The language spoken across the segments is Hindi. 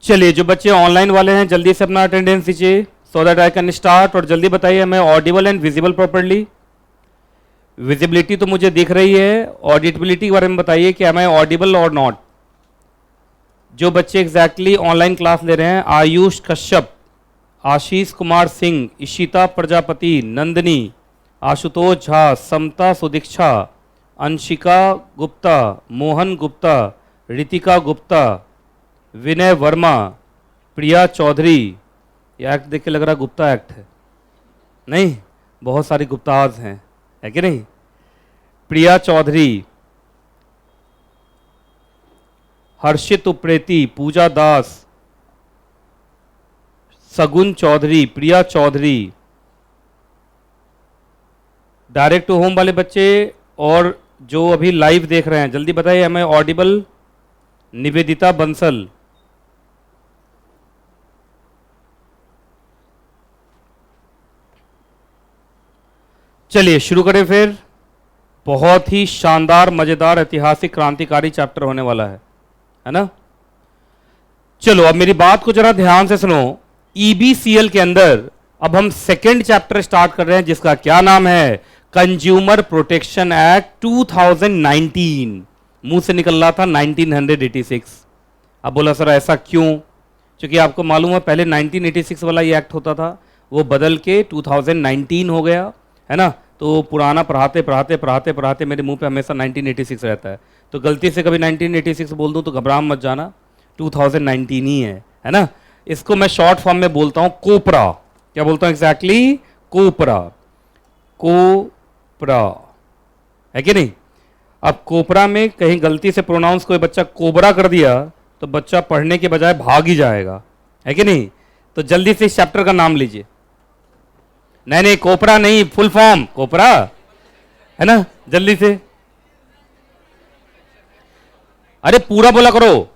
चलिए, जो बच्चे ऑनलाइन वाले हैं जल्दी से अपना अटेंडेंस दीजिए so that I can start. और जल्दी बताइए, मैं Audible and visible properly? Visibility तो मुझे दिख रही है, ऑडिटबिलिटी के बारे में बताइए कि एम आई ऑडिबल और नॉट। जो बच्चे एग्जैक्टली ऑनलाइन क्लास ले रहे हैं, आयुष कश्यप, आशीष कुमार सिंह, इशिता प्रजापति, नंदनी, आशुतोष झा, समता सुदीक्षा, अंशिका गुप्ता, मोहन गुप्ता, रितिका गुप्ता, विनय वर्मा, प्रिया चौधरी। ये एक्ट देख के लग रहा गुप्ता एक्ट है, नहीं, बहुत सारी गुप्ताज हैं, है कि नहीं? प्रिया चौधरी, हर्षित उप्रेती, पूजा दास, सगुन चौधरी, प्रिया चौधरी। डायरेक्ट टू होम वाले बच्चे और जो अभी लाइव देख रहे हैं जल्दी बताइए, am I audible? Nivedita Bansal, चलिए शुरू करें फिर। बहुत ही शानदार, मजेदार, ऐतिहासिक, क्रांतिकारी चैप्टर होने वाला है ना? चलो अब मेरी बात को जरा ध्यान से सुनो। ईबीसीएल के अंदर अब हम सेकेंड चैप्टर स्टार्ट कर रहे हैं जिसका क्या नाम है? Consumer protection act 2019। मुंह से निकल रहा था 1986। अब बोला सर ऐसा क्यों? क्योंकि आपको मालूम है पहले 1986 वाला ये एक्ट होता था, वो बदल के 2019 हो गया, है ना? तो पुराना पढ़ाते पढ़ाते पढ़ाते पढ़ाते मेरे मुंह पे हमेशा 1986 रहता है। तो गलती से कभी 1986 बोल दूं तो घबरा मत जाना, 2019 ही है ना? इसको मैं शॉर्ट फॉर्म में बोलता हूं कोपरा। क्या बोलता हूं एग्जैक्टली? कोपरा। कोपरा, है कि नहीं? अब कोपरा में कहीं गलती से प्रोनाउंस कोई बच्चा कोबरा कर दिया तो बच्चा पढ़ने के बजाय भाग ही जाएगा, है कि नहीं? तो जल्दी से इस चैप्टर का नाम लीजिए। नहीं, कोपरा नहीं, फुल फॉर्म कोपरा, है ना? जल्दी से, अरे पूरा बोला करो,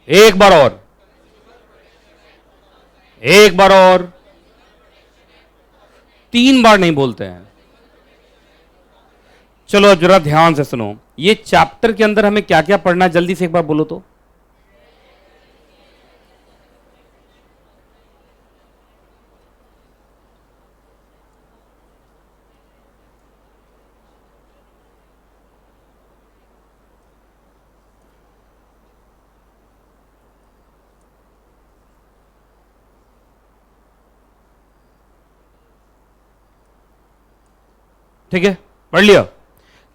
एक बार और, एक बार और, 3 बार नहीं बोलते हैं। चलो अब जरा ध्यान से सुनो, ये चैप्टर के अंदर हमें क्या क्या पढ़ना है जल्दी से एक बार बोलो तो। ठीक है, पढ़ लिया?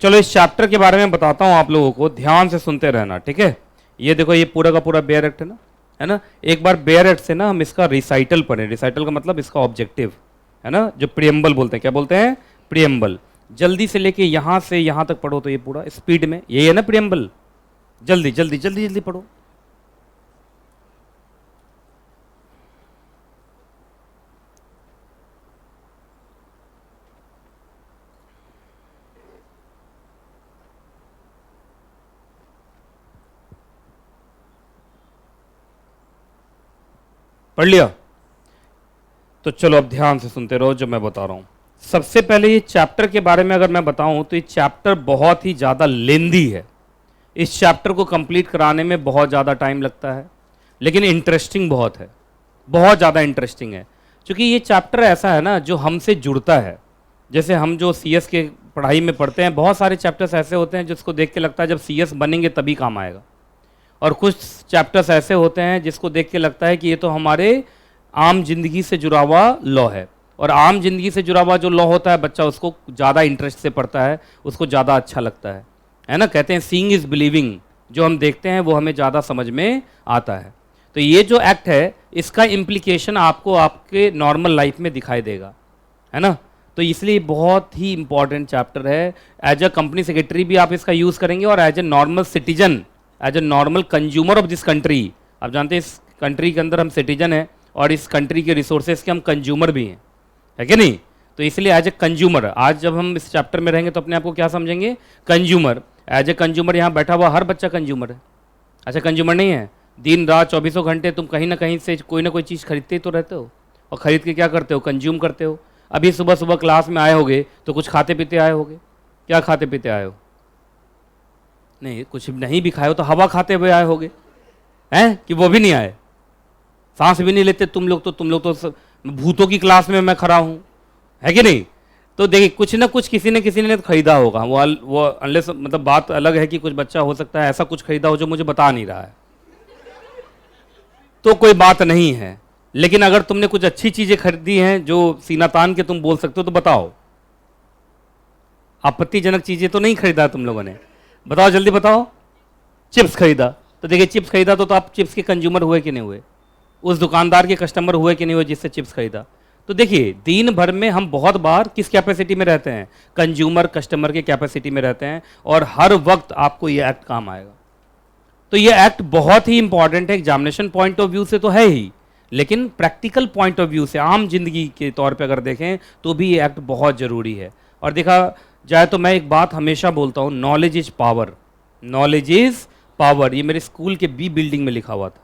चलो इस चैप्टर के बारे में बताता हूं आप लोगों को, ध्यान से सुनते रहना, ठीक है? ये देखो, ये पूरा का पूरा बेयर एक्ट है ना? एक बार बेयर एक्ट से ना हम इसका रिसाइटल पढ़ें। रिसाइटल का मतलब इसका ऑब्जेक्टिव, है ना? जो प्रियम्बल बोलते हैं, क्या बोलते हैं? प्रियम्बल। जल्दी से लेके यहां से यहां तक पढ़ो तो ये पूरा स्पीड में, ये है ना प्रियम्बल। जल्दी जल्दी जल्दी जल्दी पढ़ो। पढ़ लिया? तो चलो अब ध्यान से सुनते रहो जो मैं बता रहा हूं। सबसे पहले ये चैप्टर के बारे में अगर मैं बताऊं तो ये चैप्टर बहुत ही ज़्यादा लेंदी है। इस चैप्टर को कंप्लीट कराने में बहुत ज़्यादा टाइम लगता है, लेकिन इंटरेस्टिंग बहुत है, बहुत ज़्यादा इंटरेस्टिंग है। क्योंकि ये चैप्टर ऐसा है ना जो हमसे जुड़ता है। जैसे हम जो सीएस के पढ़ाई में पढ़ते हैं, बहुत सारे चैप्टर्स ऐसे होते हैं जिसको देख के लगता है जब सीएस बनेंगे तभी काम आएगा, और कुछ चैप्टर्स ऐसे होते हैं जिसको देख के लगता है कि ये तो हमारे आम जिंदगी से जुड़ा हुआ लॉ है। और आम जिंदगी से जुड़ा हुआ जो लॉ होता है बच्चा उसको ज़्यादा इंटरेस्ट से पढ़ता है, उसको ज़्यादा अच्छा लगता है ना? कहते हैं सीइंग इज बिलीविंग, जो हम देखते हैं वो हमें ज़्यादा समझ में आता है। तो ये जो एक्ट है इसका इम्प्लीकेशन आपको आपके नॉर्मल लाइफ में दिखाई देगा, है ना? तो इसलिए बहुत ही इंपॉर्टेंट चैप्टर है। एज अ कंपनी सेक्रेटरी भी आप इसका यूज़ करेंगे, और as a normal citizen, as a normal consumer of this country. आप जानते हैं इस कंट्री के अंदर हम सिटीजन हैं और इस कंट्री के रिसोर्सेज के हम कंज्यूमर भी हैं, है कि नहीं? तो इसलिए एज ए कंज्यूमर, आज जब हम इस चैप्टर में रहेंगे तो अपने आप को क्या समझेंगे? कंज्यूमर। एज ए कंज्यूमर यहाँ बैठा हुआ हर बच्चा कंज्यूमर है। अच्छा, कंज्यूमर नहीं है? दिन रात 24 घंटे तुम कहीं ना कहीं से कोई ना कोई चीज़ खरीदते ही तो रहते हो, और ख़रीद के क्या करते हो? कंज्यूम करते हो। अभी सुबह सुबह क्लास में आए होगे तो कुछ खाते पीते आए होगे। क्या खाते पीते आए हो? नहीं, कुछ नहीं भी खाए हो तो हवा खाते हुए आए होगे, हैं कि वो भी नहीं आए, सांस भी नहीं लेते तुम लोग तो भूतों की क्लास में मैं खड़ा हूं, है कि नहीं? तो देखिए कुछ ना कुछ किसी ने तो खरीदा होगा, वो अनलेस, मतलब बात अलग है कि कुछ बच्चा हो सकता है ऐसा कुछ खरीदा हो जो मुझे बता नहीं रहा है, तो कोई बात नहीं है। लेकिन अगर तुमने कुछ अच्छी चीजें खरीदी हैं जो सीना तान के तुम बोल सकते हो तो बताओ। आपत्तिजनक चीजें तो नहीं खरीदा तुम लोगों ने, बताओ जल्दी बताओ। चिप्स खरीदा, तो देखिए चिप्स खरीदा तो आप चिप्स के कंज्यूमर हुए कि नहीं हुए, उस दुकानदार के कस्टमर हुए कि नहीं हुए जिससे चिप्स खरीदा। तो देखिए दिन भर में हम बहुत बार किस कैपेसिटी में रहते हैं, कंज्यूमर कस्टमर के कैपेसिटी में रहते हैं, और हर वक्त आपको ये एक्ट काम आएगा। तो ये एक्ट बहुत ही इंपॉर्टेंट है, एग्जामिनेशन पॉइंट ऑफ व्यू से तो है ही, लेकिन प्रैक्टिकल पॉइंट ऑफ व्यू से आम जिंदगी के तौर पे अगर देखें तो भी ये एक्ट बहुत जरूरी है। और देखा जाए तो मैं एक बात हमेशा बोलता हूं, knowledge is power, knowledge is power. ये मेरे स्कूल के बी बिल्डिंग में लिखा हुआ था,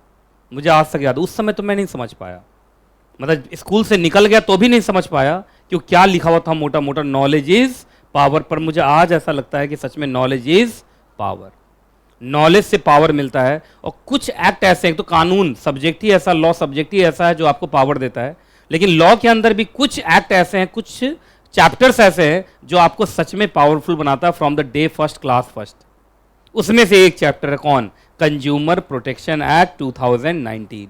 मुझे आज तक याद। उस समय तो मैं नहीं समझ पाया, मतलब स्कूल से निकल गया तो भी नहीं समझ पाया कि वो क्या लिखा हुआ था मोटा मोटा, नॉलेज इज पावर। पर मुझे आज ऐसा लगता है कि सच में नॉलेज इज पावर, नॉलेज से पावर मिलता है। और कुछ एक्ट ऐसे हैं, तो कानून सब्जेक्ट ही ऐसा, लॉ सब्जेक्ट ही ऐसा है जो आपको पावर देता है, लेकिन लॉ के अंदर भी कुछ एक्ट ऐसे हैं, कुछ चैप्टर्स ऐसे हैं जो आपको सच में पावरफुल बनाता है from the day first class first. उसमें से एक चैप्टर है कौन, कंज्यूमर प्रोटेक्शन एक्ट 2019।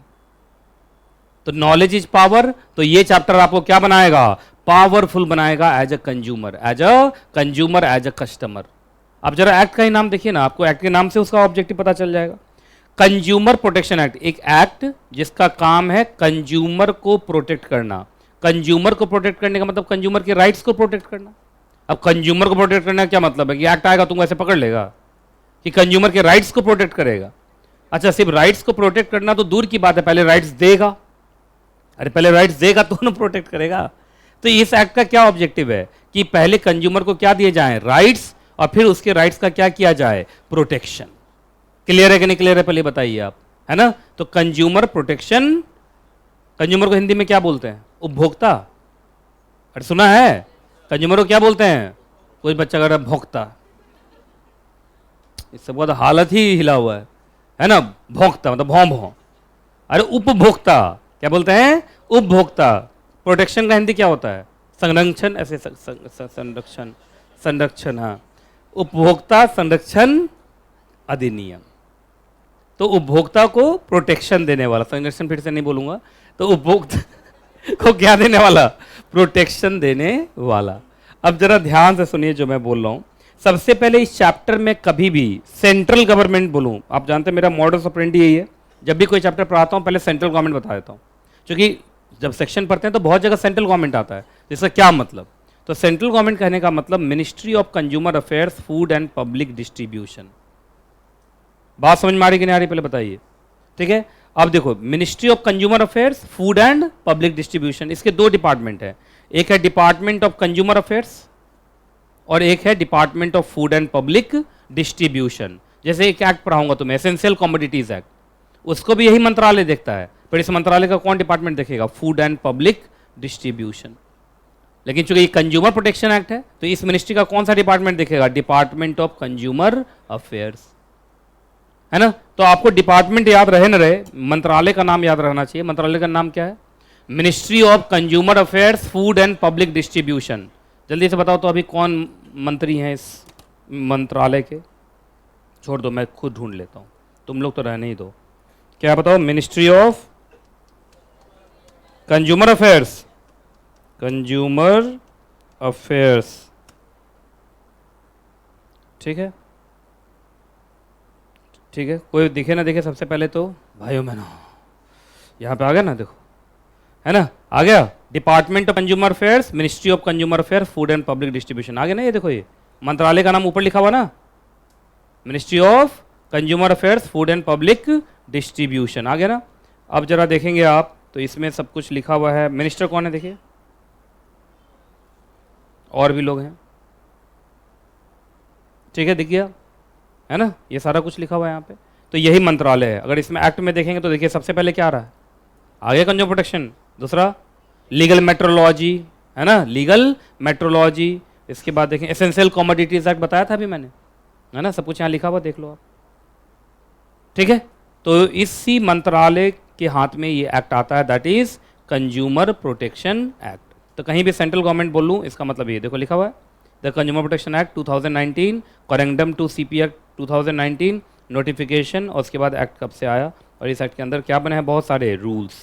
तो नॉलेज इज पावर, तो ये चैप्टर आपको क्या बनाएगा, पावरफुल बनाएगा as a consumer, as a customer. अब जरा एक्ट का ही नाम देखिए ना, आपको एक्ट के नाम से उसका ऑब्जेक्टिव पता चल जाएगा। कंज्यूमर प्रोटेक्शन एक्ट, एक एक्ट जिसका काम है कंज्यूमर को प्रोटेक्ट करना। कंज्यूमर को प्रोटेक्ट करने का मतलब कंज्यूमर के राइट्स को प्रोटेक्ट करना। अब कंज्यूमर को प्रोटेक्ट करने का क्या मतलब है कि एक्ट आएगा तुम ऐसे पकड़ लेगा कि कंज्यूमर के राइट्स को प्रोटेक्ट करेगा। अच्छा, सिर्फ राइट्स को प्रोटेक्ट करना तो दूर की बात है, पहले राइट्स देगा। अरे पहले राइट्स देगा तो ना प्रोटेक्ट करेगा। तो इस एक्ट का क्या ऑब्जेक्टिव है कि पहले कंज्यूमर को क्या दिए जाए, राइट्स, और फिर उसके राइट्स का क्या किया जाए, प्रोटेक्शन। क्लियर है कि नहीं क्लियर है, पहले बताइए आप, है ना? तो कंज्यूमर प्रोटेक्शन, कंज्यूमर को हिंदी में क्या बोलते हैं, उपभोक्ता। अरे सुना है, कंज्यूमर को क्या बोलते हैं, कोई बच्चा कर रहा है भोक्ता, इससे बहुत हालत ही हिला हुआ है ना? भोक्ता मतलब भौं भौं। अरे उपभोक्ता क्या बोलते हैं, उपभोक्ता। प्रोटेक्शन का हिंदी क्या होता है, संरक्षण, ऐसे संरक्षण, संरक्षण, हाँ, उपभोक्ता संरक्षण अधिनियम। तो उपभोक्ता को प्रोटेक्शन देने वाला, संरक्षण फिर से नहीं बोलूंगा, तो उपभोक्ता को क्या देने वाला, प्रोटेक्शन देने वाला। अब जरा ध्यान से सुनिए जो मैं बोल रहा हूं। सबसे पहले इस चैप्टर में कभी भी सेंट्रल गवर्नमेंट बोलूं, आप जानते हैं मेरा मॉडल ऑपरेंडी यही है, जब भी कोई चैप्टर पढ़ाता हूं पहले सेंट्रल गवर्नमेंट बता देता हूं, क्योंकि जब सेक्शन पढ़ते हैं तो बहुत जगह सेंट्रल गवर्नमेंट आता है। इसका क्या मतलब, तो सेंट्रल गवर्नमेंट कहने का मतलब ministry of consumer affairs, food and public distribution. बात समझ में आ रही कि नहीं आ रही, पहले बताइए, ठीक है? अब देखो, ministry of consumer affairs, food and public distribution, इसके दो डिपार्टमेंट है, एक है डिपार्टमेंट ऑफ कंज्यूमर अफेयर्स और एक है department of food and public distribution. जैसे एक एक्ट पढ़ाऊंगा तुम्हें, एसेंशियल कमोडिटीज एक्ट, उसको भी यही मंत्रालय देखता है, पर इस मंत्रालय का कौन डिपार्टमेंट देखेगा, फूड एंड पब्लिक डिस्ट्रीब्यूशन। लेकिन चूंकि ये कंज्यूमर प्रोटेक्शन एक्ट है तो इस मिनिस्ट्री का कौन सा डिपार्टमेंट देखेगा, डिपार्टमेंट ऑफ कंज्यूमर अफेयर्स, है ना? तो आपको डिपार्टमेंट याद रहे न रहे, मंत्रालय का नाम याद रहना चाहिए। मंत्रालय का नाम क्या है, ministry of consumer affairs, food and public distribution. जल्दी से बताओ तो अभी कौन मंत्री हैं इस मंत्रालय के, छोड़ दो मैं खुद ढूंढ लेता हूं, तुम लोग तो रहने ही दो। क्या बताओ, ministry of consumer affairs, consumer affairs, ठीक है, ठीक है। कोई दिखे ना दिखे, सबसे पहले तो भाइयों बहनों यहाँ पे आ गया ना, देखो, है ना, आ गया, department of consumer affairs, ministry of consumer affairs, food and public distribution, आ गया ना? ये देखो, ये मंत्रालय का नाम ऊपर लिखा हुआ ना, ministry of consumer affairs, food and public distribution, आ गया ना? अब जरा देखेंगे आप तो इसमें सब कुछ लिखा हुआ है। मिनिस्टर कौन है देखिए, और भी लोग हैं, ठीक है, दिख गया है ना? ये सारा कुछ लिखा हुआ है यहाँ पे, तो यही मंत्रालय है। अगर इसमें एक्ट में देखेंगे तो देखिए सबसे पहले क्या आ रहा है, आगे कंज्यूमर प्रोटेक्शन, दूसरा लीगल मेट्रोलॉजी, है ना, लीगल मेट्रोलॉजी। इसके बाद देखें एसेंशियल कमोडिटीज एक्ट, बताया था अभी मैंने, है ना, सब कुछ यहाँ लिखा हुआ, देख लो आप, ठीक है। तो इसी मंत्रालय के हाथ में ये एक्ट आता है, that is consumer protection act. तो कहीं भी सेंट्रल गवर्नमेंट बोल लूँ, इसका मतलब ये देखो लिखा हुआ है the consumer protection act 2019, corrigendum to CP act 2019, notification, और उसके बाद एक्ट कब से आया, और इस एक्ट के अंदर क्या बने हैं, बहुत सारे रूल्स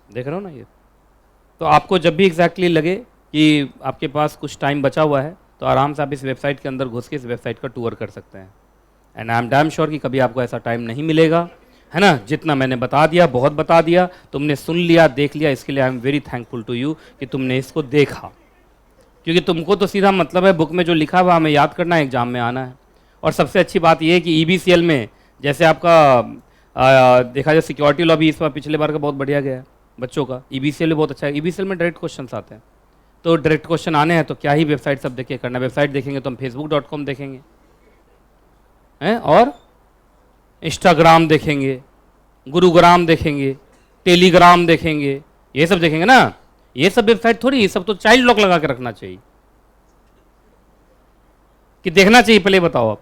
देख रहे हो ना ये। तो आपको जब भी एग्जैक्टली लगे कि आपके पास कुछ टाइम बचा हुआ है, तो आराम से आप इस वेबसाइट के अंदर घुस के इस वेबसाइट का टूर कर सकते हैं। And I am damn sure कि कभी आपको ऐसा टाइम नहीं मिलेगा, है ना। जितना मैंने बता दिया, बहुत बता दिया, तुमने सुन लिया, देख लिया, इसके लिए I am very thankful to you कि तुमने इसको देखा, क्योंकि तुमको तो सीधा मतलब है बुक में जो लिखा हुआ हमें याद करना है, एग्जाम में आना है। और सबसे अच्छी बात यह है कि ईबीसीएल में जैसे आपका देखा जाए सिक्योरिटी लॉ भी इस बार पिछले बार का बहुत बढ़िया गया है बच्चों का, ईबीसीएल भी बहुत अच्छा है। ईबीसीएल में डायरेक्ट क्वेश्चन आते हैं, तो डायरेक्ट क्वेश्चन आने हैं तो क्या ही वेबसाइट सब देखे करना, वेबसाइट देखेंगे तो हम facebook.com देखेंगे हैं, और इंस्टाग्राम देखेंगे, गुरुग्राम देखेंगे, टेलीग्राम देखेंगे, ये सब देखेंगे ना। ये सब वेबसाइट थोड़ी, ये सब तो चाइल्ड लॉक लगा के रखना चाहिए कि देखना चाहिए। पहले बताओ आप,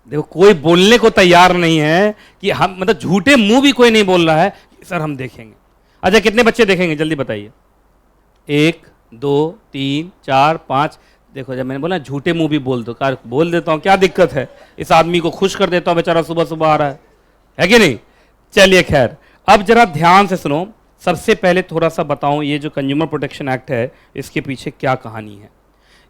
देखो कोई बोलने को तैयार नहीं है कि हम, मतलब झूठे मुंह भी कोई नहीं बोल रहा है सर हम देखेंगे। अच्छा कितने बच्चे देखेंगे जल्दी बताइए, 1 2 3 4 5। देखो जब मैंने बोला झूठे मुंह भी बोल दो, कार बोल देता हूं, क्या दिक्कत है, इस आदमी को खुश कर देता हूं, बेचारा सुबह सुबह आ रहा है कि नहीं। चलिए खैर, अब जरा ध्यान से सुनो। सबसे पहले थोड़ा सा बताऊं, ये जो कंज्यूमर प्रोटेक्शन एक्ट है इसके पीछे क्या कहानी है।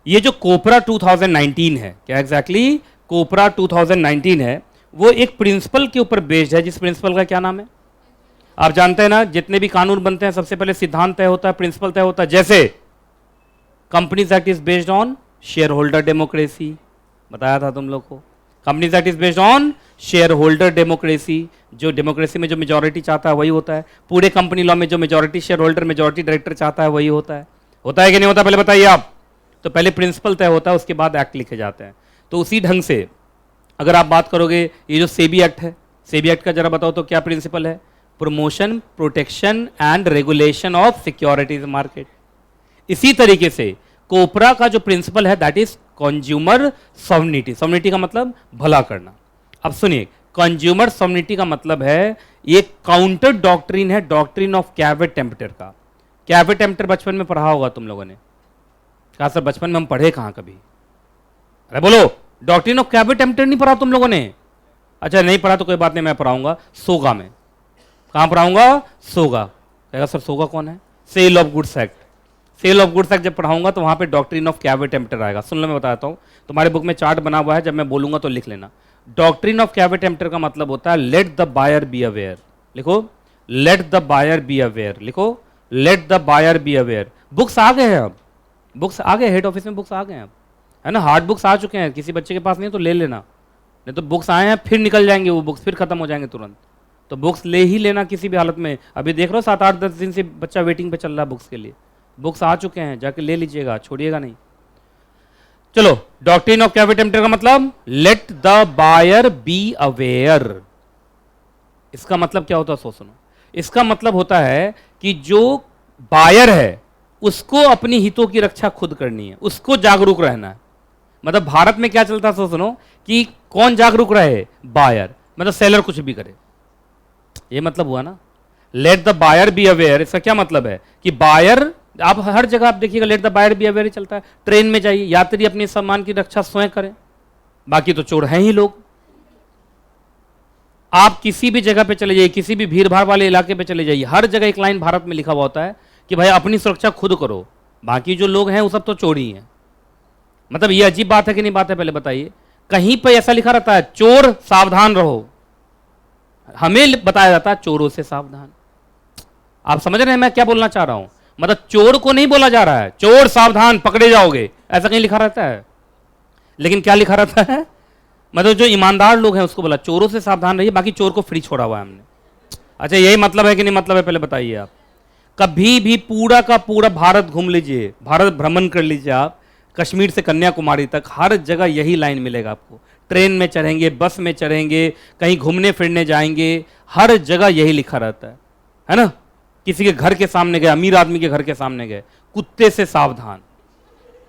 ये जो कोपरा 2019 है, क्या एग्जैक्टली कोपरा 2019 है, वो एक प्रिंसिपल के ऊपर बेस्ड है, जिस प्रिंसिपल का क्या नाम है आप जानते हैं ना। जितने भी कानून बनते हैं सबसे पहले सिद्धांत तय होता है, प्रिंसिपल तय होता है। जैसे companies act is based on share holder democracy, बताया था तुम लोग को। Companies act is based on share holder democracy, जो डेमोक्रेसी में जो मेजॉरिटी चाहता है वही होता है। पूरे कंपनी लॉ में जो majority share holder, majority director चाहता है वही होता है। होता है कि नहीं होता, पहले बताइए आप। तो पहले प्रिंसिपल तय होता है, उसके बाद एक्ट लिखे जाते हैं। तो उसी ढंग से अगर आप बात करोगे, ये जो सेबी एक्ट है, सेबी एक्ट का जरा बताओ तो क्या प्रिंसिपल है, promotion, protection and regulation of securities market. इसी तरीके से कोपरा का जो प्रिंसिपल है that is consumer sovereignty. Sovereignty का मतलब भला करना। अब सुनिए, कंज्यूमर सॉवरेनिटी का मतलब है ये काउंटर डॉक्ट्रिन है, डॉक्ट्रिन ऑफ कैवेट टेम्पटर का। कैवेट टेम्पटर बचपन में पढ़ा होगा तुम लोगों ने, कहा सर बचपन में हम पढ़े कहां कभी, अरे बोलो, डॉक्ट्रिन ऑफ कैवेट टेम्पटर नहीं पढ़ा तुम लोगों ने। अच्छा नहीं पढ़ा तो कोई बात नहीं, मैं पढ़ाऊंगा सोगा में। कहां पढ़ाऊंगा, सोगा। कहेगा सर सोगा कौन है, sale of goods act. Sale of goods act जब पढ़ाऊंगा तो वहां पे डॉक्ट्रिन ऑफ कैवेट टेम्पटर आएगा। सुन लो मैं बताता हूं, तुम्हारे बुक में चार्ट बना हुआ है, जब मैं बोलूंगा तो लिख लेना। डॉक्ट्रिन ऑफ कैवेट टेम्पटर का मतलब होता है let the buyer be aware. लिखो, let the buyer be aware. लिखो, let the buyer be aware. Books आ गए हैं अब, बुक्स आ गए, हेड ऑफिस में बुक्स आ गए हैं अब, है ना। हार्ड बुक्स आ चुके हैं, किसी बच्चे के पास नहीं है तो ले लेना, नहीं तो बुक्स आए हैं फिर निकल जाएंगे वो बुक्स, फिर खत्म हो जाएंगे तुरंत। तो बुक्स ले ही लेना किसी भी हालत में। अभी देख रहे हो 7-8-10 दिन से बच्चा वेटिंग पे चल रहा है बुक्स के लिए। बुक्स आ चुके हैं, जाके ले लीजिएगा, छोड़िएगा नहीं। चलो, डॉक्ट्रिन ऑफ कैवेट टेम्पटर का मतलब let the buyer be aware. इसका मतलब क्या होता है, सो सुनो। इसका मतलब होता है कि जो बायर है उसको अपनी हितों की रक्षा खुद करनी है, उसको जागरूक रहना है। मतलब भारत में क्या चलता है, सो सुनो, कि कौन जागरूक रहे, बायर। मतलब सेलर कुछ भी करे, ये मतलब हुआ ना। Let the buyer be aware, इसका क्या मतलब है कि बायर, आप हर जगह आप देखिएगा let the buyer be aware ही चलता है। ट्रेन में जाइए, यात्री अपने सम्मान की रक्षा स्वयं करें, बाकी तो चोर हैं ही लोग। आप किसी भी जगह पे चले जाइए, किसी भी भीड़ भाड़ वाले इलाके पे चले जाइए, हर जगह एक लाइन भारत में लिखा हुआ होता है कि भाई अपनी सुरक्षा खुद करो, बाकी जो लोग हैं वो सब तो चोर ही हैं। मतलब ये अजीब बात है कि नहीं बात है, पहले बताइए। कहीं पर ऐसा लिखा रहता है चोर सावधान रहो, हमें बताया जाता है चोरों से सावधान। आप समझ रहे हैं मैं क्या बोलना चाह रहा हूं। मतलब चोर को नहीं बोला जा रहा है चोर सावधान पकड़े जाओगे, ऐसा कहीं लिखा रहता है। लेकिन क्या लिखा रहता है, मतलब जो ईमानदार लोग हैं उसको बोला चोरों से सावधान रहिए, बाकी चोर को फ्री छोड़ा हुआ है हमने। अच्छा यही मतलब है कि नहीं मतलब है, पहले बताइए आप। कभी भी पूरा का पूरा भारत घूम लीजिए, भारत भ्रमण कर लीजिए आप, कश्मीर से कन्याकुमारी तक हर जगह यही लाइन मिलेगा आपको। ट्रेन में चढ़ेंगे, बस में चढ़ेंगे, कहीं घूमने फिरने जाएंगे, हर जगह यही लिखा रहता है ना। किसी के घर के सामने गए, अमीर आदमी के घर के सामने गए, कुत्ते से सावधान।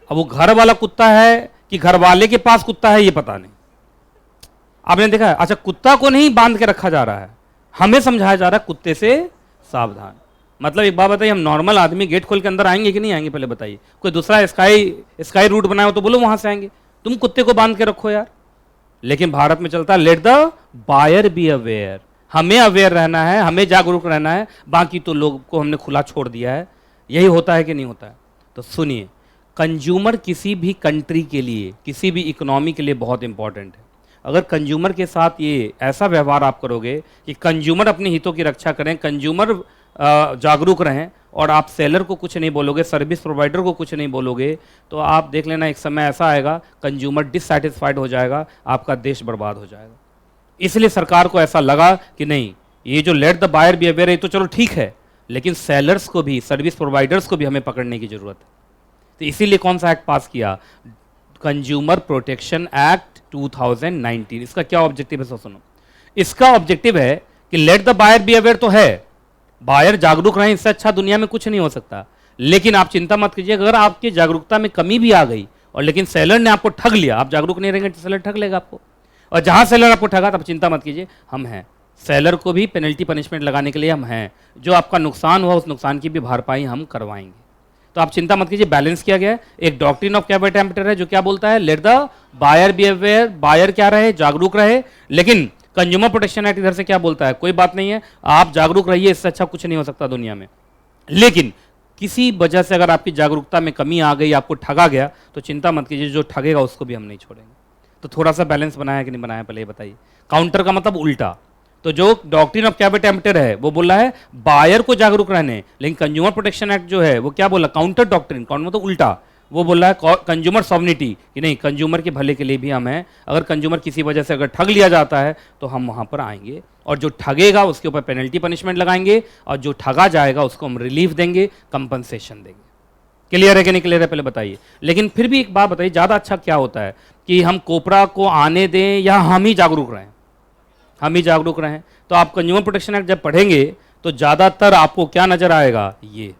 अब वो घर वाला कुत्ता है कि घर वाले के पास कुत्ता है ये पता नहीं। आपने देखा है? अच्छा, कुत्ता को नहीं बांध के रखा जा रहा है, हमें समझाया जा रहा है कुत्ते से सावधान। मतलब एक बात बताइए, हम नॉर्मल आदमी गेट खोल के अंदर आएंगे कि नहीं आएंगे? पहले बताइए। कोई दूसरा स्काई रूट बनाया हो तो बोलो वहां से आएंगे, तुम कुत्ते को बांध के रखो यार। लेकिन भारत में चलता है let the buyer be aware, हमें अवेयर रहना है, हमें जागरूक रहना है, बाकी तो लोग को हमने खुला छोड़ दिया है। यही होता है कि नहीं होता है? तो सुनिए, कंज्यूमर किसी भी कंट्री के लिए, किसी भी इकोनॉमी के लिए बहुत इंपॉर्टेंट है। अगर कंज्यूमर के साथ ये ऐसा व्यवहार आप करोगे कि कंज्यूमर अपने हितों की रक्षा करें, कंज्यूमर जागरूक रहें, और आप सेलर को कुछ नहीं बोलोगे, सर्विस प्रोवाइडर को कुछ नहीं बोलोगे, तो आप देख लेना एक समय ऐसा आएगा कंज्यूमर डिससैटिस्फाइड हो जाएगा, आपका देश बर्बाद हो जाएगा। इसलिए सरकार को ऐसा लगा कि नहीं, ये जो let the buyer be aware है तो चलो ठीक है, लेकिन सेलर्स को भी, सर्विस प्रोवाइडर्स को भी हमें पकड़ने की जरूरत है। तो इसीलिए कौन सा एक्ट पास किया? Consumer protection act 2019। इसका क्या ऑब्जेक्टिव है सुनो। इसका ऑब्जेक्टिव है कि let the buyer be aware तो है, बायर जागरूक रहें, इससे अच्छा दुनिया में कुछ नहीं हो सकता। लेकिन आप चिंता मत कीजिए, अगर आपकी जागरूकता में कमी भी आ गई और लेकिन सेलर ने आपको ठग लिया, आप जागरूक नहीं रहेंगे तो सेलर ठग लेगा आपको, और जहां सेलर आपको ठगा तब चिंता मत कीजिए, हम हैं। सेलर को भी पेनल्टी पनिशमेंट लगाने के लिए हम हैं, जो आपका नुकसान हुआ उस नुकसान की भी भरपाई हम करवाएंगे। तो आप चिंता मत कीजिए, बैलेंस किया गया है। एक डॉक्ट्रिन ऑफ कैवेट एम्पटर है जो क्या बोलता है, let the buyer be aware, buyer क्या रहे, जागरूक रहे। लेकिन कंज्यूमर प्रोटेक्शन एक्ट इधर से क्या बोलता है, कोई बात नहीं है, आप जागरूक रहिए, इससे अच्छा कुछ नहीं हो सकता दुनिया में। लेकिन किसी वजह से अगर आपकी जागरूकता में कमी आ गई, आपको ठगा गया, तो चिंता मत कीजिए, जो ठगेगा उसको भी हम नहीं छोड़ेंगे। तो थोड़ा सा बैलेंस बनाया कि नहीं बनाया, पहले ये बताइए। काउंटर का मतलब उल्टा। तो जो डॉक्ट्रिन ऑफ कैवेट एम्पटर है वो बोला है बायर को जागरूक रहने, लेकिन कंज्यूमर प्रोटेक्शन एक्ट जो है वो क्या बोला, काउंटर डॉक्ट्रिन, काउंटर मतलब उल्टा, वो बोल रहा है कंज्यूमर सॉवनिटी, कि नहीं, कंज्यूमर के भले के लिए भी हम हैं। अगर कंज्यूमर किसी वजह से अगर ठग लिया जाता है तो हम वहां पर आएंगे, और जो ठगेगा उसके ऊपर पेनल्टी पनिशमेंट लगाएंगे, और जो ठगा जाएगा उसको हम रिलीफ देंगे, कंपनसेशन देंगे। क्लियर है कि नहीं क्लियर है, पहले बताइए। लेकिन फिर भी एक बात बताइए, ज़्यादा अच्छा क्या होता है कि हम कोपरा को आने दें या हम ही जागरूक रहें? हम ही जागरूक रहें। तो आप कंज्यूमर प्रोटेक्शन एक्ट जब पढ़ेंगे तो ज़्यादातर आपको क्या नजर आएगा, ये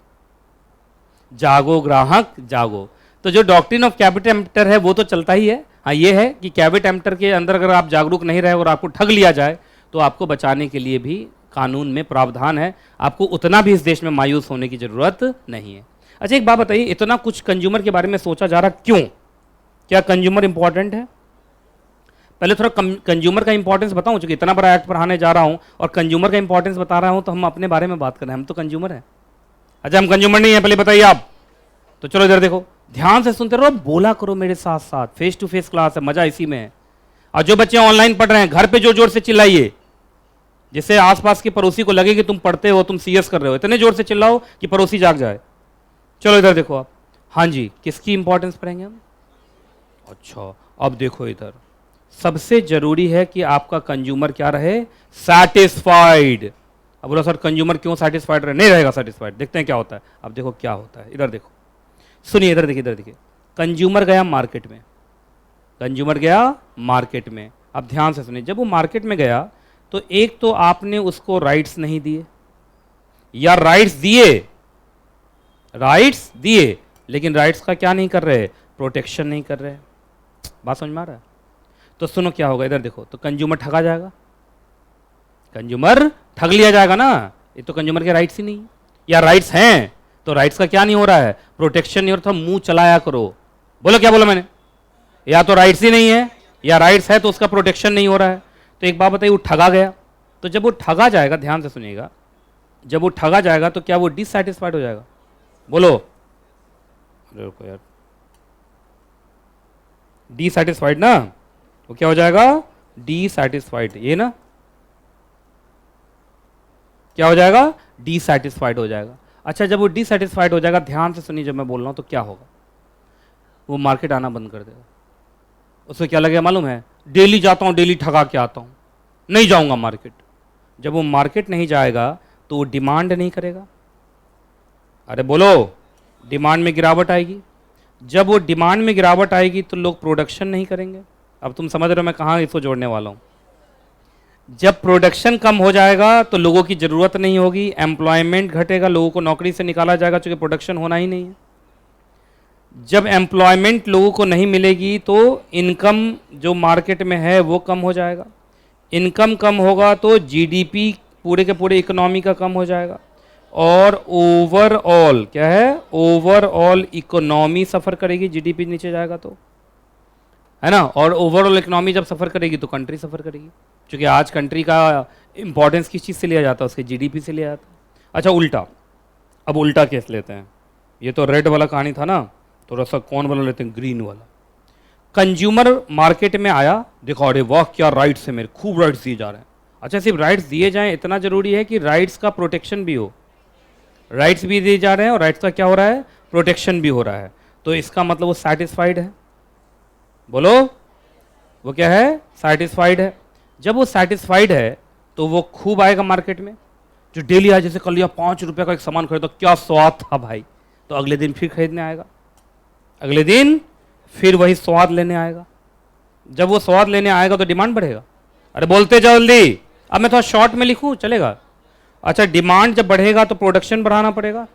जागो ग्राहक जागो। तो जो डॉक्ट्रिन ऑफ कैवेट एम्पटर है वो तो चलता ही है। हाँ, ये है कि कैवेट एम्पटर के अंदर अगर आप जागरूक नहीं रहे और आपको ठग लिया जाए तो आपको बचाने के लिए भी कानून में प्रावधान है, आपको उतना भी इस देश में मायूस होने की जरूरत नहीं है। अच्छा, एक बात बताइए, इतना कुछ कंज्यूमर के बारे में सोचा जा रहा, क्यों? क्या कंज्यूमर इंपॉर्टेंट है? पहले थोड़ा कंज्यूमर का इंपॉर्टेंस बताऊं, क्योंकि इतना बड़ा एक्ट पढ़ाने जा रहा हूं और कंज्यूमर का इंपॉर्टेंस बता रहा हूं, तो हम अपने बारे में बात कर रहे हैं, हम तो कंज्यूमर हैं। अच्छा, हम कंज्यूमर नहीं है, पहले बताइए आप। तो चलो इधर देखो, ध्यान से सुनते रहो, बोला करो मेरे साथ साथ, फेस टू फेस क्लास है, मजा इसी में है। और जो बच्चे ऑनलाइन पढ़ रहे हैं, घर पे जो जोर से चिल्लाइए, जिससे आसपास के पड़ोसी को लगे कि तुम पढ़ते हो, तुम सीएस कर रहे हो, इतने जोर से चिल्लाओ कि पड़ोसी जाग जाए। चलो इधर देखो आप। हाँ जी, किसकी इंपॉर्टेंस पढ़ेंगे हम? अच्छा, अब देखो इधर, सबसे जरूरी है कि आपका कंज्यूमर क्या रहे, सैटिस्फाइड। अब बोला सर कंज्यूमर क्यों सैटिस्फाइड रहे? नहीं रहेगा सैटिस्फाइड, देखते हैं क्या होता है। अब देखो क्या होता है, इधर देखो, सुनिए, इधर देखिए, इधर देखिए। कंज्यूमर गया मार्केट में, कंज्यूमर गया मार्केट में। अब ध्यान से सुनिए, जब वो मार्केट में गया तो एक तो आपने उसको राइट्स नहीं दिए, या राइट्स दिए, राइट्स दिए, लेकिन राइट्स का क्या नहीं कर रहे, प्रोटेक्शन नहीं कर रहे। बात समझ में आ रहा है? तो सुनो क्या होगा, इधर देखो, तो कंज्यूमर ठगा जाएगा, कंज्यूमर ठग लिया जाएगा ना। ये तो कंज्यूमर के राइट्स ही नहीं, या राइट्स हैं तो राइट्स का क्या नहीं हो रहा है, प्रोटेक्शन नहीं हो रहा। मुंह चलाया करो, बोलो क्या बोला मैंने, या तो राइट्स ही नहीं है या राइट्स है तो उसका प्रोटेक्शन नहीं हो रहा है। तो एक बात बताइए, वो ठगा गया, तो जब वो ठगा जाएगा, ध्यान से सुनिएगा, जब वो ठगा जाएगा तो क्या वो डिससैटिस्फाइड हो जाएगा? बोलो, रुको यार, डिससैटिस्फाइड ना, वो क्या हो जाएगा, डिससैटिस्फाइड, ये ना क्या हो जाएगा, डिससैटिस्फाइड हो जाएगा। अच्छा, जब वो डिससैटिस्फाइड हो जाएगा, ध्यान से सुनिए जब मैं बोल रहा हूं तो क्या होगा, वो मार्केट आना बंद कर देगा। उसको क्या लगेगा मालूम है, डेली जाता हूं, डेली ठगा के आता हूं, नहीं जाऊंगा मार्केट। जब वो मार्केट नहीं जाएगा तो वो डिमांड नहीं करेगा। अरे बोलो, डिमांड में गिरावट आएगी। जब वो डिमांड में गिरावट आएगी तो लोग प्रोडक्शन नहीं करेंगे। अब तुम समझ रहे हो मैं कहाँ इसको जोड़ने वाला हूँ। जब प्रोडक्शन कम हो जाएगा तो लोगों की ज़रूरत नहीं होगी, एम्प्लॉयमेंट घटेगा, लोगों को नौकरी से निकाला जाएगा, क्योंकि प्रोडक्शन होना ही नहीं है। जब एम्प्लॉयमेंट लोगों को नहीं मिलेगी तो इनकम जो मार्केट में है वो कम हो जाएगा। इनकम कम होगा तो जीडीपी पूरे के पूरे इकोनॉमी का कम हो जाएगा, और ओवरऑल क्या है, ओवरऑल इकोनॉमी सफर करेगी, जीडीपी नीचे जाएगा तो, है ना। और ओवरऑल इकोनॉमी जब सफर करेगी तो कंट्री सफर करेगी, क्योंकि आज कंट्री का इंपॉर्टेंस किस चीज़ से लिया जाता है, उसके जीडीपी से लिया जाता है। अच्छा उल्टा, अब उल्टा केस लेते हैं, ये तो रेड वाला कहानी था ना, थोड़ा सा कौन वाला लेते हैं, ग्रीन वाला। कंज्यूमर मार्केट में आया, देखो अरे वाह क्या राइट्स है मेरे, खूब राइट्स दिए जा रहे हैं। अच्छा सिर्फ राइट्स दिए जाएं इतना जरूरी है कि राइट्स का प्रोटेक्शन भी हो, राइट्स भी दिए जा रहे हैं और राइट्स का क्या हो रहा है, प्रोटेक्शन भी हो रहा है, तो इसका मतलब वो सेटिस्फाइड है। बोलो वो क्या है, सेटिस्फाइड है। जब वो सेटिस्फाइड है तो वो खूब आएगा मार्केट में। जो डेली आए, जैसे कल या 5 रुपए का एक सामान खरीदा, क्या स्वाद था भाई, तो अगले दिन फिर खरीदने आएगा, अगले दिन फिर वही स्वाद लेने आएगा। जब वो स्वाद लेने आएगा तो डिमांड बढ़ेगा। अरे बोलते जाओ जल्दी, अब मैं थोड़ा शॉर्ट में लिखूं चलेगा। अच्छा डिमांड जब बढ़ेगा तो प्रोडक्शन बढ़ाना पड़ेगा,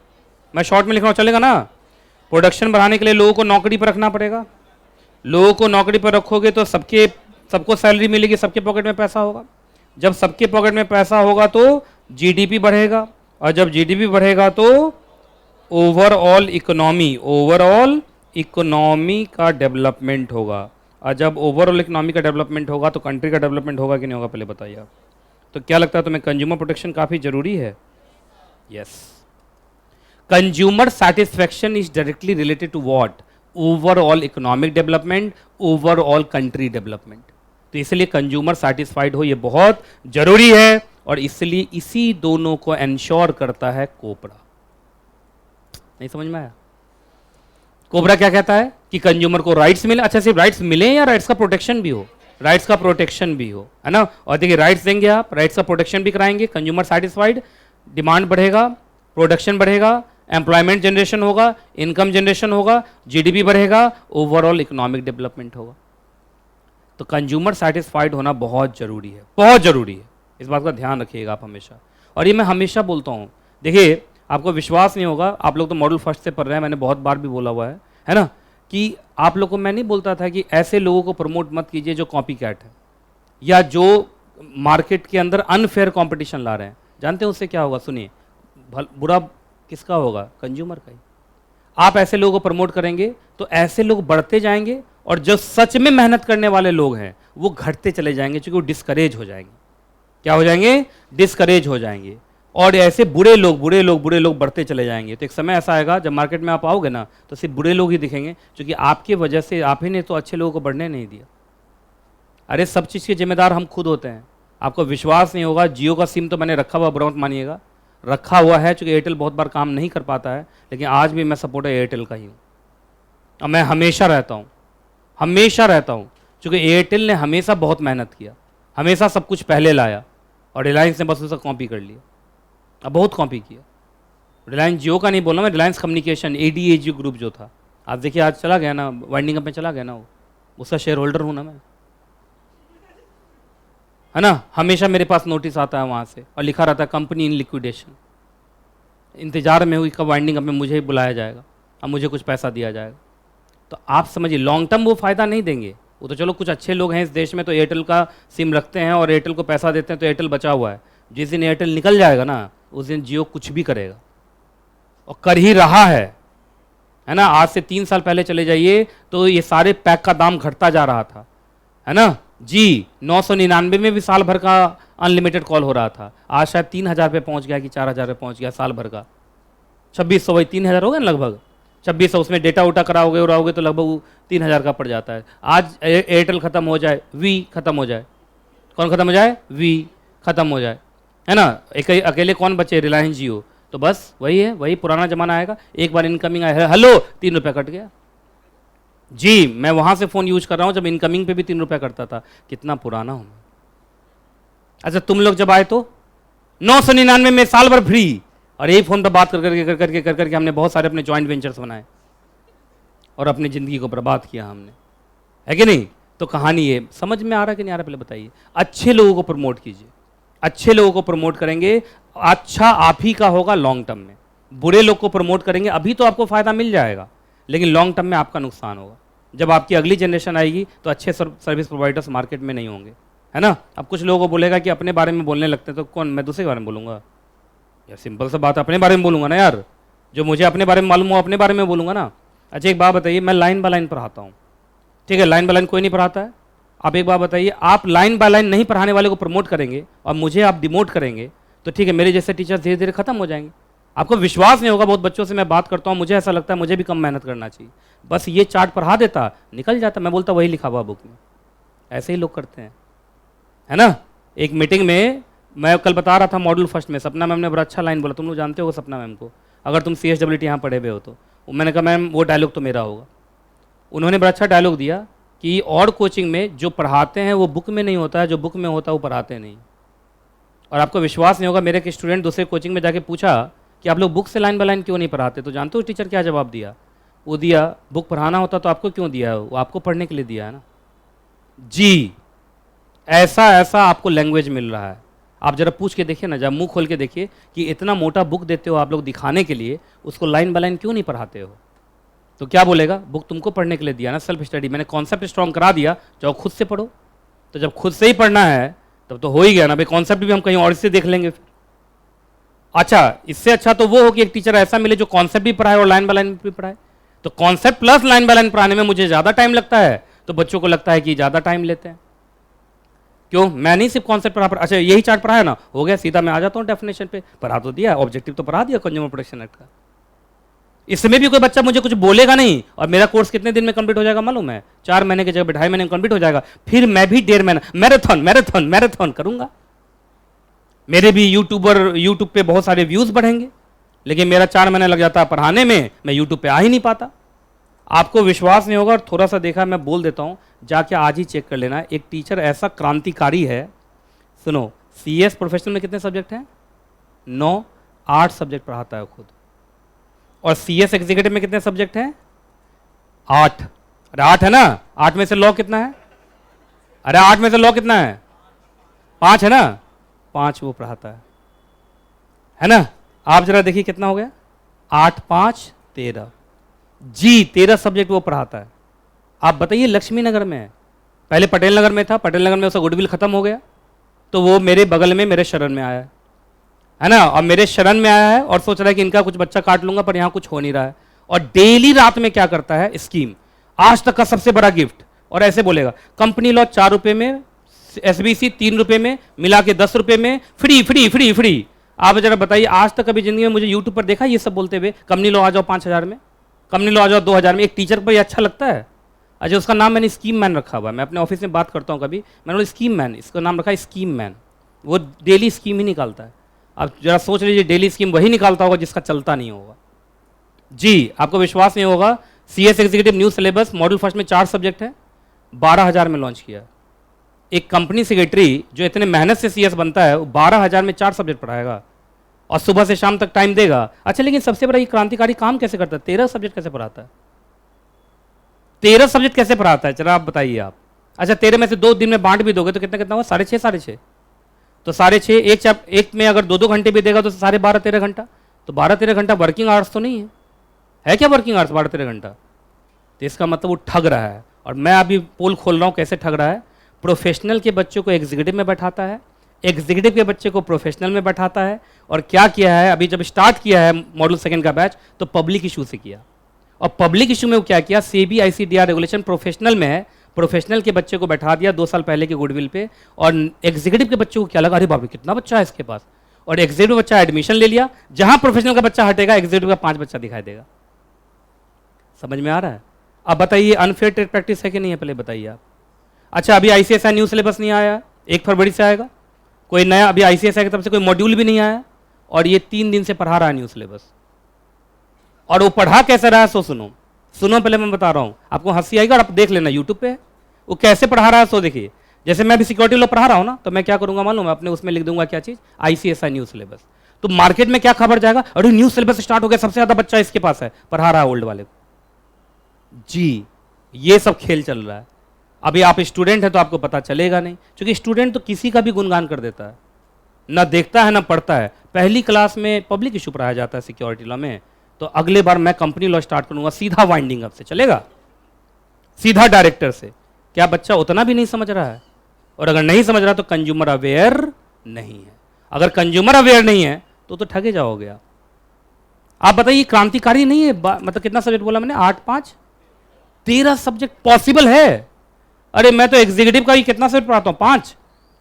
मैं शॉर्ट में लिख रहा हूं चलेगा ना। प्रोडक्शन बढ़ाने के लिए लोगों को नौकरी पर रखना पड़ेगा, लोगों को नौकरी पर रखोगे तो सबको सैलरी मिलेगी, सबके पॉकेट में पैसा होगा। जब सबके पॉकेट में पैसा होगा तो जीडीपी बढ़ेगा, और जब जीडीपी बढ़ेगा तो ओवरऑल इकोनॉमी का डेवलपमेंट होगा। और जब ओवरऑल इकोनॉमी का डेवलपमेंट होगा तो कंट्री का डेवलपमेंट होगा कि नहीं होगा, पहले बताइए आप। तो क्या लगता है तुम्हें, कंज्यूमर प्रोटेक्शन काफी जरूरी है? Yes. Consumer satisfaction is directly related to what, overall economic development, overall country development. तो इसलिए कंज्यूमर सेटिस्फाइड हो ये बहुत जरूरी है, और इसलिए इसी दोनों को एंश्योर करता है कोबरा। नहीं समझ में आया? कोबरा क्या कहता है कि कंज्यूमर को राइट्स मिले। अच्छा सिर्फ राइट्स मिले या राइट्स का प्रोटेक्शन भी हो, राइट्स का प्रोटेक्शन भी हो, है ना। और देखिए राइट्स देंगे आप, राइट्स का प्रोटेक्शन भी कराएंगे, कंज्यूमर सेटिस्फाइड, डिमांड बढ़ेगा, प्रोडक्शन बढ़ेगा, एम्प्लॉयमेंट जनरेशन होगा, इनकम जनरेशन होगा, जीडीपी बढ़ेगा, ओवरऑल इकोनॉमिक डेवलपमेंट होगा। तो कंज्यूमर सेटिस्फाइड होना बहुत जरूरी है, बहुत जरूरी है, इस बात का ध्यान रखिएगा आप हमेशा। और ये मैं हमेशा बोलता हूँ, देखिए आपको विश्वास नहीं होगा, आप लोग तो मॉडल फर्स्ट से पढ़ रहे हैं, मैंने बहुत बार भी बोला हुआ है ना, कि आप लोग को मैं नहीं बोलता था कि ऐसे लोगों को प्रमोट मत कीजिए जो कॉपी कैट है, या जो मार्केट के अंदर अनफेयर कंपटीशन ला रहे हैं। जानते हैं उससे क्या होगा, सुनिए, बुरा किसका होगा, कंज्यूमर का ही। आप ऐसे लोगों को प्रमोट करेंगे तो ऐसे लोग बढ़ते जाएंगे, और जो सच में मेहनत करने वाले लोग हैं वो घटते चले जाएंगे, क्योंकि वो डिस्करेज हो जाएंगे। क्या हो जाएंगे, डिस्करेज हो जाएंगे, और ऐसे बुरे लोग बढ़ते चले जाएंगे। तो एक समय ऐसा आएगा जब मार्केट में आप आओगे ना, तो सिर्फ बुरे लोग ही दिखेंगे, क्योंकि आपकी वजह से आप ही ने तो अच्छे लोगों को बढ़ने नहीं दिया। अरे सब चीज़ के जिम्मेदार हम खुद होते हैं। आपको विश्वास नहीं होगा, जियो का सिम तो मैंने रखा हुआ, बुरा मत मानिएगा, रखा हुआ है, चूंकि एयरटेल बहुत बार काम नहीं कर पाता है, लेकिन आज भी मैं सपोर्टर एयरटेल का ही हूँ, और मैं हमेशा रहता हूँ, चूंकि एयरटेल ने हमेशा बहुत मेहनत किया, हमेशा सब कुछ पहले लाया, और रिलायंस ने बस उसका कॉपी कर लिया, अब बहुत कॉपी किया। रिलायंस जियो का नहीं बोल रहा मैं, रिलायंस कम्युनिकेशन ADAG ग्रुप जो था, आप देखिए आज चला गया ना, वाइंडिंग अप में चला गया ना, वो उसका शेयर होल्डर हूँ ना मैं, है ना। हमेशा मेरे पास नोटिस आता है वहाँ से, और लिखा रहता है कंपनी इन लिक्विडेशन। इंतजार में हुई कब वाइंडिंग अप में मुझे ही बुलाया जाएगा, अब मुझे कुछ पैसा दिया जाएगा। तो आप समझिए लॉन्ग टर्म वो फ़ायदा नहीं देंगे, वो तो चलो कुछ अच्छे लोग हैं इस देश में तो एयरटेल का सिम रखते हैं और एयरटेल को पैसा देते हैं, तो एयरटेल बचा हुआ है। जिस दिन एयरटेल निकल जाएगा ना, उस दिन जियो कुछ भी करेगा, और कर ही रहा है ना। आज से 3 साल पहले चले जाइए तो ये सारे पैक का दाम घटता जा रहा था, है ना जी। 999 में भी साल भर का अनलिमिटेड कॉल हो रहा था, आज शायद 3000 पे पहुंच गया कि 4000 पे पहुंच गया साल भर का। 2600 वही 3000 हो गया ना लगभग, 2600 उसमें डेटा उटा कराओगे उड़ाओगे तो लगभग 3000 का पड़ जाता है। आज एयरटेल खत्म हो जाए, वी खत्म हो जाए, कौन खत्म हो जाए, वी खत्म हो जाए, है ना। अकेले कौन बचे, रिलायंस जियो, तो बस वही है, वही पुराना जमाना आएगा। एक बार इनकमिंग आया, हेलो 3 रुपये कट गया जी। मैं वहां से फोन यूज कर रहा हूं जब इनकमिंग पे भी 3 रुपये कटता था, कितना पुराना हूं मैं। अच्छा तुम लोग जब आए तो 999 में साल भर फ्री, और यही फोन पर बात कर करके हमने बहुत सारे अपने जॉइंट वेंचर्स बनाए और अपनी जिंदगी को बर्बाद किया हमने, है कि नहीं। तो कहानी ये समझ में आ रहा है कि नहीं आ रहा, पहले बताइए। अच्छे लोगों को प्रमोट कीजिए, अच्छे लोगों को प्रमोट करेंगे, अच्छा आप ही का होगा लॉन्ग टर्म में। बुरे लोग को प्रमोट करेंगे अभी तो आपको फायदा मिल जाएगा, लेकिन लॉन्ग टर्म में आपका नुकसान होगा। जब आपकी अगली जनरेशन आएगी तो अच्छे सर्विस प्रोवाइडर्स मार्केट में नहीं होंगे, है ना। अब कुछ लोगों को बोलेगा कि अपने बारे में बोलने लगते हैं तो कौन, मैं दूसरे के बारे में बोलूँगा यार, सिंपल सा बात, अपने बारे में बोलूँगा ना यार, जो मुझे अपने बारे में मालूम हो अपने बारे में बोलूँगा ना। अच्छा एक बात बताइए, मैं लाइन बाय लाइन पढ़ाता हूँ, ठीक है, लाइन बाय लाइन कोई नहीं पढ़ाता है। आप एक बात बताइए, आप लाइन बाय लाइन नहीं पढ़ाने वाले को प्रमोट करेंगे और मुझे आप डिमोट करेंगे तो ठीक है, मेरे जैसे टीचर धीरे धीरे खत्म हो जाएंगे। आपको विश्वास नहीं होगा, बहुत बच्चों से मैं बात करता हूँ, मुझे ऐसा लगता है मुझे भी कम मेहनत करना चाहिए, बस ये चार्ट पढ़ा देता निकल जाता, मैं बोलता वही लिखा हुआ बुक में। ऐसे ही लोग करते हैं, है ना। एक मीटिंग में मैं कल बता रहा था मॉड्यूल फर्स्ट में, सपना मैम ने बड़ा अच्छा लाइन बोला, तुम लोग जानते हो सपना मैम को, अगर तुम CSWT यहाँ पढ़े हुए हो तो। मैंने कहा मैम वो डायलॉग तो मेरा होगा। उन्होंने बड़ा अच्छा डायलॉग दिया कि और कोचिंग में जो पढ़ाते हैं वो बुक में नहीं होता है, जो बुक में होता है वो पढ़ाते नहीं। और आपको विश्वास नहीं होगा, मेरे एक स्टूडेंट दूसरे कोचिंग में जाके पूछा कि आप लोग बुक से लाइन बाय लाइन क्यों नहीं पढ़ाते, तो जानते हो टीचर क्या जवाब दिया? वो दिया, बुक पढ़ाना होता तो आपको क्यों दिया है, वो आपको पढ़ने के लिए दिया है ना। जी, ऐसा ऐसा आपको लैंग्वेज मिल रहा है। आप जरा पूछ के देखिए ना, जब मुंह खोल के देखिए कि इतना मोटा बुक देते हो आप लोग दिखाने के लिए, उसको लाइन बाय लाइन क्यों नहीं पढ़ाते हो? तो क्या बोलेगा, बुक तुमको पढ़ने के लिए दिया ना, सेल्फ स्टडी, मैंने कॉन्सेप्ट स्ट्रॉन्ग करा दिया, जाओ खुद से पढ़ो। तो जब खुद से ही पढ़ना है तब तो हो ही गया ना भाई, कॉन्सेप्ट भी हम कहीं और से देख लेंगे फिर। अच्छा, इससे अच्छा तो वो हो कि एक टीचर ऐसा मिले जो कॉन्सेप्ट भी पढ़ाए और लाइन बाय लाइन भी पढ़ाए। तो concept plus line by line पढ़ाने में मुझे ज़्यादा टाइम लगता है, तो बच्चों को लगता है कि ज़्यादा टाइम लेते हैं। क्यों? मैं नहीं सिर्फ कॉन्सेप्ट पढ़ा, अच्छा यही चार्ट पढ़ाया ना, हो गया, सीधा मैं आ जाता हूँ डेफिनेशन पे, पढ़ा तो दिया, ऑब्जेक्टिव तो पढ़ा दिया कंज्यूमर प्रोटेक्शन एक्ट का। इसमें भी कोई बच्चा मुझे कुछ बोलेगा नहीं, और मेरा कोर्स कितने दिन में कंप्लीट हो जाएगा मालूम है? 4 महीने की जगह 2.5 महीने में कंप्लीट हो जाएगा। फिर मैं भी 1.5 महीना मैराथन मैराथन मैराथन करूंगा। मेरे भी यूट्यूब पे बहुत सारे व्यूज बढ़ेंगे, लेकिन मेरा 4 महीने लग जाता है पढ़ाने में, मैं यूट्यूब पे आ ही नहीं पाता। आपको विश्वास नहीं होगा, और थोड़ा सा देखा मैं बोल देता हूं, जाके आज ही चेक कर लेना। एक टीचर ऐसा क्रांतिकारी है, सुनो, CS प्रोफेशनल में कितने सब्जेक्ट हैं? 9, 8 सब्जेक्ट पढ़ाता है खुद। और CS एग्जीक्यूटिव में कितने सब्जेक्ट हैं? 8। अरे 8 है ना, 8 में से लॉ कितना है? अरे 8 में से लॉ कितना है? 5 है ना, 5 वो पढ़ाता है ना। आप जरा देखिए कितना हो गया, 8, 5, 13। जी, 13 सब्जेक्ट वो पढ़ाता है। आप बताइए, लक्ष्मी नगर में है, पहले पटेल नगर में था, पटेल नगर में उसका गुडविल खत्म हो गया, तो वो मेरे बगल में मेरे शरण में आया है ना, और मेरे शरण में आया है और सोच रहा है कि इनका कुछ बच्चा काट लूंगा, पर यहां कुछ हो नहीं रहा है। और डेली रात में क्या करता है, स्कीम, आज तक का सबसे बड़ा गिफ्ट, और ऐसे बोलेगा कंपनी लॉ 4 रुपए में, SBC 3 रुपए में, मिला के 10 रुपए में, फ्री फ्री फ्री फ्री। आप जरा बताइए, आज तक कभी जिंदगी में मुझे यूट्यूब पर देखा ये सब बोलते हुए, कंपनी लॉ आ जाओ 5,000 में, कंपनी लॉ आ जाओ 2,000 में? एक टीचर पर ये अच्छा लगता है? अच्छा, उसका नाम मैंने स्कीम मैन रखा हुआ है, मैं अपने ऑफिस में बात करता हूँ कभी, मैंने बोला स्कीम मैन, इसका नाम रखा है स्कीम मैन। वो डेली स्कीम ही निकालता है। आप जरा सोच लीजिए, डेली स्कीम वही निकालता होगा जिसका चलता नहीं होगा। जी, आपको विश्वास नहीं होगा, CS executive new syllabus module first में 4 सब्जेक्ट है, 12,000 में लॉन्च किया। एक कंपनी सेक्रेटरी जो इतने मेहनत से CS बनता है, वो 12,000 में 4 सब्जेक्ट पढ़ाएगा और सुबह से शाम तक टाइम देगा। अच्छा, लेकिन सबसे बड़ा ये क्रांतिकारी काम कैसे करता है? 13 सब्जेक्ट कैसे पढ़ाता है? 13 सब्जेक्ट कैसे पढ़ाता है, चला आप बताइए आप। अच्छा, 13 में से 2 दिन में बांट भी दोगे तो कितना कितना हुआ? 6.5 6.5। तो 6.5, एक में अगर 2-2 घंटे भी देगा तो 12.5 13 घंटा, तो 12-13 घंटा वर्किंग आवर्स तो नहीं है क्या वर्किंग आवर्स 12-13 घंटा? तो इसका मतलब वो ठग रहा है। और मैं अभी पोल खोल रहा हूँ, कैसे ठग रहा है? प्रोफेशनल के बच्चों को एग्जीक्यूटिव में बैठाता है, एग्जीक्यूटिव के बच्चे को प्रोफेशनल में बैठाता है। और क्या किया है, अभी जब स्टार्ट किया है मॉड्यूल सेकंड का बैच, तो पब्लिक इशू से किया। और पब्लिक इशू में वो क्या किया, सेबी ICDR रेगुलेशन प्रोफेशनल में है, प्रोफेशनल के बच्चे को बैठा दिया 2 साल पहले के गुडविल पे। और एग्जीक्यूटिव के बच्चे को क्या लगा, अरे बाप रे कितना बच्चा है इसके पास, और एग्जीक्यूटिव बच्चा एडमिशन ले लिया। जहां प्रोफेशनल का बच्चा हटेगा, एग्जीक्यूटिव का 5 बच्चा दिखाई देगा। समझ में आ रहा है? अब बताइए, अनफेयर ट्रेड प्रैक्टिस है कि नहीं है, पहले बताइए आप। अच्छा, अभी ICSI न्यू सिलेबस नहीं आया, 1 फरवरी से आएगा। कोई नया अभी ICSI की तरफ से कोई मॉड्यूल भी नहीं आया, और ये 3 दिन से पढ़ा रहा है न्यू सिलेबस। और वो पढ़ा कैसे रहा है, सो सुनो पहले मैं बता रहा हूँ, आपको हंसी आएगी और आप देख लेना यूट्यूब पे वो कैसे पढ़ा रहा है। सो देखिए, जैसे मैं भी सिक्योरिटी लॉ पढ़ा रहा हूँ ना, तो मैं क्या करूंगा मालूम है, अपने उसमें लिख दूंगा क्या चीज, ICSI न्यू सिलेबस। तो मार्केट में क्या खबर जाएगा, अरे न्यू सिलेबस स्टार्ट हो गया, सबसे ज्यादा बच्चा इसके पास है, पढ़ा रहा है ओल्ड वाले को। जी, ये सब खेल चल रहा है। अभी आप स्टूडेंट हैं तो आपको पता चलेगा नहीं, क्योंकि स्टूडेंट तो किसी का भी गुणगान कर देता है, ना देखता है ना पढ़ता है। पहली क्लास में पब्लिक इशू पढ़ाया जाता है सिक्योरिटी लॉ में, तो अगले बार मैं कंपनी लॉ स्टार्ट करूंगा, सीधा वाइंडिंग अप से चलेगा, सीधा डायरेक्टर से। क्या बच्चा उतना भी नहीं समझ रहा है? और अगर नहीं समझ रहा तो कंज्यूमर अवेयर नहीं है। अगर कंज्यूमर अवेयर नहीं है तो ठगे जाओगे आप बताइए, क्रांतिकारी नहीं है? मतलब कितना सब्जेक्ट बोला मैंने, 8 5 13 सब्जेक्ट पॉसिबल है। अरे मैं तो एग्जीक्यूटिव का ही कितना सब्जेक्ट पढ़ाता हूं,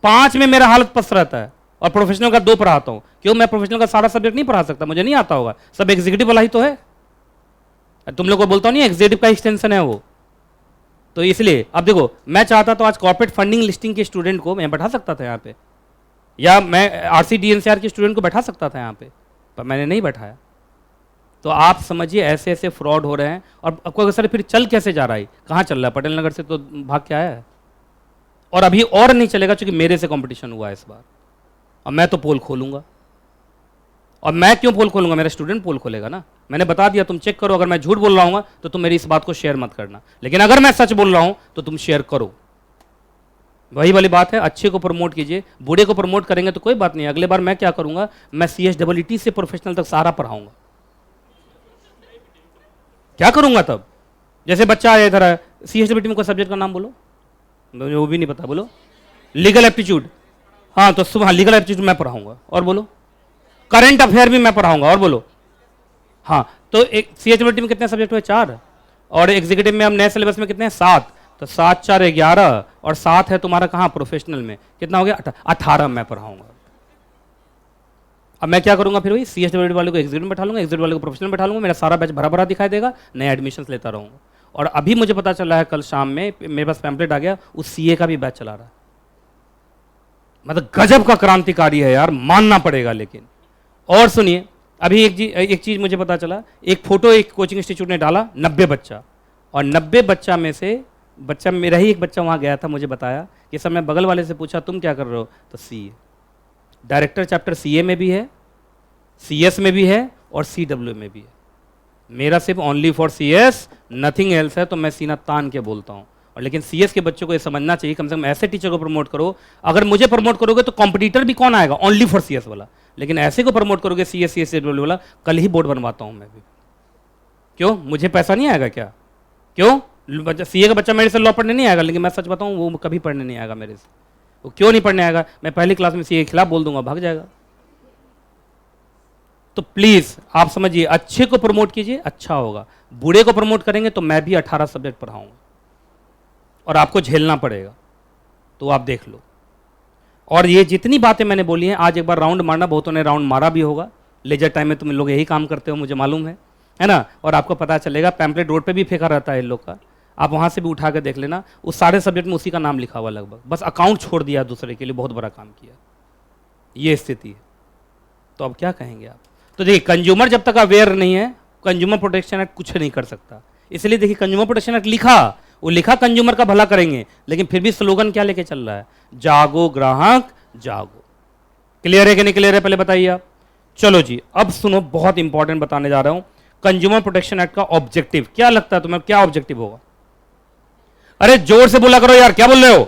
5 में मेरा हालत पस्त रहता है, और प्रोफेशनल का 2 पढ़ाता हूं। क्यों? मैं प्रोफेशनल का सारा सब्जेक्ट नहीं पढ़ा सकता, मुझे नहीं आता होगा, सब एग्जीक्यूटिव वाला ही तो है। तुम लोग को बोलता हूं नहीं, एग्जीक्यूटिव का एक्सटेंशन है वो। तो इसलिए अब देखो, मैं चाहता तो आज कॉर्पोरेट फंडिंग लिस्टिंग के स्टूडेंट को मैं बैठा सकता था यहाँ पे, या मैं RCDNCR के स्टूडेंट को बैठा सकता था यहाँ पे, पर मैंने नहीं बैठाया। तो आप समझिए ऐसे ऐसे फ्रॉड हो रहे हैं। और आपको सर फिर चल कैसे जा रहा है, कहाँ चल रहा है? पटेल नगर से तो भाग के आया है, और अभी और नहीं चलेगा क्योंकि मेरे से कंपटीशन हुआ है इस बार, और मैं तो पोल खोलूंगा। और मैं क्यों पोल खोलूंगा? मेरा स्टूडेंट पोल खोलेगा ना। मैंने बता दिया, तुम चेक करो। अगर मैं झूठ बोल रहा हूँ तो तुम मेरी इस बात को शेयर मत करना, लेकिन अगर मैं सच बोल रहा हूं तो तुम शेयर करो। वही वाली बात है, अच्छे को प्रमोट कीजिए। बूढ़े को प्रमोट करेंगे तो कोई बात नहीं, अगले बार मैं क्या करूंगा, मैं CSEE से प्रोफेशनल तक सारा पढ़ाऊंगा। क्या करूंगा तब? जैसे बच्चा आया इधर है, CSEE में कोई सब्जेक्ट का नाम बोलो, मुझे वो भी नहीं पता, बोलो। लीगल एप्टीट्यूड, हाँ तो सुबह लीगल एप्टीट्यूड मैं पढ़ाऊंगा, और बोलो। करंट अफेयर भी मैं पढ़ाऊंगा, और बोलो। हाँ तो एक CSEE में कितने सब्जेक्ट हुए? 4, और एग्जीक्यूटिव में हम नए सिलेबस में कितने हैं? 7। तो 7 4 11, और 7 है तुम्हारा कहाँ प्रोफेशनल में, कितना हो गया? 18 मैं पढ़ाऊंगा। अब मैं क्या करूंगा फिर? वही CSEE वाले को एग्जीक्यूटिव में बैठा लूंगा, एग्जीक्यूटिव वाले को प्रोफेशनल में बैठा लूंगा, मेरा सारा बैच भरा भरा दिखाई देगा, नए एडमिशन्स लेता रहूंगा। और अभी मुझे पता चला है, कल शाम में मेरे पास पैम्पलेट आ गया, उस CA का भी बैच चला रहा है। मतलब गजब का क्रांतिकारी है यार, मानना पड़ेगा। लेकिन और सुनिए, अभी एक चीज मुझे पता चला, एक फोटो एक कोचिंग इंस्टीट्यूट ने डाला, 90 बच्चा, और 90 बच्चा में से मेरा ही एक बच्चा वहां गया था, मुझे बताया कि सर मैं बगल वाले से पूछा तुम क्या कर रहे हो, तो CA, डायरेक्टर चैप्टर CA में भी है, CS में भी है, और CW में भी है। मेरा सिर्फ only for CS, nothing else है, तो मैं सीना तान के बोलता हूँ। और लेकिन CS के बच्चों को ये समझना चाहिए, कम से कम ऐसे टीचर को प्रमोट करो। अगर मुझे प्रमोट करोगे तो कॉम्पिटिटर भी कौन आएगा? ओनली फॉर CS वाला। लेकिन ऐसे को प्रमोट करोगे CS CSW वाला, कल ही बोर्ड बनवाता हूँ मैं भी। क्यों? मुझे पैसा नहीं आएगा क्या? क्यों? CA का बच्चा मेरे से लॉ पढ़ने नहीं आएगा, लेकिन मैं सच बताऊँ वो कभी पढ़ने नहीं आएगा मेरे से। वो क्यों नहीं पढ़ने आएगा? मैं पहली क्लास में CA के खिलाफ बोल दूंगा, भाग जाएगा। तो प्लीज आप समझिए, अच्छे को प्रमोट कीजिए, अच्छा होगा। बूढ़े को प्रमोट करेंगे तो मैं भी 18 सब्जेक्ट पढ़ाऊंगा, और आपको झेलना पड़ेगा, तो आप देख लो। और ये जितनी बातें मैंने बोली हैं, आज एक बार राउंड मारना, बहुतों ने राउंड मारा भी होगा, लेजर टाइम में तुम लोग यही काम करते हो, मुझे मालूम है ना। और आपको पता चलेगा, पैम्पलेट रोड पे भी फेंका रहता है इन लोग का, आप वहां से भी उठा के देख लेना, उस सारे सब्जेक्ट में उसी का नाम लिखा हुआ लगभग, बस अकाउंट छोड़ दिया दूसरे के लिए, बहुत बड़ा काम किया। ये स्थिति है, तो अब क्या कहेंगे आप? तो देखिए, कंज्यूमर जब तक अवेयर नहीं है, कंज्यूमर प्रोटेक्शन एक्ट कुछ नहीं कर सकता। इसलिए देखिए, कंज्यूमर प्रोटेक्शन एक्ट लिखा, वो लिखा कंज्यूमर का भला करेंगे, लेकिन फिर भी स्लोगन क्या लेके चल रहा है? जागो ग्राहक जागो। क्लियर है कि नहीं क्लियर है, पहले बताइए आप। चलो जी, अब सुनो, बहुत इंपॉर्टेंट बताने जा रहा हूं। कंज्यूमर प्रोटेक्शन एक्ट का ऑब्जेक्टिव क्या लगता है तुम्हें? क्या ऑब्जेक्टिव होगा? अरे जोर से बोला करो यार, क्या बोल रहे हो?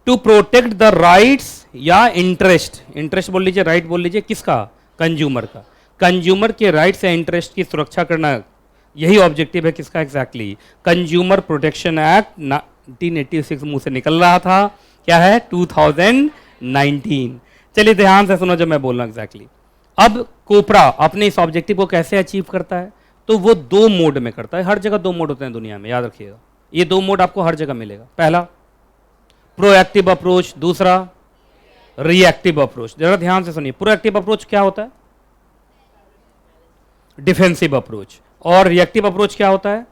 टू प्रोटेक्ट द राइट्स या इंटरेस्ट बोल लीजिए, राइट बोल लीजिए, किसका? कंज्यूमर का। कंज्यूमर के राइट्स या इंटरेस्ट की सुरक्षा करना, यही ऑब्जेक्टिव है किसका? एग्जैक्टली कंज्यूमर प्रोटेक्शन एक्ट 1986 मुंह से निकल रहा था, क्या है? 2019। चलिए ध्यान से सुनो जब मैं बोल रहा हूं एग्जैक्टली। अब कोपरा अपने इस ऑब्जेक्टिव को कैसे अचीव करता है? तो वो 2 मोड में करता है। हर जगह 2 मोड होते हैं दुनिया में, याद रखिएगा। ये 2 मोड आपको हर जगह मिलेगा। पहला प्रोएक्टिव अप्रोच, दूसरा रिएक्टिव अप्रोच। जरा ध्यान से सुनिए, प्रोएक्टिव अप्रोच क्या होता है? Defensive approach. और रिएक्टिव अप्रोच क्या होता है?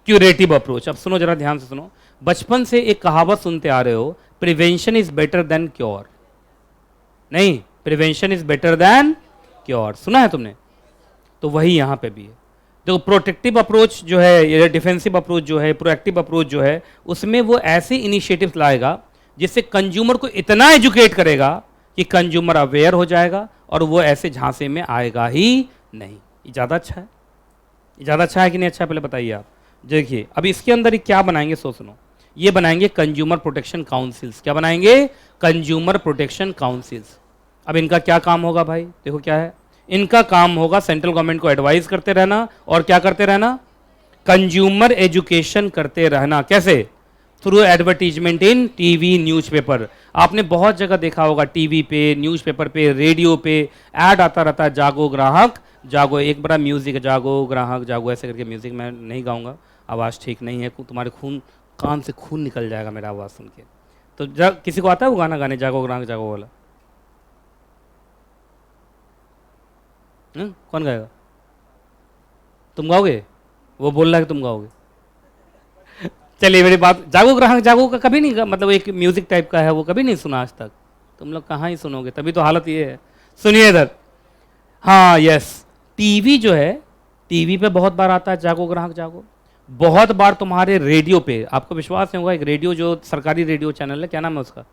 Curative approach. अब सुनो, जरा ध्यान से सुनो। बचपन से एक कहावत सुनते आ रहे हो, prevention is better than cure. नहीं, prevention is better than cure, सुना है तुमने? तो वही यहां पे भी है। देखो, प्रोटेक्टिव अप्रोच जो है, ये डिफेंसिव अप्रोच जो है, प्रोएक्टिव अप्रोच जो है, उसमें वो ऐसे इनिशिएटिव्स लाएगा जिससे कंज्यूमर को इतना एजुकेट करेगा कि कंज्यूमर अवेयर हो जाएगा और वो ऐसे झांसे में आएगा ही नहीं। ये ज़्यादा अच्छा है? ये ज़्यादा अच्छा है कि नहीं अच्छा है, पहले बताइए आप। देखिए, अब इसके अंदर ही क्या बनाएंगे, सो सुनो। ये बनाएंगे कंज्यूमर प्रोटेक्शन काउंसिल्स। क्या बनाएंगे? Consumer protection councils. अब इनका क्या काम होगा भाई? देखो क्या है, इनका काम होगा सेंट्रल गवर्नमेंट को एडवाइस करते रहना, और क्या करते रहना? कंज्यूमर एजुकेशन करते रहना। कैसे? थ्रू एडवर्टीजमेंट इन टीवी न्यूज़पेपर। आपने बहुत जगह देखा होगा, टीवी पे, न्यूज़पेपर पे, रेडियो पे ऐड आता रहता है, जागो ग्राहक जागो। एक बड़ा म्यूजिक है, जागो ग्राहक जागो, ऐसे करके म्यूजिक मैं नहीं गाऊंगा, आवाज़ ठीक नहीं है, तुम्हारे खून कान से खून निकल जाएगा मेरा आवाज़ सुन के। तो किसी को आता है वो गाना गाने, जागो ग्राहक जागो वाला? कौन गाएगा? तुम गाओगे? वो बोल रहा है कि तुम गाओगे। चलिए मेरी बात, जागो ग्राहक जागो का कभी नहीं, मतलब एक म्यूजिक टाइप का है, वो कभी नहीं सुना आज तक? तुम लोग कहाँ ही सुनोगे, तभी तो हालत ये है। सुनिए इधर, हाँ यस, टीवी जो है, टीवी पे बहुत बार आता है जागो ग्राहक जागो, बहुत बार तुम्हारे रेडियो पे, आपको विश्वास नहीं होगा, एक रेडियो जो सरकारी रेडियो चैनल है, क्या नाम है उसका,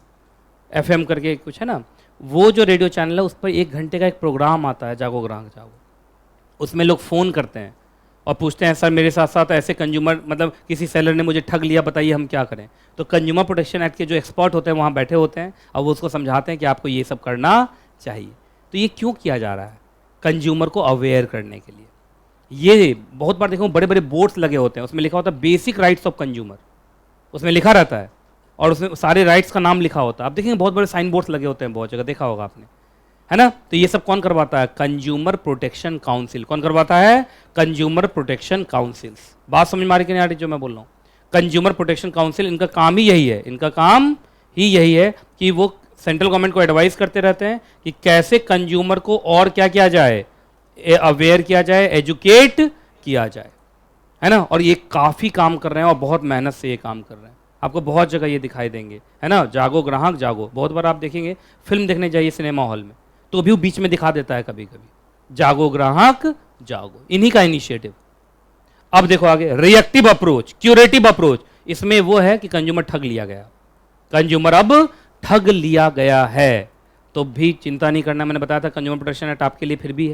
एफएम करके कुछ है ना, वो जो रेडियो चैनल है उस पर 1 घंटे का एक प्रोग्राम आता है जागो ग्राहक जागो। उसमें लोग फ़ोन करते हैं और पूछते हैं सर मेरे साथ साथ ऐसे कंज्यूमर, मतलब किसी सेलर ने मुझे ठग लिया, बताइए हम क्या करें। तो कंज्यूमर प्रोटेक्शन एक्ट के जो एक्सपर्ट होते हैं वहाँ बैठे होते हैं और वो उसको समझाते हैं कि आपको ये सब करना चाहिए। तो ये क्यों किया जा रहा है? कंज्यूमर को अवेयर करने के लिए। ये बहुत बार देखो बड़े बड़े बोर्ड्स लगे होते हैं, उसमें लिखा होता है बेसिक राइट्स ऑफ कंज्यूमर, उसमें लिखा रहता है और उसमें सारे राइट्स का नाम लिखा होता है। आप देखेंगे बहुत बड़े साइन बोर्ड्स लगे होते हैं, बहुत जगह देखा होगा आपने, है ना। तो ये सब कौन करवाता है? Consumer protection council. कौन करवाता है? Consumer protection councils. बात समझ में आ रही कि नहीं आ रही जो मैं बोल रहा हूँ? कंज्यूमर प्रोटेक्शन काउंसिल, इनका काम ही यही है, इनका काम ही यही है कि वो सेंट्रल गवर्नमेंट को एडवाइस करते रहते हैं कि कैसे कंज्यूमर को और क्या किया जाए, अवेयर किया जाए, एजुकेट किया जाए, है ना। और ये काफ़ी काम कर रहे हैं और बहुत मेहनत से ये काम कर रहे हैं। आपको बहुत जगह ये दिखाई देंगे, है ना, जागो ग्राहक जागो। बहुत बार आप देखेंगे फिल्म देखने जाइए सिनेमा हॉल में, तो भी वो बीच में दिखा देता है कभी कभी जागो ग्राहक जागो, इन्हीं का इनिशिएटिव। अब देखो आगे, रिएक्टिव अप्रोच, क्यूरेटिव अप्रोच। इसमें वो है कि कंज्यूमर ठग लिया गया, कंज्यूमर अब ठग लिया गया है तो भी चिंता नहीं करना। मैंने बताया था कंज्यूमर प्रोटेक्शन एक्ट आपके लिए फिर भी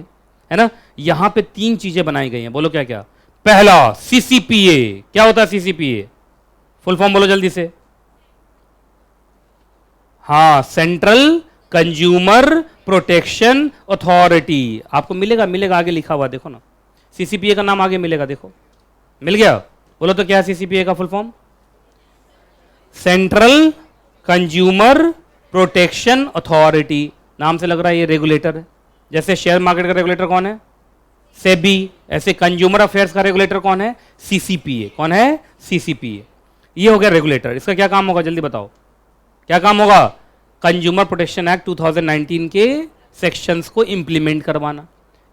है ना। यहां पे 3 चीजें बनाई गई हैं, बोलो क्या क्या। पहला सीसीपीए। क्या होता है सीसीपीए? फुल फॉर्म बोलो जल्दी से। हाँ, सेंट्रल कंज्यूमर प्रोटेक्शन अथॉरिटी। आपको मिलेगा, मिलेगा आगे लिखा हुआ, देखो ना, सीसीपीए का नाम आगे मिलेगा, देखो मिल गया। बोलो तो क्या है सीसीपीए का full form? Central consumer protection authority. नाम से लग रहा है ये रेगुलेटर है। जैसे शेयर मार्केट का रेगुलेटर कौन है? सेबी। ऐसे कंज्यूमर अफेयर्स का रेगुलेटर कौन है? सीसीपीए। कौन है? सीसीपीए। ये हो गया रेगुलेटर। इसका क्या काम होगा जल्दी बताओ, क्या काम होगा? कंज्यूमर प्रोटेक्शन एक्ट 2019 के सेक्शंस को इंप्लीमेंट करवाना,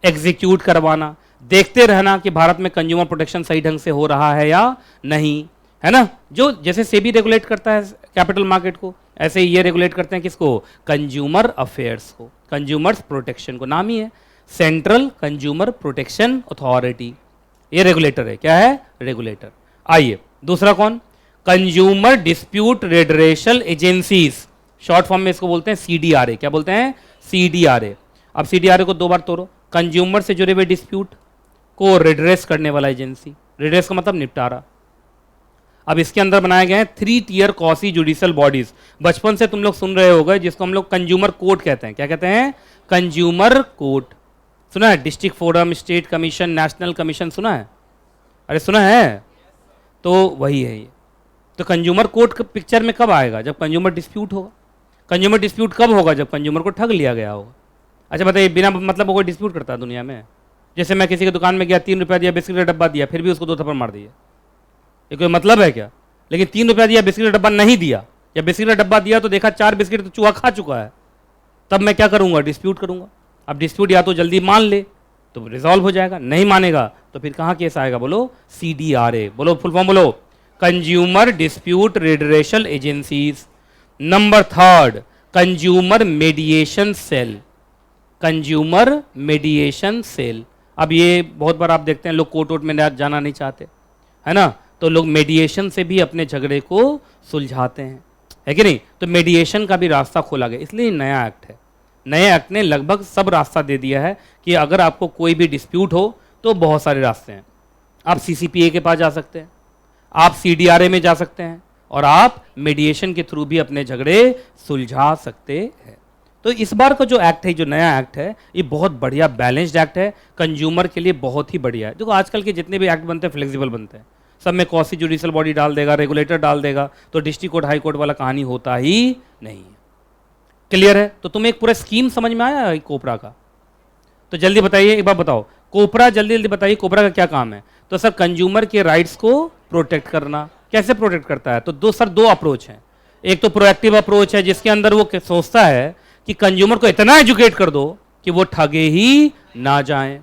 एग्जीक्यूट करवाना, देखते रहना कि भारत में कंज्यूमर प्रोटेक्शन सही ढंग से हो रहा है या नहीं, है ना। जो जैसे सेबी रेगुलेट करता है कैपिटल मार्केट को, ऐसे ये रेगुलेट करते हैं किसको? कंज्यूमर अफेयर्स को, कंज्यूमर्स प्रोटेक्शन को। नाम ही है सेंट्रल कंज्यूमर प्रोटेक्शन अथॉरिटी। ये रेगुलेटर है। क्या है? रेगुलेटर। आइए दूसरा कौन? Consumer dispute redressal agencies, short form में इसको बोलते हैं सीडीआरए। क्या बोलते हैं? सीडीआरए। अब सीडीआरए को 2 बार तोड़ो। कंज्यूमर से जुड़े हुए डिस्प्यूट को रिड्रेस करने वाला एजेंसी। रिड्रेस का मतलब निपटारा। अब इसके अंदर बनाए गए हैं 3 टियर कॉसी जुडिशियल बॉडीज। बचपन से तुम लोग सुन रहे होगे, जिसको हम लोग कंज्यूमर कोर्ट कहते हैं। क्या कहते हैं? Consumer court. सुना है? District forum, state commission, national commission, सुना है? अरे सुना है, तो वही है ये। तो कंज्यूमर कोर्ट पिक्चर में कब आएगा? जब कंज्यूमर डिस्प्यूट होगा। कंज्यूमर डिस्प्यूट कब होगा? जब कंज्यूमर को ठग लिया गया होगा। अच्छा बताइए, बिना मतलब कोई डिस्प्यूट करता है दुनिया में? जैसे मैं किसी की दुकान में गया, 3 रुपया दिया, बिस्किट का डब्बा दिया, फिर भी उसको 2 थप्पड़ मार दिया, ये कोई मतलब है क्या? लेकिन 3 रुपया दिया, बिस्किट का डब्बा नहीं दिया, या बिस्किट का डब्बा दिया तो देखा 4 बिस्किट तो चूहा खा चुका है, तब मैं क्या करूंगा? डिस्प्यूट करूंगा। अब डिस्प्यूट या तो जल्दी मान ले तो रिजॉल्व हो जाएगा, नहीं मानेगा तो फिर कहाँ केस आएगा? बोलो सीडीआरए। बोलो फुल फॉर्म बोलो, consumer dispute redressal agencies. Number 3, consumer mediation cell. Consumer mediation cell. अब ये बहुत बार आप देखते हैं लोग कोर्ट वोट में जाना नहीं चाहते, है ना, तो लोग मेडिएशन से भी अपने झगड़े को सुलझाते हैं, है कि नहीं। तो मेडिएशन का भी रास्ता खोला गया, इसलिए नया एक्ट है। नए एक्ट ने लगभग सब रास्ता दे दिया है कि अगर आपको कोई भी डिस्प्यूट हो तो बहुत सारे रास्ते हैं। आप सीसीपीए के पास जा सकते हैं, आप सीडीआरए में जा सकते हैं, और आप मेडिएशन के थ्रू भी अपने झगड़े सुलझा सकते हैं। तो इस बार का जो एक्ट है, जो नया एक्ट है, ये बहुत बढ़िया बैलेंस्ड एक्ट है, कंज्यूमर के लिए बहुत ही बढ़िया है। देखो आजकल के जितने भी एक्ट बनते हैं फ्लेक्सिबल बनते हैं, सब में कौसी जुडिशियल बॉडी डाल देगा, रेगुलेटर डाल देगा, तो डिस्ट्रिक्ट कोर्ट हाई कोर्ट वाला कहानी होता ही नहीं है। क्लियर है? तो तुम्हें एक पूरा स्कीम समझ में आया कोपरा का? तो जल्दी बताइए, एक बार बताओ कोपरा, जल्दी जल्दी बताइए कोपरा का क्या काम है? तो सर कंज्यूमर के राइट्स को प्रोटेक्ट करना। कैसे प्रोटेक्ट करता है? तो दो अप्रोच हैं। एक तो प्रोएक्टिव अप्रोच है जिसके अंदर वो सोचता है कि कंज्यूमर को इतना एजुकेट कर दो कि वो ठगे ही ना जाएं।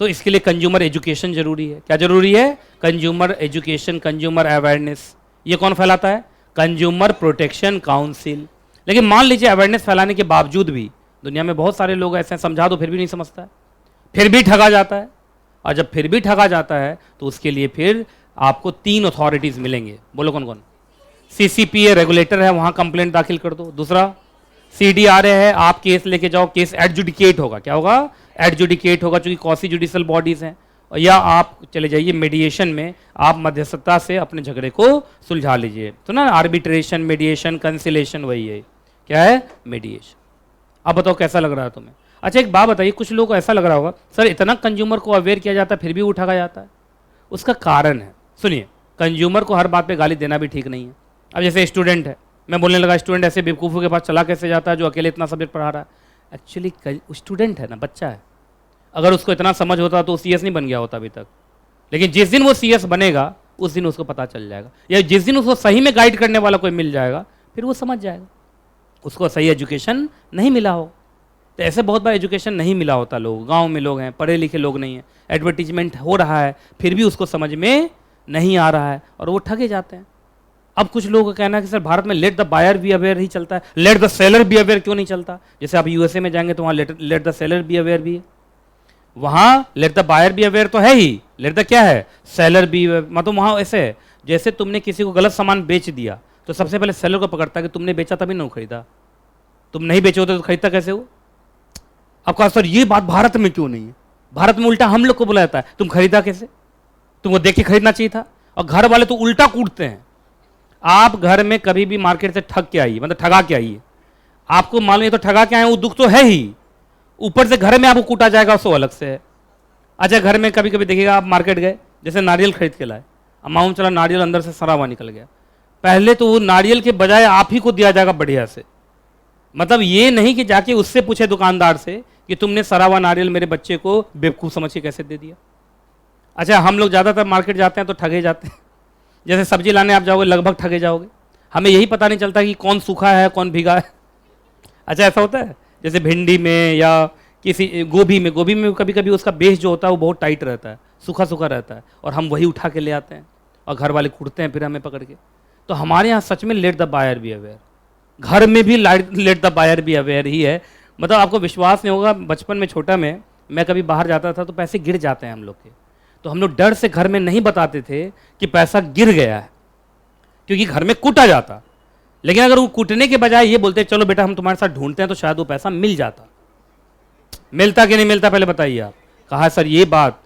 तो इसके लिए कंज्यूमर एजुकेशन जरूरी है। क्या जरूरी है? Consumer education, consumer awareness. ये कौन फैलाता है? Consumer protection council. लेकिन मान लीजिए अवेयरनेस फैलाने के बावजूद भी दुनिया में बहुत सारे लोग ऐसे हैं, समझा दो फिर भी नहीं समझता है, फिर भी ठगा जाता है। और जब फिर भी ठगा जाता है तो उसके लिए फिर आपको 3 अथॉरिटीज मिलेंगे। बोलो कौन कौन? सीसीपीए रेगुलेटर है, वहां कंप्लेंट दाखिल कर दो। दूसरा सीडीआरए है, आप केस लेके जाओ, केस एडजुडिकेट होगा। क्या होगा? एडजुडिकेट होगा, चूंकि कौसी जुडिशियल बॉडीज हैं। या आप चले जाइए मीडिएशन में, आप मध्यस्थता से अपने झगड़े को सुलझा लीजिए। तो ना आर्बिट्रेशन, मीडिएशन, कंसिलेशन, वही है। क्या है? मीडिएशन। अब बताओ कैसा लग रहा है तुम्हें? अच्छा एक बात बताइए, कुछ लोगों को ऐसा लग रहा होगा सर इतना कंज्यूमर को अवेयर किया जाता है फिर भी उठाया जाता है। उसका कारण है, सुनिए, कंज्यूमर को हर बात पे गाली देना भी ठीक नहीं है। अब जैसे स्टूडेंट है, मैं बोलने लगा स्टूडेंट ऐसे बेवकूफ़ों के पास चला कैसे जाता है जो अकेले इतना सब्जेक्ट पढ़ा रहा है। एक्चुअली स्टूडेंट है ना, बच्चा है। अगर उसको इतना समझ होता तो सीएस नहीं बन गया होता अभी तक। लेकिन जिस दिन वो सीएस बनेगा उस दिन उसको पता चल जाएगा, या जिस दिन उसको सही में गाइड करने वाला कोई मिल जाएगा फिर वो समझ जाएगा। उसको सही एजुकेशन नहीं मिला हो, तो ऐसे बहुत बार एजुकेशन नहीं मिला होता। लोग गांव में लोग हैं, पढ़े लिखे लोग नहीं हैं, एडवर्टीजमेंट हो रहा है फिर भी उसको समझ में नहीं आ रहा है और वो ठगे जाते हैं। अब कुछ लोगों का कहना है कि सर भारत में let the buyer be aware ही चलता है, let the seller be aware क्यों नहीं चलता? जैसे आप यूएसए में जाएंगे तो वहाँ let the seller be aware भी है, वहाँ let the buyer be aware तो है ही, लेट द क्या है? Seller be. मतलब वहाँ ऐसे है जैसे तुमने किसी को गलत सामान बेच दिया तो सबसे पहले सेलर को पकड़ता है कि तुमने बेचा तभी नहीं खरीदा, तुम नहीं बेचे होते तो खरीदता कैसे हो? अब कहा सर ये बात भारत में क्यों नहीं है? भारत में उल्टा हम लोग को बुलाया जाता है, तुम खरीदा कैसे? तुमको देख के खरीदना चाहिए था। और घर वाले तो उल्टा कूटते हैं। आप घर में कभी भी मार्केट से ठग के आइए, मतलब ठगा के आइए, आपको मालूम है तो ठगा के आए, वो दुख तो है ही, ऊपर से घर में आपको कूटा जाएगा उसको अलग से है। अच्छा घर में कभी कभी देखिएगा आप मार्केट गए, जैसे नारियल खरीद के लाए, अब मालूम चला नारियल अंदर से सड़ा हुआ निकल गया, पहले तो वो नारियल के बजाय आप ही को दिया जाएगा बढ़िया से। मतलब ये नहीं कि जाके उससे पूछे दुकानदार से कि तुमने सड़ा हुआ नारियल मेरे बच्चे को बेवकूफ़ समझ के कैसे दे दिया। अच्छा हम लोग ज़्यादातर मार्केट जाते हैं तो ठगे जाते हैं। जैसे सब्जी लाने आप जाओगे लगभग ठगे जाओगे, हमें यही पता नहीं चलता कि कौन सूखा है कौन भीगा है। अच्छा ऐसा होता है जैसे भिंडी में या किसी गोभी में कभी कभी उसका बेस जो होता है वो बहुत टाइट रहता है, सूखा सूखा रहता है, और हम वही उठा के ले आते हैं और घर वाले कूटते हैं फिर हमें पकड़ के। तो हमारे यहाँ सच में let the buyer be aware, घर में भी let the buyer be aware ही है। मतलब आपको विश्वास नहीं होगा, बचपन में छोटा में मैं कभी बाहर जाता था तो पैसे गिर जाते हैं हम लोग के, तो हम लोग डर से घर में नहीं बताते थे कि पैसा गिर गया है, क्योंकि घर में कूटा जाता। लेकिन अगर वो कूटने के बजाय ये बोलते चलो बेटा हम तुम्हारे साथ ढूंढते हैं, तो शायद वो पैसा मिल जाता। मिलता कि नहीं मिलता पहले बताइए आप। कहा सर ये बात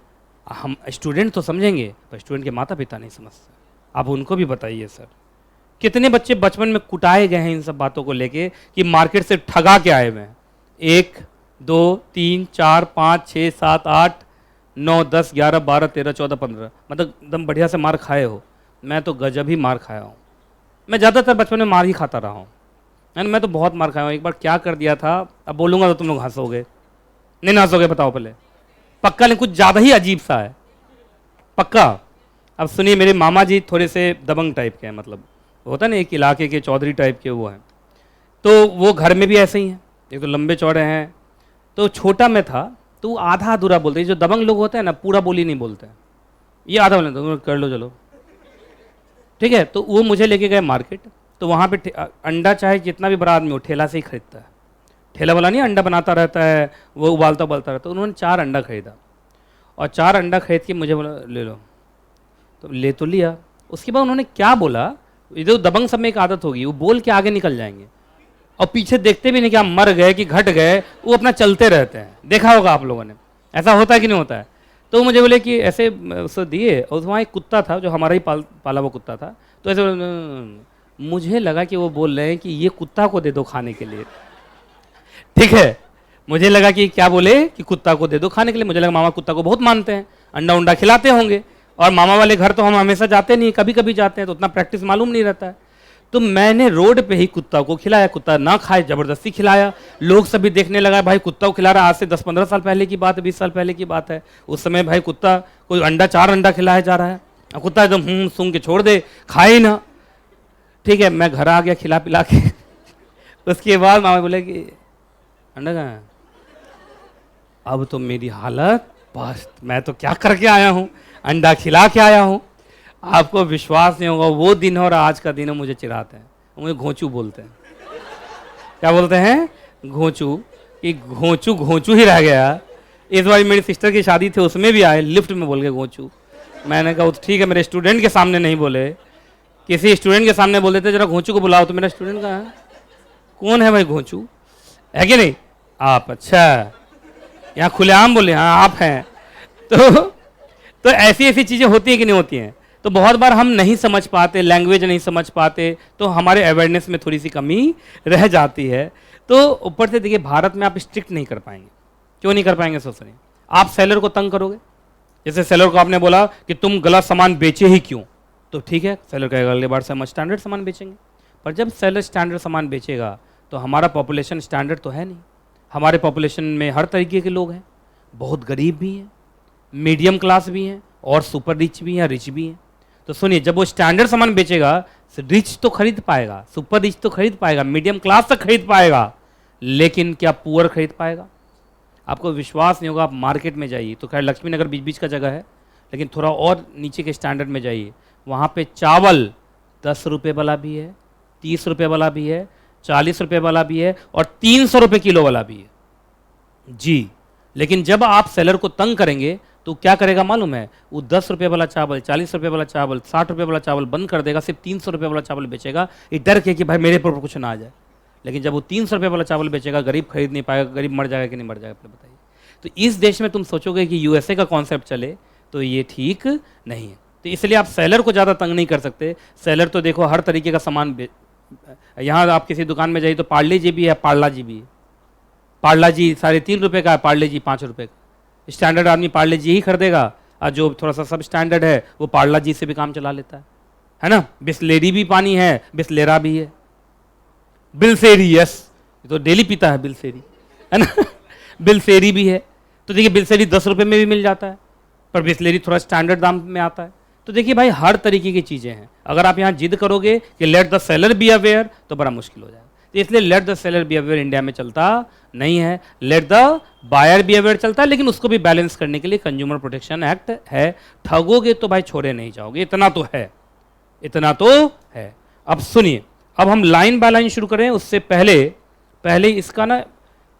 हम स्टूडेंट तो समझेंगे पर स्टूडेंट के माता पिता नहीं समझते, आप उनको भी बताइए सर। कितने बच्चे बचपन में कुटाए गए हैं इन सब बातों को लेके कि मार्केट से ठगा के आए हुए हैं। 1 2 3 4 5 6 7 8 9 10 11 12 13 14 15, मतलब एकदम बढ़िया से मार खाए हो। मैं तो गजब ही मार खाया हूँ, मैं ज़्यादातर बचपन में मार ही खाता रहा हूँ, है ना। मैं तो बहुत मार खाया हूँ। एक बार क्या कर दिया था, अब बोलूँगा तो तुम लोग हंसोगे, नहीं हंसोगे बताओ पहले पक्का, लेकिन कुछ ज़्यादा ही अजीब सा है पक्का। अब सुनिए, मेरे मामा जी थोड़े से दबंग टाइप के हैं, मतलब होता ना एक इलाके के चौधरी टाइप के वो हैं, तो वो घर में भी ऐसे ही हैं, एक तो लंबे चौड़े हैं। तो छोटा मैं था तो वो आधा अधूरा बोलते हैं, जो दबंग लोग होते हैं ना पूरा बोली नहीं बोलते हैं, ये आधा बोलते हैं कर लो चलो ठीक है। तो वो मुझे लेके गए मार्केट, तो वहाँ पे अंडा चाहे जितना भी बड़ा आदमी हो ठेला से ही खरीदता है, ठेला वाला नहीं अंडा बनाता रहता है वो उबालता रहता है। तो उन्होंने 4 अंडा खरीदा और 4 अंडा खरीद के मुझे बोला ले लो, तो ले तो लिया। उसके बाद उन्होंने क्या बोला, इधर दबंग सब में एक आदत होगी, वो बोल के आगे निकल जाएंगे और पीछे देखते भी नहीं कि आप मर गए कि घट गए, वो अपना चलते रहते हैं। देखा होगा आप लोगों ने, ऐसा होता है कि नहीं होता है। तो मुझे बोले कि ऐसे उसको दिए, और वहाँ एक कुत्ता था जो हमारा ही पाला हुआ कुत्ता था, तो ऐसे मुझे लगा कि वो बोल रहे हैं कि ये कुत्ता को दे दो खाने के लिए, ठीक है। मुझे लगा कि क्या बोले कि कुत्ता को दे दो खाने के लिए, मुझे लगा मामा कुत्ता को बहुत मानते हैं, अंडा उंडा खिलाते होंगे। और मामा वाले घर तो हम हमेशा जाते नहीं, कभी कभी जाते हैं, तो उतना प्रैक्टिस मालूम नहीं रहता है। तो मैंने रोड पे ही कुत्ता को खिलाया, कुत्ता ना खाए, जबरदस्ती खिलाया। लोग सभी देखने लगा, भाई कुत्ता को खिला रहा है। आज से 10-15 साल पहले की बात है, 20 साल पहले की बात है। उस समय भाई कुत्ता कोई अंडा 4 अंडा खिलाया जा रहा है, और कुत्ता एकदम सूंघ के छोड़ दे, खाए ही ना। ठीक है, मैं घर आ गया खिला पिला के। उसके बाद मामा बोले कि अंडा कहाँ है? अब तो मेरी हालत बस, मैं तो क्या करके आया हूँ, अंडा खिला के आया हूँ। आपको विश्वास नहीं होगा, वो दिन और आज का दिन मुझे चिढ़ाते हैं, मुझे घोंचू बोलते हैं। क्या बोलते हैं? घोंचू। कि घोंचू घोंचू ही रह गया। इस बार मेरी सिस्टर की शादी थी, उसमें भी आए, लिफ्ट में बोल के घोंचू। मैंने कहा ठीक है, मेरे स्टूडेंट के सामने नहीं बोले, किसी स्टूडेंट के सामने बोल देते, जरा घोंचू को बुलाओ। तो मेरा स्टूडेंट कहाँ है? कौन है भाई घोंचू? है कि नहीं? आप? अच्छा, यहाँ खुलेआम बोले, हाँ आप हैं। तो ऐसी ऐसी चीज़ें होती हैं कि नहीं होती हैं? तो बहुत बार हम नहीं समझ पाते, लैंग्वेज नहीं समझ पाते, तो हमारे अवेयरनेस में थोड़ी सी कमी रह जाती है। तो ऊपर से देखिए, भारत में आप स्ट्रिक्ट नहीं कर पाएंगे। क्यों नहीं कर पाएंगे? सोच रहे हैं आप सेलर को तंग करोगे। जैसे सेलर को आपने बोला कि तुम गलत सामान बेचे ही क्यों, तो ठीक है, सेलर कहेगा अगले बार से हम स्टैंडर्ड सामान बेचेंगे। पर जब सेलर स्टैंडर्ड सामान बेचेगा तो हमारा पॉपुलेशन स्टैंडर्ड तो है नहीं। हमारे पॉपुलेशन में हर तरीके के लोग हैं, बहुत गरीब भी हैं, मीडियम क्लास भी हैं, और सुपर रिच भी हैं, रिच भी हैं। तो सुनिए, जब वो स्टैंडर्ड सामान बेचेगा, रिच तो खरीद पाएगा, सुपर रिच तो खरीद पाएगा, मीडियम क्लास तक खरीद पाएगा, लेकिन क्या पुअर खरीद पाएगा? आपको विश्वास नहीं होगा, आप मार्केट में जाइए, तो खैर लक्ष्मी नगर बीच बीच का जगह है, लेकिन थोड़ा और नीचे के स्टैंडर्ड में जाइए, वहाँ पे चावल 10 रुपये वाला भी है, 30 रुपये वाला भी है, 40 रुपये वाला भी है, और 300 रुपये किलो वाला भी है जी। लेकिन जब आप सेलर को तंग करेंगे तो क्या करेगा मालूम है? वो 10 रुपये वाला चावल, 40 रुपये वाला चावल, 60 रुपये वाला चावल बंद कर देगा, सिर्फ 300 रुपये वाला चावल बेचेगा, ये डर के कि भाई मेरे पर कुछ ना आ जाए। लेकिन जब वो 300 रुपये वाला चावल बेचेगा, गरीब खरीद नहीं पाएगा, गरीब मर जाएगा कि नहीं मर जाएगा, बताइए। तो इस देश में तुम सोचोगे कि यूएसए का कॉन्सेप्ट चले, तो ये ठीक नहीं है। तो इसलिए आप सेलर को ज़्यादा तंग नहीं कर सकते। सेलर तो देखो हर तरीके का सामान, यहाँ आप किसी दुकान में जाइए तो पार्ले जी भी है, पार्ला जी भी है। पार्ला जी 3.5 रुपये का है, पार्ले जी 5 रुपये का। स्टैंडर्ड आदमी पार्ले जी ही खरीदेगा, और जो थोड़ा सा सब स्टैंडर्ड है वो पार्ला जी से भी काम चला लेता है ना। बिस्लेरी भी पानी है, बिस्लेरा भी है, बिलसेरी, यस, तो डेली पीता है बिलसेरी, है ना। बिलसेरी भी है। तो देखिए, बिलसेरी 10 रुपये में भी मिल जाता है, पर बिस्लेरी थोड़ा स्टैंडर्ड दाम में आता है। तो देखिए भाई, हर तरीके की चीज़ें हैं। अगर आप यहाँ जिद करोगे कि let the seller be aware, तो बड़ा मुश्किल हो जाएगा। तो इसलिए let the seller be aware India में चलता नहीं है, let the buyer be aware चलता है। लेकिन उसको भी बैलेंस करने के लिए कंज्यूमर प्रोटेक्शन एक्ट है। ठगोगे तो भाई छोड़े नहीं जाओगे, इतना तो है, इतना तो है। अब सुनिए, अब हम लाइन बाय लाइन शुरू करें, उससे पहले इसका ना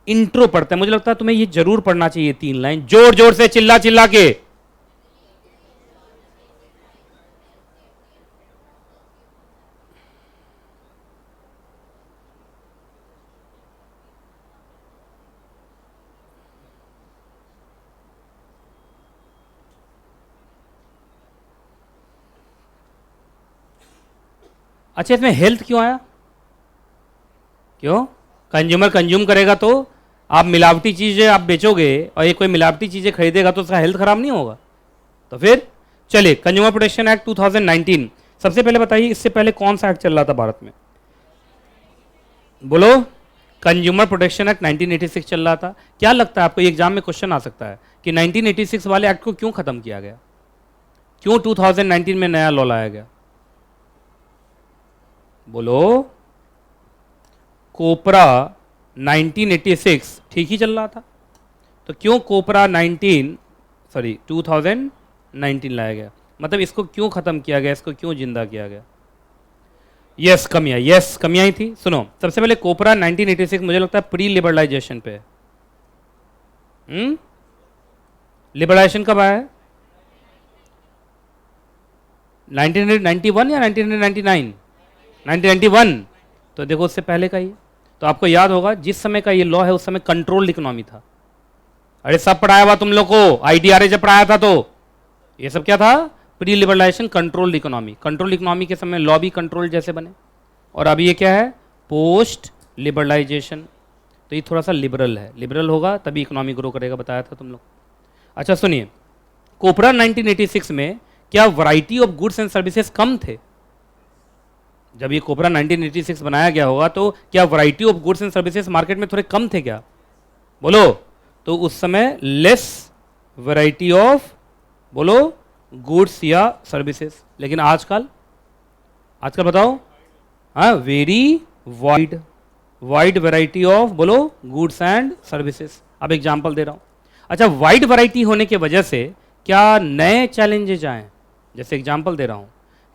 इंट्रो पढ़ते हैं। मुझे लगता है तुम्हें ये जरूर पढ़ना चाहिए, 3 लाइन जोर जोर से, चिल्ला चिल्ला के। अच्छा, इसमें हेल्थ क्यों आया? क्यों? कंज्यूमर कंज्यूम करेगा तो आप मिलावटी चीजें आप बेचोगे, और ये कोई मिलावटी चीजें खरीदेगा तो उसका हेल्थ खराब नहीं होगा? तो फिर चलिए, कंज्यूमर प्रोटेक्शन एक्ट 2019, सबसे पहले बताइए, इससे पहले कौन सा एक्ट चल रहा था भारत में? बोलो। कंज्यूमर प्रोटेक्शन एक्ट 1986 चल रहा था। क्या लगता है आपको, एग्जाम में क्वेश्चन आ सकता है कि 1986 वाले एक्ट को क्यों खत्म किया गया, क्यों 2019 में नया लॉ लाया गया? बोलो। कोपरा 1986 ठीक ही चल रहा था, तो क्यों कोपरा 2019 लाया गया? मतलब इसको क्यों खत्म किया गया, इसको क्यों जिंदा किया गया? यस, कमियां ही थी। सुनो, सबसे पहले कोपरा 1986 मुझे लगता है प्री लिबरलाइजेशन पे। लिबरलाइजेशन कब आया है? 1991 या 1999? 1991। तो देखो, उससे पहले का ही। तो आपको याद होगा, जिस समय का ये लॉ है उस समय कंट्रोल्ड इकोनॉमी था। अरे सब पढ़ाया हुआ तुम लोग को, आईडीआरए जब पढ़ाया था, तो ये सब क्या था? Pre liberalisation, controlled economy. Controlled economy के समय लॉ भी कंट्रोल जैसे बने। और अभी ये क्या है? Post liberalisation. तो ये थोड़ा सा लिबरल है, लिबरल होगा तभी इकोनॉमी ग्रो करेगा, बताया था तुम लोग। अच्छा सुनिए, कोपरा 1986 में क्या variety of goods and services कम थे? जब ये कोबरा 1986 बनाया गया होगा तो क्या variety of goods and services market में थोड़े कम थे क्या? बोलो। तो उस समय लेस वैरायटी ऑफ, बोलो, गुड्स या सर्विसेज। लेकिन आजकल, आजकल बताओ, हाँ, वेरी वाइड वैरायटी ऑफ, बोलो, गुड्स एंड सर्विसेज। अब एग्जांपल दे रहा हूं। अच्छा, वाइड वैरायटी होने की वजह से क्या नए चैलेंजेज आए? जैसे एग्जांपल दे रहा हूं,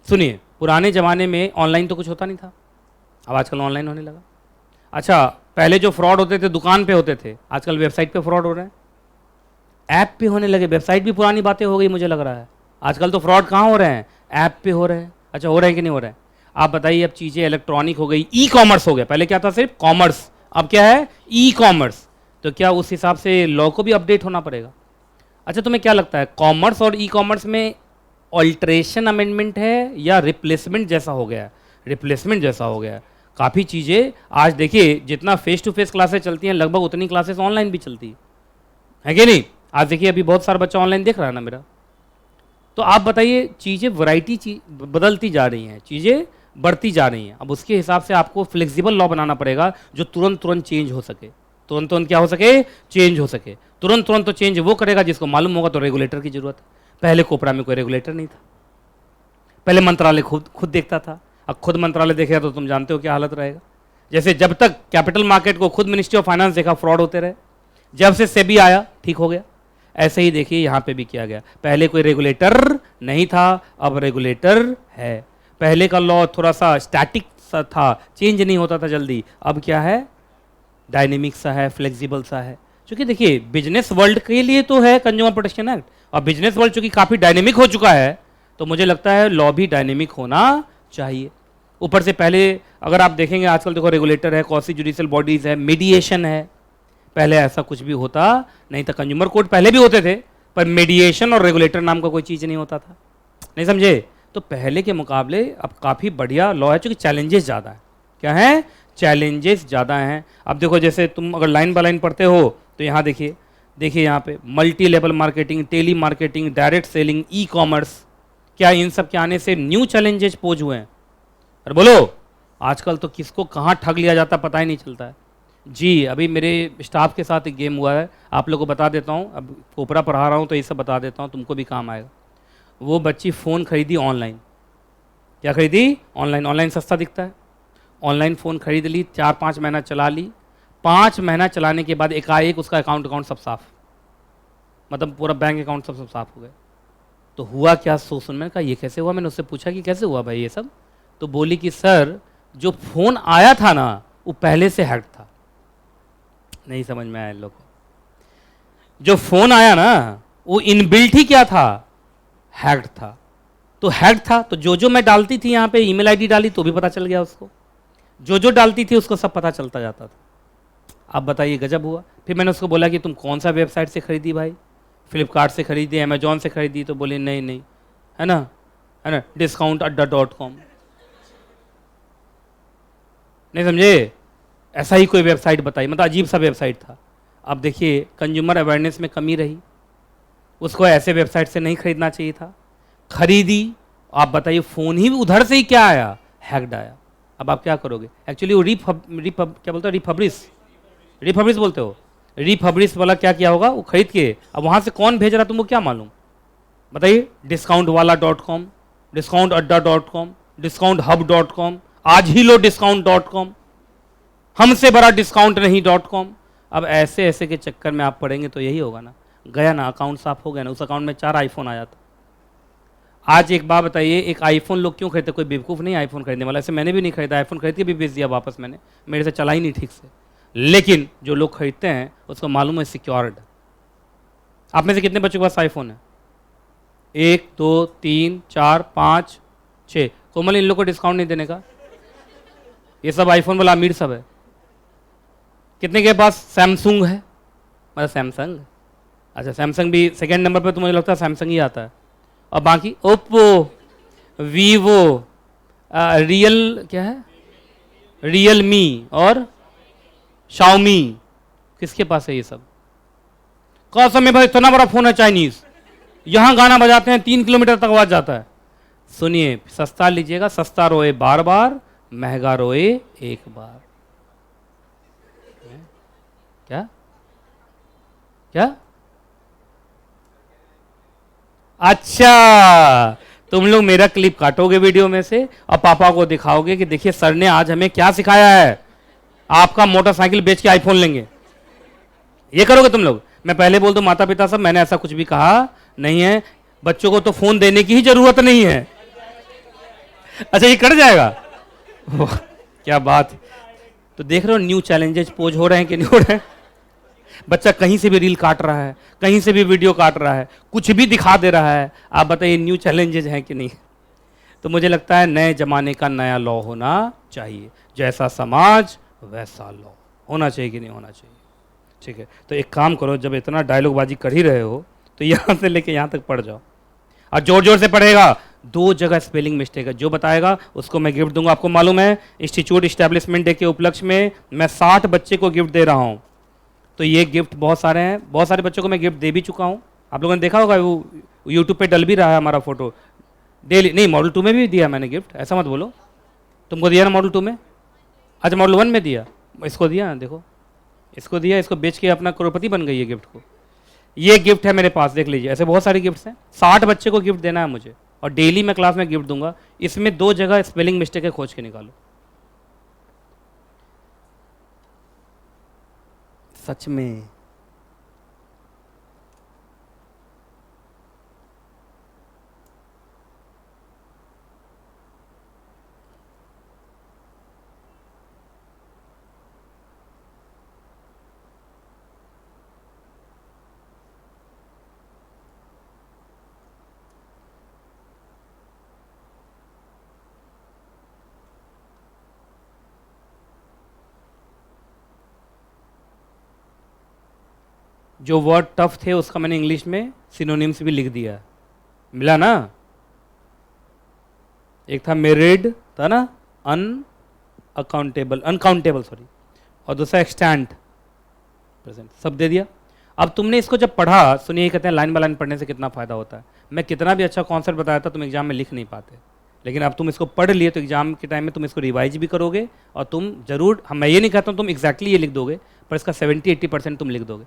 सुनिए, पुराने ज़माने में ऑनलाइन तो कुछ होता नहीं था, अब आजकल ऑनलाइन होने लगा। अच्छा, पहले जो फ्रॉड होते थे दुकान पे होते थे, आजकल वेबसाइट पे फ्रॉड हो रहे हैं, ऐप पे होने लगे। वेबसाइट भी पुरानी बातें हो गई मुझे लग रहा है। आजकल तो फ्रॉड कहाँ हो रहे हैं? ऐप पे हो रहे हैं। अच्छा, हो रहे हैं कि नहीं हो रहे हैं? आप बताइए। अब चीज़ें इलेक्ट्रॉनिक हो गई, ई कॉमर्स हो गया। पहले क्या था? सिर्फ कॉमर्स, अब क्या है? E commerce. तो क्या उस हिसाब से लॉ को भी अपडेट होना पड़ेगा? अच्छा, तुम्हें क्या लगता है, कॉमर्स और ई कॉमर्स में ऑल्ट्रेशन अमेंडमेंट है या रिप्लेसमेंट जैसा हो गया है? रिप्लेसमेंट जैसा हो गया है। काफ़ी चीज़ें आज देखिए, जितना फेस टू फेस क्लासेस चलती हैं, लगभग उतनी क्लासेस ऑनलाइन भी चलती है कि नहीं? आज देखिए, अभी बहुत सारा बच्चा ऑनलाइन देख रहा है ना मेरा। तो आप बताइए, चीज़ें वैरायटी बदलती जा रही हैं, चीज़ें बढ़ती जा रही हैं। अब उसके हिसाब से आपको फ्लेक्सिबल लॉ बनाना पड़ेगा जो तुरंत तुरंत चेंज हो सके। तुरंत तुरंत क्या हो सके? चेंज हो सके। तुरंत तुरंत तो चेंज वो करेगा जिसको मालूम होगा। तो रेगुलेटर की जरूरत है। पहले कोपरा में कोई रेगुलेटर नहीं था, पहले मंत्रालय खुद देखता था। अब खुद मंत्रालय देखेगा तो तुम जानते हो क्या हालत रहेगा। जैसे जब तक कैपिटल मार्केट को खुद मिनिस्ट्री ऑफ फाइनेंस देखा, फ्रॉड होते रहे। जब से सेबी आया, ठीक हो गया। ऐसे ही देखिए यहाँ पे भी किया गया। पहले कोई रेगुलेटर नहीं था, अब रेगुलेटर है। पहले का लॉ थोड़ा सा स्टैटिक सा था, चेंज नहीं होता था जल्दी। अब क्या है? डायनेमिक सा है, फ्लेक्सिबल सा है। क्योंकि देखिए, बिजनेस वर्ल्ड के लिए तो है कंज्यूमर प्रोटेक्शन एक्ट, और बिजनेस वर्ल्ड चूंकि काफ़ी डायनेमिक हो चुका है, तो मुझे लगता है लॉ भी डायनेमिक होना चाहिए। ऊपर से पहले अगर आप देखेंगे, आजकल देखो, रेगुलेटर है, कॉसी जुडिशियल बॉडीज है, मीडिएशन है। पहले ऐसा कुछ भी होता नहीं था। कंज्यूमर कोर्ट पहले भी होते थे, पर मीडिएशन और रेगुलेटर नाम का कोई चीज़ नहीं होता था। नहीं समझे? तो पहले के मुकाबले अब काफ़ी बढ़िया लॉ है, चूँकि चैलेंजेस ज़्यादा है। क्या है? चैलेंजेस ज़्यादा हैं। अब देखो, जैसे तुम अगर लाइन बाय लाइन पढ़ते हो तो यहाँ देखिए, यहाँ पे multi level marketing, telemarketing, direct selling, e commerce, क्या इन सब के आने से न्यू चैलेंजेस पोज हुए हैं? अरे बोलो, आजकल तो किसको कहाँ ठग लिया जाता पता ही नहीं चलता है। जी, अभी मेरे स्टाफ के साथ एक गेम हुआ है, आप लोगों को बता देता हूँ। अब कोपरा पढ़ा रहा हूँ तो ये सब बता देता हूँ, तुमको भी काम आएगा। वो बच्ची फ़ोन खरीदी ऑनलाइन। क्या खरीदी? ऑनलाइन। ऑनलाइन सस्ता दिखता है। ऑनलाइन फ़ोन खरीद ली, 4-5 महीना चला ली। 5 महीना चलाने के बाद एकाएक उसका अकाउंट सब साफ, मतलब पूरा बैंक अकाउंट सब साफ हो गए। तो हुआ क्या? सुन, मैंने कहा ये कैसे हुआ? मैंने उससे पूछा कि कैसे हुआ भाई ये सब? तो बोली कि सर, जो फ़ोन आया था ना, वो पहले से हैक था। नहीं समझ में आया इन लोग को? जो फ़ोन आया ना, वो इनबिल्ट ही क्या था? हैक्ड था। तो हैक था, तो जो मैं डालती थी यहाँ पे, ईमेल आईडी डाली तो भी पता चल गया उसको। जो डालती थी उसको सब पता चलता जाता था। अब बताइए, गजब हुआ। फिर मैंने उसको बोला कि तुम कौन सा वेबसाइट से खरीदी भाई? फ्लिपकार्ट से खरीदी, अमेजोन से खरीदी? तो बोले नहीं, है ना, discountadda.com। नहीं समझे? ऐसा ही कोई वेबसाइट बताई, मतलब अजीब सा वेबसाइट था। अब देखिए, कंज्यूमर अवेयरनेस में कमी रही, उसको ऐसे वेबसाइट से नहीं खरीदना चाहिए था, खरीदी। आप बताइए, फ़ोन ही उधर से ही क्या आया? हैक्ड आया। अब आप क्या करोगे? एक्चुअली वो क्या बोलते हो, रिफब्रिश बोलते हो। रिफब्रिश वाला क्या किया होगा? वो खरीद के अब वहाँ से कौन भेज रहा तुमको क्या मालूम? बताइए। discountwala.com, discountadda.com, discounthub.com, आज ही लो discount.com, हमसे बड़ा डिस्काउंट नहीं .com। अब ऐसे ऐसे के चक्कर में आप पड़ेंगे तो यही होगा ना। गया ना, अकाउंट साफ हो गया ना। उस अकाउंट में 4 आईफोन आया था। आज एक बात बताइए, एक आईफोन लोग क्यों खरीदते? कोई बेवकूफ़ नहीं आईफोन खरीदने वाला। ऐसे मैंने भी नहीं खरीदा, आईफोन खरीद के भी बेच दिया वापस मैंने, मेरे से चला ही नहीं ठीक से। लेकिन जो लोग खरीदते हैं उसको मालूम है सिक्योर्ड। आप में से कितने बच्चों के पास आईफोन है? 1 2 3 4 5 6। कोमल, इन लोग को डिस्काउंट नहीं देने का? ये सब आईफोन वाला अमीर सब है। कितने के पास सैमसंग है? मतलब सैमसंग। अच्छा, सैमसंग भी सेकेंड नंबर पे तो मुझे लगता है सैमसंग ही आता है। और बाकी ओप्पो, वीवो, रियल क्या है, रियलमी और शाओमी। किसके पास है ये सब? कौन सा में भाई इतना बड़ा फोन है चाइनीज? यहां गाना बजाते हैं 3 किलोमीटर तक आवाज जाता है। सुनिए, सस्ता लीजिएगा, सस्ता रोए बार बार, महंगा रोए एक बार। क्या क्या? अच्छा, तुम लोग मेरा क्लिप काटोगे वीडियो में से और पापा को दिखाओगे कि देखिए सर ने आज हमें क्या सिखाया है, आपका मोटरसाइकिल बेच के आईफोन लेंगे। ये करोगे तुम लोग? मैं पहले बोल दूं माता पिता सब, मैंने ऐसा कुछ भी कहा नहीं है। बच्चों को तो फोन देने की ही जरूरत नहीं है। अच्छा, ये कट जाएगा। क्या बात। तो देख रहे हो न्यू चैलेंजेस पोज हो रहे हैं कि नहीं हो रहे हैं? बच्चा कहीं से भी रील काट रहा है, कहीं से भी वीडियो काट रहा है, कुछ भी दिखा दे रहा है। आप बताइए न्यू चैलेंजेस हैं कि नहीं? तो मुझे लगता है नए जमाने का नया लॉ होना चाहिए। जैसा समाज वैसा लॉ होना चाहिए कि नहीं होना चाहिए? ठीक है, तो एक काम करो, जब इतना डायलॉग बाजी कर ही रहे हो तो यहाँ से लेके यहाँ तक पढ़ जाओ और जोर जोर से पढ़ेगा। 2 जगह स्पेलिंग मिस्टेक है, जो बताएगा उसको मैं गिफ्ट दूंगा। आपको मालूम है इंस्टीट्यूट इस्टेब्लिशमेंट डे के उपलक्ष्य में मैं 60 बच्चे को गिफ्ट दे रहा हूँ। तो ये गिफ्ट बहुत सारे हैं, बहुत सारे बच्चों को मैं गिफ्ट दे भी चुका हूँ। आप लोगों ने देखा होगा, वो यूट्यूब पे डल भी रहा है हमारा फोटो डेली। नहीं, मॉडल 2 में भी दिया मैंने गिफ्ट, ऐसा मत बोलो। तुमको दिया ना मॉडल 2 में? अच्छा, मॉडल 1 में दिया, इसको दिया, देखो इसको दिया, इसको बेच के अपना करोड़पति बन गई है गिफ्ट को। ये गिफ्ट है मेरे पास, देख लीजिए। ऐसे बहुत सारे गिफ्ट्स हैं। 60 बच्चे को गिफ्ट देना है मुझे और डेली मैं क्लास में गिफ्ट दूंगा। इसमें 2 जगह स्पेलिंग मिस्टेक है, खोज के निकालो। सच में जो वर्ड टफ थे उसका मैंने इंग्लिश में सिनोनिम्स भी लिख दिया। मिला ना? एक था मेरिड, था ना, अनकाउंटेबल सॉरी, और दूसरा एक्सटेंट, प्रेजेंट, सब दे दिया। अब तुमने इसको जब पढ़ा, सुनिए, कहते हैं लाइन बाय लाइन पढ़ने से कितना फायदा होता है। मैं कितना भी अच्छा कॉन्सेप्ट बताया था, तुम एग्जाम में लिख नहीं पाते, लेकिन अब तुम इसको पढ़ लिए तो एग्जाम के टाइम में तुम इसको रिवाइज भी करोगे और तुम जरूर, मैं ये नहीं कहता हूँ तुम एग्जैक्टली ये लिख दोगे, पर इसका 70-80% तुम लिख दोगे।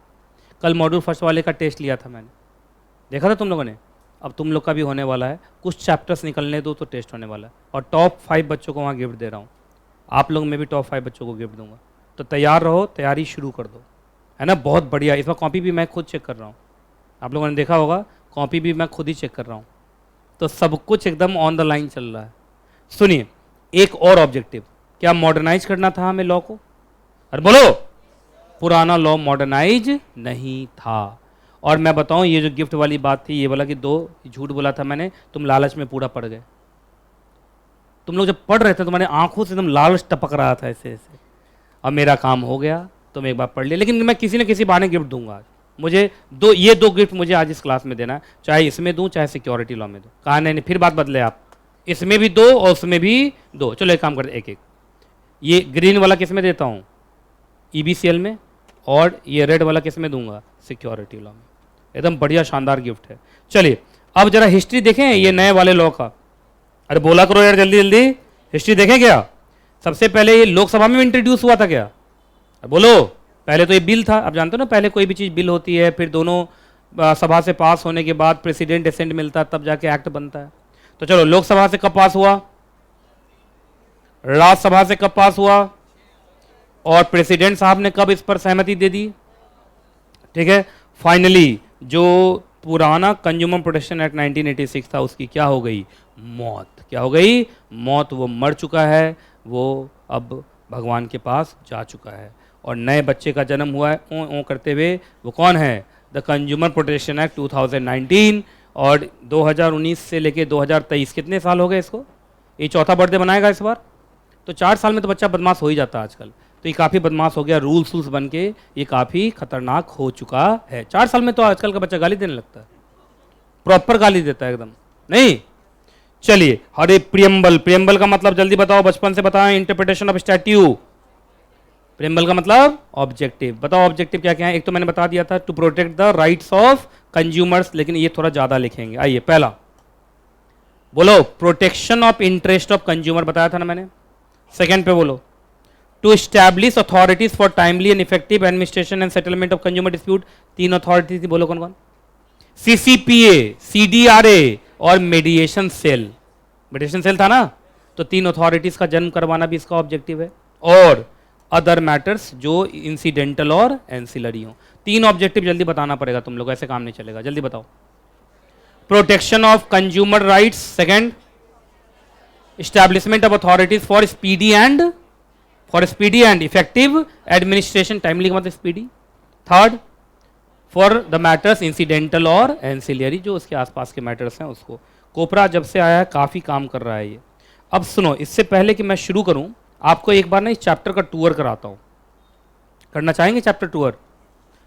कल मॉड्यूल फर्स्ट वाले का टेस्ट लिया था मैंने, देखा था तुम लोगों ने। अब तुम लोग का भी होने वाला है, कुछ चैप्टर्स निकलने दो तो टेस्ट होने वाला है। और टॉप 5 बच्चों को वहाँ गिफ्ट दे रहा हूँ। आप लोग में भी टॉप 5 बच्चों को गिफ्ट दूंगा, तो तैयार रहो, तैयारी शुरू कर दो, है ना। बहुत बढ़िया। इस बार कॉपी भी मैं खुद चेक कर रहा हूँ, आप लोगों ने देखा होगा, कॉपी भी मैं खुद ही चेक कर रहा हूँ। तो सब कुछ एकदम ऑन द लाइन चल रहा है। सुनिए, एक और ऑब्जेक्टिव, क्या मॉडर्नाइज करना था हमें लॉ को? अरे बोलो, पुराना लॉ मॉडर्नाइज नहीं था। और मैं बताऊं, ये जो गिफ्ट वाली बात थी, ये बोला कि 2 झूठ बोला था मैंने, तुम लालच में पूरा पड़ गए। तुम लोग जब पढ़ रहे थे तुम्हारे आंखों से एकदम लालच टपक रहा था ऐसे ऐसे, और मेरा काम हो गया, तुम एक बार पढ़ लिया। लेकिन मैं किसी न किसी बहाने गिफ्ट दूंगा आज। मुझे ये 2 गिफ्ट मुझे आज इस क्लास में देना है, चाहे इसमें दूं चाहे सिक्योरिटी लॉ में दूं। कहा नहीं, फिर बात बदले आप, इसमें भी 2 और उसमें भी 2। चलो एक काम करते, एक एक। ये ग्रीन वाला किस में देता हूँ? EBCL में। और ये रेड वाला किस में दूंगा? सिक्योरिटी लॉ में। एकदम बढ़िया शानदार गिफ्ट है। चलिए अब जरा हिस्ट्री देखें ये नए वाले लॉ का। अरे बोला करो यार, जल्दी जल्दी। हिस्ट्री देखें क्या? सबसे पहले ये लोकसभा में इंट्रोड्यूस हुआ था क्या? बोलो। पहले तो ये बिल था, आप जानते हो ना, पहले कोई भी चीज़ बिल होती है, फिर दोनों सभा से पास होने के बाद प्रेसिडेंट एसेंट मिलता है, तब जाके एक्ट बनता है। तो चलो, लोकसभा से कब पास हुआ? राज्यसभा से कब पास हुआ? और प्रेसिडेंट साहब ने कब इस पर सहमति दे दी? ठीक है। फाइनली जो पुराना कंज्यूमर प्रोटेक्शन एक्ट 1986 था, उसकी क्या हो गई? मौत। क्या हो गई? मौत। वो मर चुका है, वो अब भगवान के पास जा चुका है और नए बच्चे का जन्म हुआ है ओ करते हुए। वो कौन है? The consumer protection act 2019। और 2019 से लेके 2023 कितने साल हो गए इसको? ये 4था बर्थडे बनाएगा इस बार। तो 4 साल में तो बच्चा बदमाश हो ही जाता है आजकल, तो ये काफ़ी बदमाश हो गया, रूल्स बन के ये काफ़ी खतरनाक हो चुका है। 4 साल में तो आजकल का बच्चा गाली देने लगता है, प्रॉपर गाली देता है एकदम। नहीं, चलिए। हरे प्रियम्बल, प्रियम्बल का मतलब जल्दी बताओ, बचपन से बताओ। इंटरप्रिटेशन ऑफ स्टैट्यू, प्रेम्बल का मतलब ऑब्जेक्टिव। बताओ ऑब्जेक्टिव क्या क्या है। एक तो मैंने बता दिया था, to protect the rights of consumers, लेकिन ये थोड़ा ज्यादा लिखेंगे। आइए पहला बोलो, protection of interest of consumer बताया था ना मैंने। सेकंड पे बोलो, to establish authorities for timely and effective administration and settlement of consumer dispute. तीन अथॉरिटी थी, बोलो कौन कौन। सीसीपीए, सीडीआरए और मेडिएशन सेल। मेडिएशन सेल था ना, तो तीन अथॉरिटीज का जन्म करवाना भी इसका ऑब्जेक्टिव है। और अदर मैटर्स जो इंसिडेंटल और एंसिलरी हो। तीन ऑब्जेक्टिव जल्दी बताना पड़ेगा तुम लोग, ऐसे काम नहीं चलेगा। जल्दी बताओ। Protection of consumer rights, second establishment of authorities for speedy and effective administration, timely का मतलब speedy. Third, for the matters incidental और एंसिलरी, जो उसके आसपास के मैटर्स हैं उसको। कोपरा जब से आया है काफी काम कर रहा है ये। अब सुनो, इससे पहले कि मैं शुरू करूं, आपको एक बार ना इस चैप्टर का टूर कराता हूं। करना चाहेंगे चैप्टर टूर?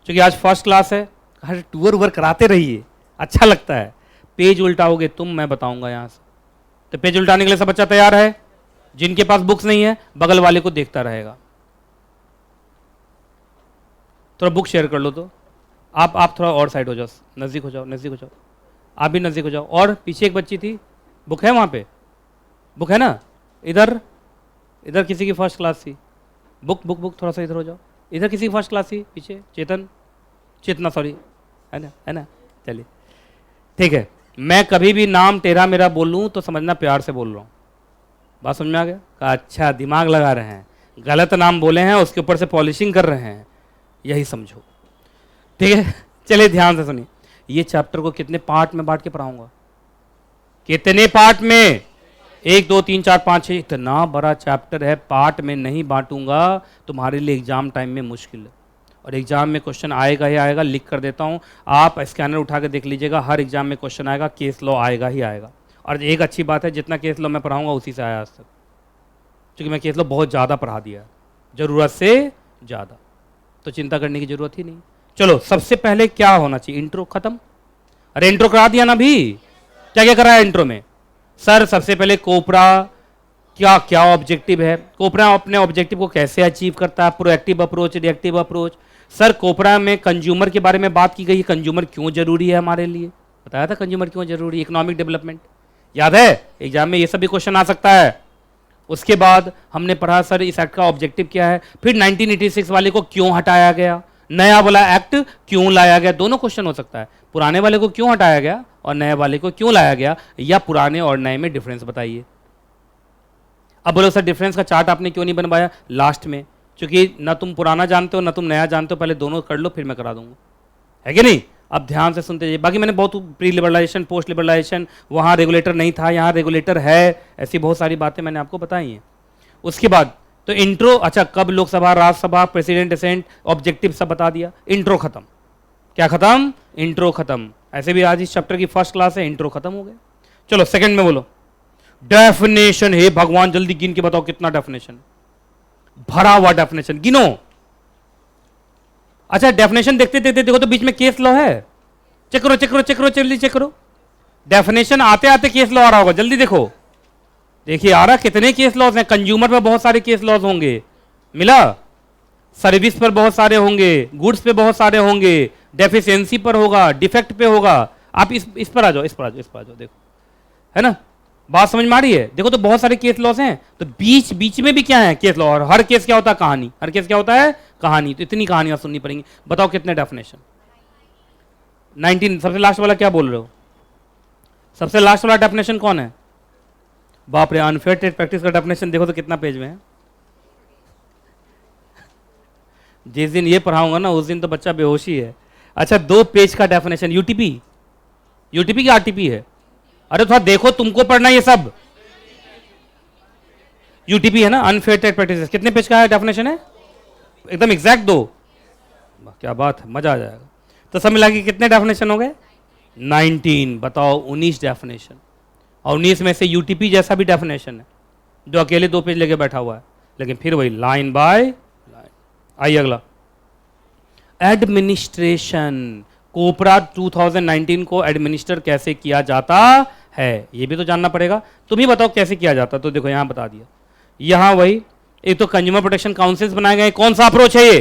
क्योंकि आज फर्स्ट क्लास है, हर टूर वूर कराते रहिए, अच्छा लगता है। पेज उल्टाओगे तुम, मैं बताऊंगा यहां से। तो पेज उल्टाने के लिए सब बच्चा तैयार है? जिनके पास बुक्स नहीं है बगल वाले को देखता रहेगा। थोड़ा बुक शेयर कर लो। तो आप थोड़ा और साइड हो जाओ, नजदीक हो जाओ, नजदीक हो जाओ। आप भी नजदीक हो जाओ। और पीछे एक बच्ची थी, बुक है वहां पे? बुक है ना? इधर इधर किसी की फर्स्ट क्लास थी, बुक थोड़ा सा इधर हो जाओ। इधर किसी की फर्स्ट क्लास थी, पीछे चेतना सॉरी, है ना। चलिए ठीक है। मैं कभी भी नाम तेरा मेरा बोलूं तो समझना प्यार से बोल रहा हूं। बात समझ में आ गया? कहा अच्छा, दिमाग लगा रहे हैं, गलत नाम बोले हैं उसके ऊपर से पॉलिशिंग कर रहे हैं, यही समझो। ठीक है, चलिए ध्यान से सुनिए। ये चैप्टर को कितने पार्ट में बांट के पढ़ाऊंगा? कितने पार्ट में? 1 2 3 4 5 6, इतना बड़ा चैप्टर है, पार्ट में नहीं बांटूंगा तुम्हारे लिए एग्जाम टाइम में मुश्किल है। और एग्जाम में क्वेश्चन आएगा ही आएगा, लिख कर देता हूं, आप स्कैनर उठा के देख लीजिएगा, हर एग्जाम में क्वेश्चन आएगा, केस लॉ आएगा ही आएगा। और एक अच्छी बात है, जितना केस लॉ मैं पढ़ाऊंगा उसी से आया आज तक, क्योंकि मैं केस लॉ बहुत ज़्यादा पढ़ा दिया है, ज़रूरत से ज़्यादा, तो चिंता करने की जरूरत ही नहीं। चलो सबसे पहले क्या होना चाहिए? इंट्रो खत्म। अरे इंट्रो करा दिया ना भी, क्या क्या कराया इंट्रो में? सर सबसे पहले कोपरा क्या क्या ऑब्जेक्टिव है, कोपरा अपने ऑब्जेक्टिव को कैसे अचीव करता है, proactive approach, reactive approach. Sir COPRA में कंज्यूमर के बारे में बात की गई है, कंज्यूमर क्यों जरूरी है हमारे लिए, बताया था कंज्यूमर क्यों जरूरी है, इकोनॉमिक डेवलपमेंट, याद है? एग्जाम में ये सब भी क्वेश्चन आ सकता है। उसके बाद हमने पढ़ा सर इस एक्ट का ऑब्जेक्टिव क्या है, फिर 1986 वाले को क्यों हटाया गया, नया वाला एक्ट क्यों लाया गया, दोनों क्वेश्चन हो सकता है। पुराने वाले को क्यों हटाया गया और नए वाले को क्यों लाया गया, या पुराने और नए में डिफरेंस बताइए। अब बोलो सर डिफरेंस का चार्ट आपने क्यों नहीं बनवाया लास्ट में, क्योंकि ना तुम पुराना जानते हो ना तुम नया जानते हो, पहले दोनों कर लो फिर मैं करा दूंगा, है कि नहीं? अब ध्यान से सुनते जाइए। बाकी मैंने बहुत प्री लिबरलाइजेशन, पोस्ट लिबरलाइजेशन, वहाँ रेगुलेटर नहीं था, यहाँ रेगुलेटर है, ऐसी बहुत सारी बातें मैंने आपको बताई हैं। उसके बाद तो इंट्रो, अच्छा कब Lok Sabha, Rajya Sabha, president, assent, objective सब बता दिया, इंट्रो खत्म। क्या खत्म? इंट्रो खत्म। ऐसे भी आज इस चैप्टर की फर्स्ट क्लास है, इंट्रो खत्म हो गया। चलो सेकंड में बोलो, डेफिनेशन। हे भगवान जल्दी गिन के बताओ कितना डेफिनेशन, भरा हुआ डेफिनेशन गिनो। अच्छा डेफिनेशन देखते देखते देखो तो बीच में केस लॉ है, चेक करो चेक करो चेक करो, जल्दी चेक करो। डेफिनेशन आते आते केस लॉ आ रहा होगा, जल्दी देखो। देखिए आ रहा, कितने केस लॉज हैं। कंज्यूमर पर बहुत सारे केस लॉज होंगे, मिला? सर्विस पर बहुत सारे होंगे, गुड्स पे बहुत सारे होंगे, डेफिशिएंसी पर होगा, डिफेक्ट पे होगा। आप इस पर आ जाओ, इस पर आ जाओ, इस पर आ जाओ, देखो है ना, बात समझ में आ रही है? देखो तो बहुत सारे केस लॉस हैं, तो बीच बीच में भी क्या है? Case law. और हर केस क्या होता है? कहानी। हर केस क्या होता है? कहानी। तो इतनी कहानियां सुननी पड़ेंगी। बताओ कितने डेफिनेशन? 19। सबसे लास्ट वाला क्या बोल रहे हो? सबसे लास्ट वाला डेफिनेशन कौन है? बाप रे, अनफेयर ट्रेड प्रैक्टिस का डेफिनेशन देखो तो कितना पेज में है। जिस दिन ये पढ़ाऊंगा ना उस दिन तो बच्चा बेहोशी है। अच्छा 2 पेज का डेफिनेशन। यूटीपी, यूटीपी की आरटीपी है? अरे थोड़ा देखो, तुमको पढ़ना ये सब। यूटीपी है ना, अनफेयर ट्रेड प्रैक्टिस। कितने पेज का है डेफिनेशन है? एकदम एग्जैक्ट 2। क्या बात है, मजा आ जाएगा। तो सब मिला के कितने डेफिनेशन हो गए? 19। बताओ 19 डेफिनेशन। और 19 में से यूटीपी जैसा भी डेफिनेशन है, जो अकेले 2 पेज लेके बैठा हुआ है, लेकिन फिर वही लाइन बाय लाइन। आइए अगला, एडमिनिस्ट्रेशन। कोपरा 2019 को एडमिनिस्टर कैसे किया जाता है, ये भी तो जानना पड़ेगा। तुम ही बताओ कैसे किया जाता। तो देखो यहां बता दिया, यहां वही एक तो कंज्यूमर प्रोटेक्शन काउंसिल्स बनाए गए। कौन सा अप्रोच है ये?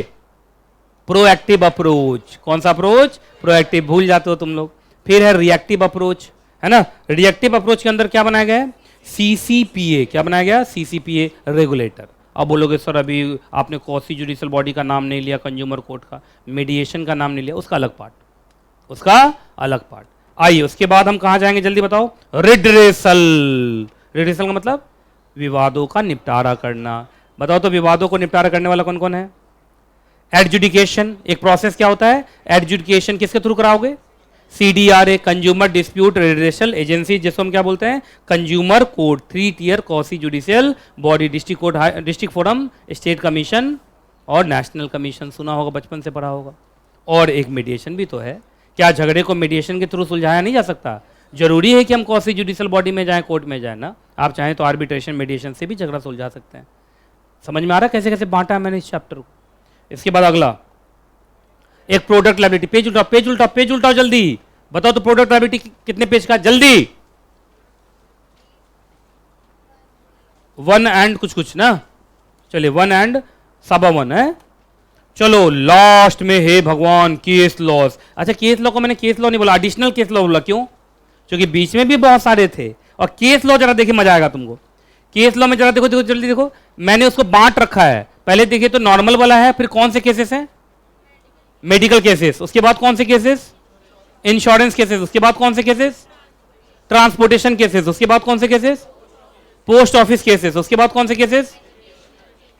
Proactive approach. कौन सा अप्रोच? प्रोएक्टिव। भूल जाते हो तुम लोग। फिर है रिएक्टिव अप्रोच, है ना। रिएक्टिव अप्रोच के अंदर क्या बनाया गया है? सीसीपीए। क्या बनाया गया? CCPA regulator. अब बोलोगे सर अभी आपने कौसी जुडिशियल बॉडी का नाम नहीं लिया, कंज्यूमर कोर्ट का, मीडिएशन का नाम नहीं लिया, उसका अलग पार्ट, उसका अलग पार्ट। आइए उसके बाद हम कहां जाएंगे जल्दी बताओ? रिड्रेसल। रिड्रेसल का मतलब विवादों का निपटारा करना। बताओ तो विवादों को निपटारा करने वाला कौन कौन है? एडजुडिकेशन। एक प्रोसेस क्या होता है? एडजुडिकेशन किसके थ्रू कराओगे? CDRA, consumer dispute redressal agency, जिसको हम क्या बोलते हैं? Consumer court. 3 tier quasi judicial body, district court, district forum, state commission और नेशनल कमीशन। सुना होगा, बचपन से पढ़ा होगा। और एक मीडिएशन भी तो है। क्या झगड़े को मीडिएशन के थ्रू सुलझाया नहीं जा सकता? जरूरी है कि हम कौसी जुडिशियल बॉडी में जाएं, कोर्ट में जाएं ना। आप चाहें तो आर्बिट्रेशन मीडिएशन से भी झगड़ा सुलझा सकते हैं। समझ में आ रहा है कैसे कैसे बांटा है मैंने इस चैप्टर को? इसके बाद अगला एक प्रोडक्ट लायबिलिटी। पेज उल्टाओ, पेज उल्टाओ, पेज उल्टाओ जल्दी। बताओ तो प्रोडक्ट लायबिलिटी कितने पेज का? जल्दी। 1 एंड कुछ कुछ ना। चलिए 1 एंड 1.25 है। चलो लास्ट में है भगवान केस लॉस। अच्छा केस लॉ को मैंने केस लॉ नहीं बोला, एडिशनल केस लॉ बोला। क्यों? क्योंकि बीच में भी बहुत सारे थे। और केस लॉ जरा देखिए, मजा आएगा तुमको। केस लॉ में जरा देखो, देखो जल्दी देखो, मैंने उसको बांट रखा है। पहले देखिए तो नॉर्मल वाला है, फिर कौन से केसेस हैं? Medical cases. उसके बाद कौन से केसेस? Insurance cases. उसके बाद कौन से केसेस? Transportation cases. उसके बाद कौन से केसेस? Post office cases. उसके बाद कौन से केसेस?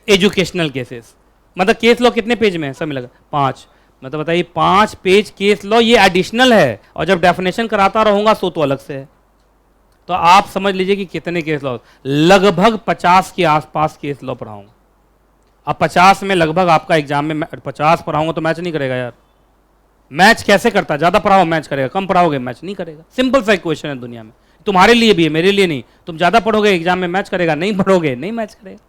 Educational cases. मतलब केस लॉ कितने पेज में है? सब मिलेगा 5। मतलब बताइए 5 पेज केस लॉ, ये एडिशनल है। और जब डेफिनेशन कराता रहूंगा तो अलग से है। तो आप समझ लीजिए कि कितने केस लॉ, लगभग 50 के आसपास केस लॉ पढ़ाऊंगा। अब 50 में लगभग आपका एग्जाम में 50 पढ़ाऊंगा तो मैच नहीं करेगा यार। मैच कैसे करता? ज्यादा पढ़ाओ मैच करेगा, कम पढ़ाओगे मैच नहीं करेगा। सिंपल सा इक्वेशन है दुनिया में, तुम्हारे लिए भी है, मेरे लिए नहीं। तुम ज्यादा पढ़ोगे एग्जाम में मैच करेगा, नहीं पढ़ोगे नहीं मैच करेगा।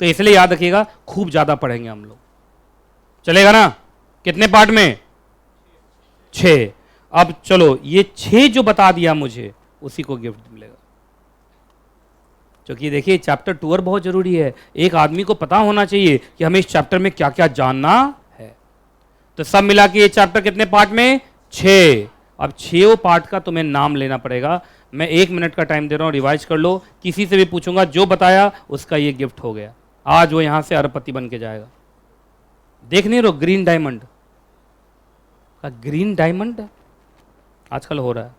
तो इसलिए याद रखिएगा, खूब ज्यादा पढ़ेंगे हम लोग। चलेगा ना? कितने पार्ट में? 6। अब चलो ये 6 जो बता दिया मुझे, उसी को गिफ्ट मिलेगा। क्योंकि देखिए चैप्टर 2 और बहुत जरूरी है। एक आदमी को पता होना चाहिए कि हमें इस चैप्टर में क्या क्या जानना है। तो सब मिला के ये चैप्टर कितने पार्ट में? 6। अब 6 पार्ट का तुम्हें नाम लेना पड़ेगा। मैं 1 मिनट का टाइम दे रहा हूं, रिवाइज कर लो। किसी से भी पूछूंगा, जो बताया उसका ये गिफ्ट हो गया। आज वो यहां से अरबपति बन के जाएगा। देख नहीं रहो ग्रीन डायमंड का? ग्रीन डायमंड आजकल हो रहा है।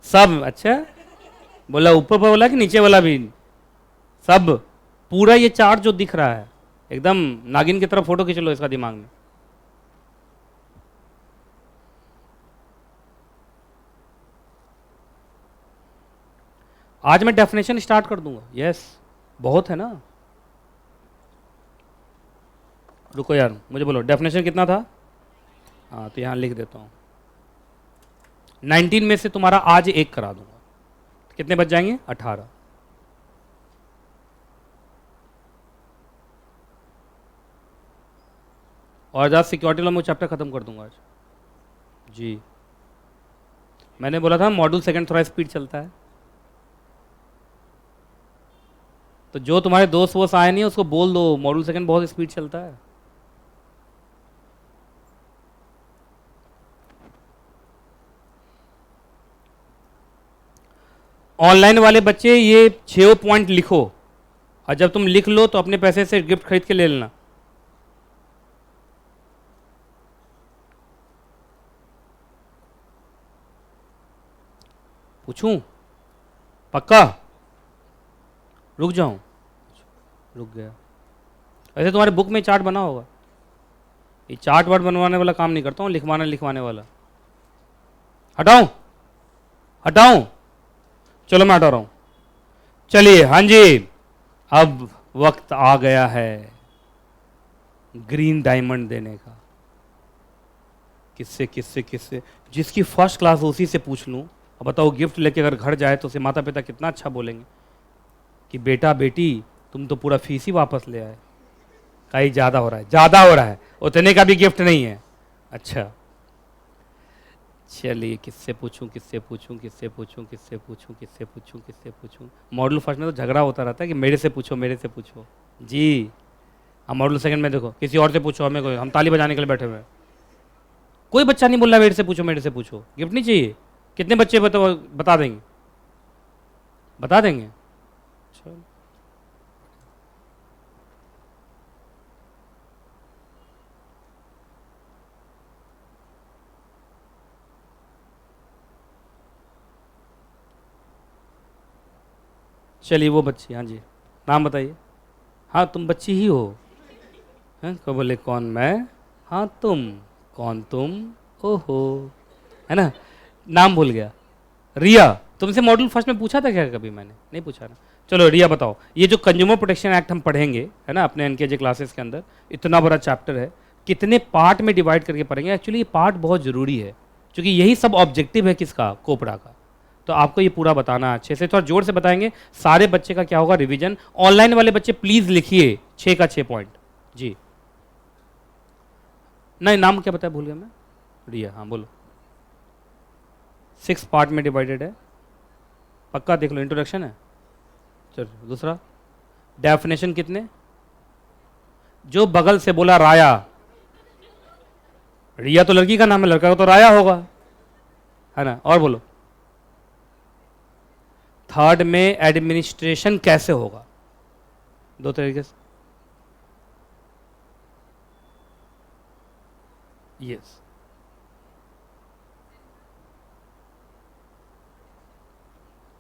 सब अच्छा बोला, ऊपर पर बोला कि नीचे वाला भी? सब पूरा ये चार्ट जो दिख रहा है, एकदम नागिन की तरफ फोटो खींच लो इसका दिमाग में। आज मैं डेफिनेशन स्टार्ट कर दूंगा। यस, बहुत है ना। रुको यार, मुझे बोलो डेफिनेशन कितना था? हाँ तो यहां लिख देता हूं। 19 में से तुम्हारा आज 1 करा दूंगा, कितने बच जाएंगे? 18। और आज सिक्योरिटी लॉ में चैप्टर खत्म कर दूंगा आज जी। मैंने बोला था मॉड्यूल सेकंड थोड़ा स्पीड चलता है। तो जो तुम्हारे दोस्त वोस्त आए नहीं उसको बोल दो मॉड्यूल सेकंड बहुत स्पीड चलता है। ऑनलाइन वाले बच्चे ये 6 पॉइंट लिखो, और जब तुम लिख लो तो अपने पैसे से गिफ्ट खरीद के ले लेना। पूछूं? पक्का? रुक जाऊं? रुक गया। ऐसे तुम्हारे बुक में चार्ट बना होगा। ये चार्ट वार्ट बनवाने वाला काम नहीं करता हूं, लिखवाने वाला। हटाऊं? हटाऊं? चलो मैं हटा रहा हूं। चलिए हाँ जी, अब वक्त आ गया है ग्रीन डायमंड देने का। किससे जिसकी फर्स्ट क्लास उसी से पूछ लूं। अब बताओ गिफ्ट लेके अगर घर जाए तो उसे माता पिता कितना अच्छा बोलेंगे कि बेटा बेटी तुम तो पूरा फीस ही वापस ले आए। कहीं ज़्यादा हो रहा है, ज़्यादा हो रहा है, उतने का भी गिफ्ट नहीं है। अच्छा चलिए, किससे पूछूं किससे पूछूं किससे पूछूं किससे पूछूं किससे पूछूं किससे पूछूं। मॉड्यूल फर्स्ट में तो झगड़ा होता रहता है कि मेरे से पूछो मेरे से पूछो जी। हम मॉड्यूल सेकंड में देखो किसी और से पूछो, हमें कोई, हम ताली बजाने के लिए बैठे हुए हैं। कोई बच्चा नहीं बोल रहा मेरे से पूछो मेरे से पूछो। गिफ्ट नहीं चाहिए? कितने बच्चे बता देंगे? बता देंगे? चलो, चलिए वो बच्ची, हाँ जी, नाम बताइए। हाँ तुम बच्ची ही हो? हैं? को बोले कौन? मैं? हाँ तुम? कौन तुम? ओहो, है ना, नाम भूल गया। रिया। तुमसे मॉड्यूल फर्स्ट में पूछा था क्या कभी? मैंने नहीं पूछा ना। चलो रिया बताओ, ये जो कंज्यूमर प्रोटेक्शन एक्ट हम पढ़ेंगे है ना अपने एनकेजे क्लासेस के अंदर, इतना बड़ा चैप्टर है, कितने पार्ट में डिवाइड करके पढ़ेंगे? एक्चुअली ये पार्ट बहुत ज़रूरी है क्योंकि यही सब ऑब्जेक्टिव है किसका? कोपड़ा का। तो आपको ये पूरा बताना अच्छे से, थोड़ा जोर से बताएंगे। सारे बच्चे का क्या होगा? रिवीजन। ऑनलाइन वाले बच्चे प्लीज़ लिखिए 6 का 6 पॉइंट जी। नहीं, नाम क्या बताया? भूल गया मैं। रिया, हाँ बोलो। 6 पार्ट में डिवाइडेड है, पक्का देख लो। इंट्रोडक्शन है। चलो दूसरा, डेफिनेशन कितने? जो बगल से बोला राया। रिया तो लड़की का नाम है, लड़का का तो राया होगा, है ना। और बोलो। थर्ड में एडमिनिस्ट्रेशन कैसे होगा? 2 तरीके से। यस,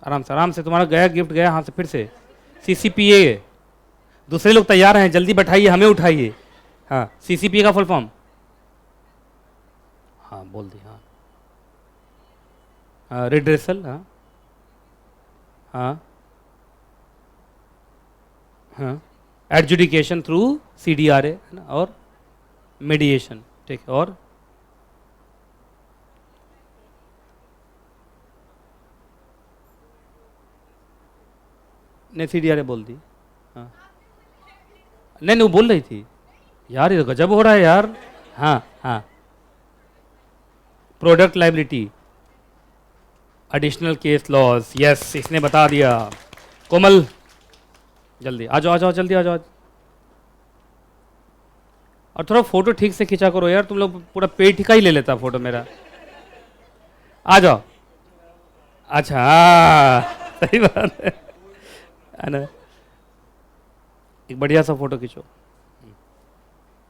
आराम से तुम्हारा गया गिफ्ट गया हाथ से। फिर से सीसीपीए। दूसरे लोग तैयार हैं, जल्दी बैठाइए, हमें उठाइए। हाँ, सीसीपीए का फुल फॉर्म? हाँ बोल दी। हाँ हाँ, रिड्रेसल। हाँ हाँ हाँ, एडजुडिकेशन थ्रू सीडीआरए, है ना। और मीडिएशन, ठीक है। और ने सीडीआरए बोल दी। हाँ, नहीं वो बोल रही थी यार, ये तो गजब हो रहा है यार। हाँ हाँ, product liability, additional case laws. Yes, इसने बता दिया। कोमल जल्दी आ जाओ, आ जाओ, जल्दी आ जाओ। और थोड़ा फोटो ठीक से खींचा करो यार, तुम लोग पूरा पेट का ही ले लेता फोटो मेरा। आ जाओ। अच्छा हाँ, सही बात है ना। एक बढ़िया सा फोटो खींचो।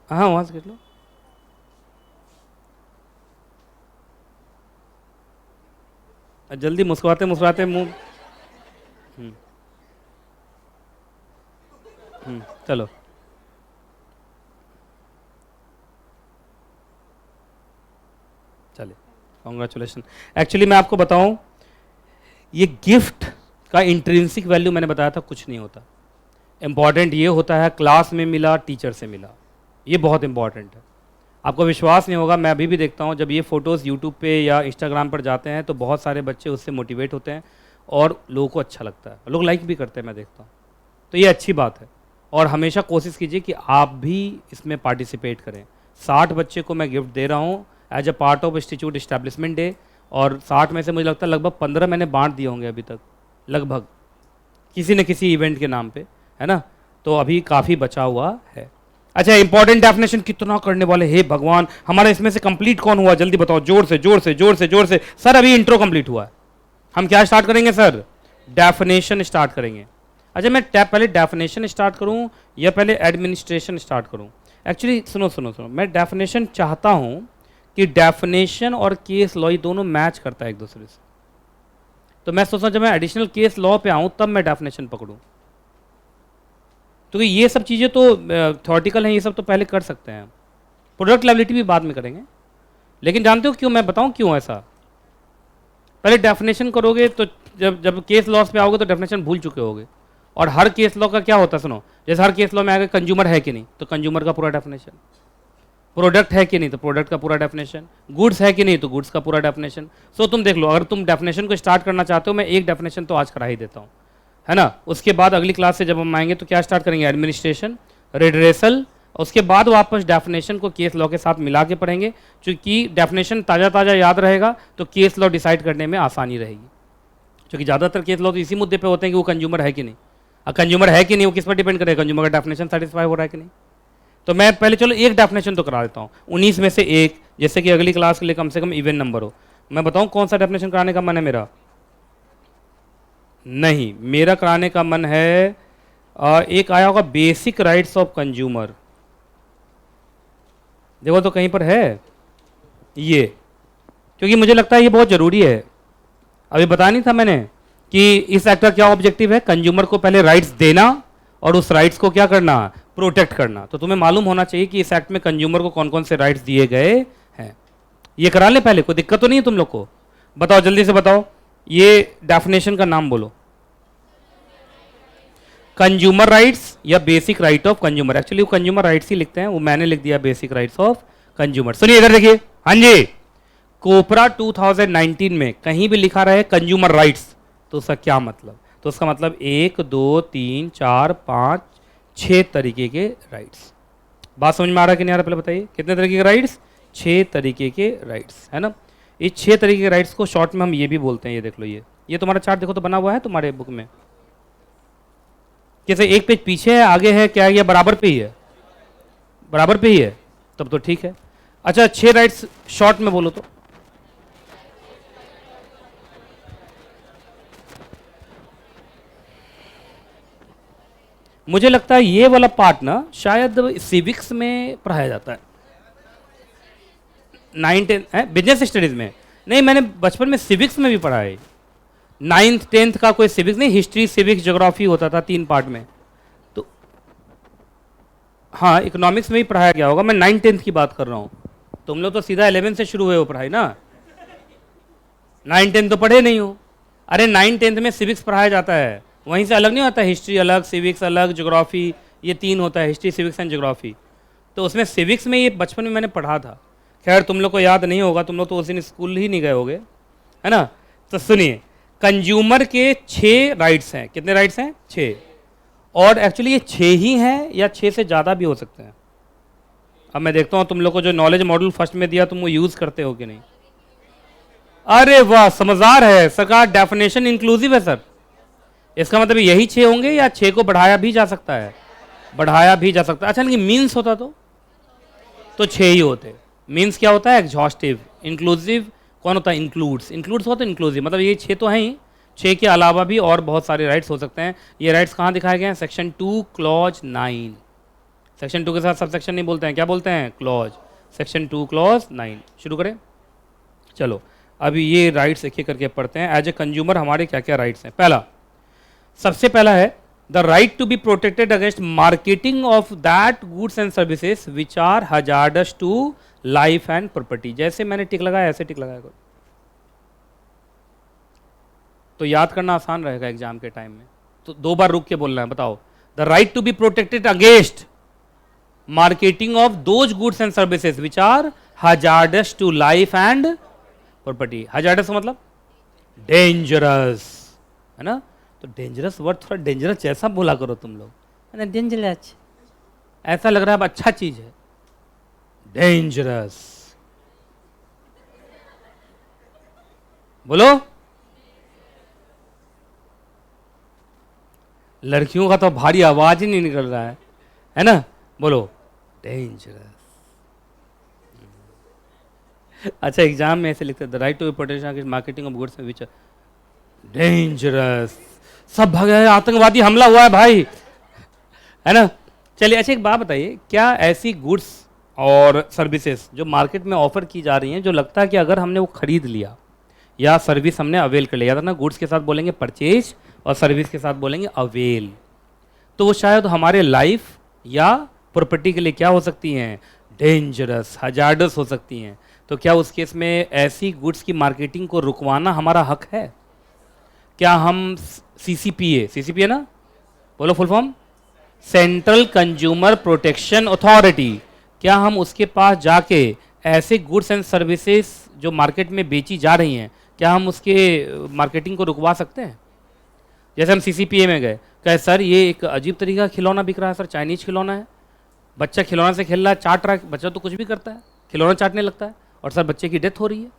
हाँ वहां से खींच लो। जल्दी, मुस्कुराते मुस्कुराते मुंह। चलो। चलिए, कॉन्ग्रेचुलेशन। एक्चुअली मैं आपको बताऊं, ये गिफ्ट का इंट्रिंसिक वैल्यू मैंने बताया था कुछ नहीं होता। इंपॉर्टेंट ये होता है क्लास में मिला, टीचर से मिला, ये बहुत इंपॉर्टेंट है। आपको विश्वास नहीं होगा, मैं अभी भी देखता हूँ जब ये फ़ोटोज़ यूट्यूब पे या इंस्टाग्राम पर जाते हैं तो बहुत सारे बच्चे उससे मोटिवेट होते हैं और लोगों को अच्छा लगता है, लोग लाइक भी करते हैं, मैं देखता हूँ। तो ये अच्छी बात है और हमेशा कोशिश कीजिए कि आप भी इसमें पार्टिसिपेट करें। 60 बच्चे को मैं गिफ्ट दे रहा हूँ as a part of institute establishment day, और 60 में से मुझे लगता है लगभग 15 मैंने बांट दिए होंगे अभी तक, लगभग किसी न किसी इवेंट के नाम पे, है ना। तो अभी काफ़ी बचा हुआ है। अच्छा, इंपॉर्टेंट डेफिनेशन कितना करने वाले, हे भगवान। हमारा इसमें से कंप्लीट कौन हुआ? जल्दी बताओ, जोर से जोर से जोर से जोर से। सर अभी इंट्रो कंप्लीट हुआ है, हम क्या स्टार्ट करेंगे सर? डेफिनेशन स्टार्ट करेंगे। अच्छा, मैं पहले डेफिनेशन स्टार्ट करूं या पहले एडमिनिस्ट्रेशन स्टार्ट करूं? एक्चुअली सुनो सुनो सुनो, मैं डेफिनेशन चाहता हूं कि डेफिनेशन और केस लॉ दोनों मैच करता है एक दूसरे से। तो मैं सोचता हूं जब मैं एडिशनल केस लॉ पे आऊं तब मैं डेफिनेशन पकड़ूं, तो ये सब चीज़ें तो थ्योरेटिकल हैं, ये सब तो पहले कर सकते हैं। प्रोडक्ट लायबिलिटी भी बाद में करेंगे, लेकिन जानते हो क्यों? मैं बताऊं क्यों ऐसा। पहले डेफिनेशन करोगे तो जब जब केस लॉस पे आओगे तो डेफिनेशन भूल चुके होगे। और हर केस लॉ का क्या होता है सुनो, जैसे हर केस लॉ में आएगा कंज्यूमर है कि नहीं तो कंज्यूमर का पूरा डेफिनेशन, प्रोडक्ट है कि नहीं तो प्रोडक्ट का पूरा डेफिनेशन, गुड्स है कि नहीं तो गुड्स का पूरा डेफिनेशन। सो तुम देख लो, अगर तुम डेफिनेशन को स्टार्ट करना चाहते हो, मैं एक डेफिनेशन तो आज करा ही देता हूँ, है ना। उसके बाद अगली क्लास से जब हम आएंगे तो क्या स्टार्ट करेंगे? एडमिनिस्ट्रेशन, रिड्रेसल, उसके बाद वापस डेफिनेशन को केस लॉ के साथ मिला के पढ़ेंगे, क्योंकि डेफिनेशन ताज़ा ताज़ा याद रहेगा तो केस लॉ डिसाइड करने में आसानी रहेगी, क्योंकि ज़्यादातर केस लॉ तो इसी मुद्दे पे होते हैं कि वो कंज्यूमर है कि नहीं। अब कंज्यूमर है कि नहीं वो किस पर डिपेंड करेगा, कंज्यूमर का डेफिनेशन सेटिस्फाई हो रहा है कि नहीं। तो मैं पहले चलो एक डेफिनेशन तो करा देता हूँ 19 में से एक, जैसे कि अगली क्लास के लिए कम से कम इवन नंबर हो। मैं बताऊँ कौन सा डेफिनेशन कराने का मन है मेरा? नहीं, मेरा कराने का मन है एक आया होगा बेसिक राइट्स ऑफ कंज्यूमर, देखो तो कहीं पर है ये, क्योंकि मुझे लगता है ये बहुत ज़रूरी है। अभी बता नहीं था मैंने कि इस एक्ट का क्या ऑब्जेक्टिव है, कंज्यूमर को पहले राइट्स देना और उस राइट्स को क्या करना, प्रोटेक्ट करना। तो तुम्हें मालूम होना चाहिए कि इस एक्ट में कंज्यूमर को कौन कौन से राइट्स दिए गए हैं। ये करा ले पहले, कोई दिक्कत तो नहीं है तुम लोग को? बताओ जल्दी से बताओ, ये डेफिनेशन का नाम बोलो। कंज्यूमर राइट्स या basic right of consumer, actually वो कंज्यूमर राइट्स ही लिखते हैं, वो मैंने लिख दिया बेसिक राइट्स ऑफ कंज्यूमर। सुनिए इधर देखिए, हाँ जी, कोपरा 2019 में कहीं भी लिखा रहे कंज्यूमर राइट्स तो उसका क्या मतलब? तो उसका मतलब 1 2 3 4 5 6 तरीके के राइट्स। बात समझ में आ रहा है कि नहीं आ रहा? पहले बताइए कितने तरीके के राइट्स? 6 तरीके के राइट्स, है ना। इस 6 तरीके के राइट्स को शॉर्ट में हम ये भी बोलते हैं, ये देख लो, ये तुम्हारा चार्ट देखो तो बना हुआ है तुम्हारे बुक में, कैसे एक पेज पीछे है आगे है क्या है, ये बराबर पे ही है? बराबर पे ही है, तब तो ठीक है। अच्छा 6 राइट्स शॉर्ट में बोलो तो। मुझे लगता है ये वाला पार्ट ना शायद सिविक्स में पढ़ाया जाता है, 9 10 है बिजनेस स्टडीज में नहीं, मैंने बचपन में सिविक्स में भी पढ़ा है। 9th 10th का कोई सिविक्स नहीं, हिस्ट्री सिविक्स ज्योग्राफी होता था 3 पार्ट में। तो हाँ इकोनॉमिक्स में ही पढ़ाया गया होगा, मैं 9 10th की बात कर रहा हूँ। तुम लोग तो सीधा 11 से शुरू हुए हो पढ़ाई ना, 9 10 तो पढ़े नहीं हो। अरे 9 10th में सिविक्स पढ़ाया जाता है, वहीं से अलग नहीं होता, हिस्ट्री अलग सिविक्स अलग ज्योग्राफी, ये 3 होता है, हिस्ट्री सिविक्स एंड ज्योग्राफी। तो उसमें सिविक्स में ये बचपन में मैंने पढ़ा था। खैर तुम लोग को याद नहीं होगा, तुम लोग तो उस दिन स्कूल ही नहीं गए होगे, है ना। तो सुनिए, कंज्यूमर के 6 राइट्स हैं। कितने राइट्स हैं? 6। और एक्चुअली ये 6 ही हैं या 6 से ज़्यादा भी हो सकते हैं। अब मैं देखता हूँ तुम लोग को जो नॉलेज मॉड्यूल फर्स्ट में दिया तुम वो यूज़ करते हो कि नहीं। अरे वाह समझदार है सरकार, डेफिनेशन इंक्लूसिव है सर। इसका मतलब यही 6 होंगे या 6 को बढ़ाया भी जा सकता है? बढ़ाया भी जा सकता है। अच्छा लेकिन मीन्स होता तो 6 ही होते। मीन्स क्या होता है? एग्जॉस्टिव। इंक्लूसिव कौन होता है? इंक्लूड्स। इंक्लूड्स होता है इंक्लूसिव, मतलब ये 6 तो हैं ही, 6 के अलावा भी और बहुत सारे राइट्स हो सकते हैं। ये राइट्स कहाँ दिखाए गए हैं? Section 2 clause 9। सेक्शन 2 के साथ सब सेक्शन नहीं बोलते हैं, क्या बोलते हैं? क्लॉज। Section 2 clause 9। शुरू करें, चलो अभी ये राइट्स एक एक करके पढ़ते हैं। एज ए कंज्यूमर हमारे क्या क्या राइट्स हैं। पहला, सबसे पहला है the right to be protected against marketing of that goods and services which are hazardous to life and property. जैसे मैंने टिक लगाया ऐसे टिक लगाया करो, तो याद करना आसान रहेगा एग्जाम के टाइम में। तो 2 बार रुक के बोलना है। बताओ, the right to be protected against marketing of those goods and services which are hazardous to life and property. Hazardous का मतलब डेंजरस, है ना। तो डेंजरस वर्ड थोड़ा डेंजरस जैसा बोला करो तुम लोग, है ना। डेंजरस ऐसा लग रहा है अब अच्छा चीज है, डेंजरस बोलो। लड़कियों का तो भारी आवाज ही नहीं निकल रहा है ना। बोलो डेंजरस। अच्छा एग्जाम में ऐसे लिखते the right to protection against marketing of goods which dangerous. सब भाग गए, आतंकवादी हमला हुआ है भाई, है ना। चलिए अच्छा एक बात बताइए, क्या ऐसी गुड्स और सर्विसेज जो मार्केट में ऑफर की जा रही हैं जो लगता है कि अगर हमने वो खरीद लिया या सर्विस हमने अवेल कर लिया था ना, गुड्स के साथ बोलेंगे परचेज और सर्विस के साथ बोलेंगे अवेल, तो वो शायद हमारे लाइफ या प्रॉपर्टी के लिए क्या हो सकती हैं? डेंजरस, हजार्डस हो सकती हैं। तो क्या उस केस में ऐसी गुड्स की मार्केटिंग को रुकवाना हमारा हक है? क्या हम सीसीपीए ना, बोलो full form, central consumer protection authority, क्या हम उसके पास जाके ऐसे गुड्स एंड सर्विसेज जो मार्केट में बेची जा रही हैं, क्या हम उसके मार्केटिंग को रुकवा सकते हैं? जैसे हम सीसीपीए में गए, कहे सर ये एक अजीब तरीका का खिलौना बिक रहा है सर, चाइनीज खिलौना है, बच्चा खिलौना से खेल रहा है, चाट रहा है, बच्चा तो कुछ भी करता है, खिलौना चाटने लगता है, और सर बच्चे की डेथ हो रही है,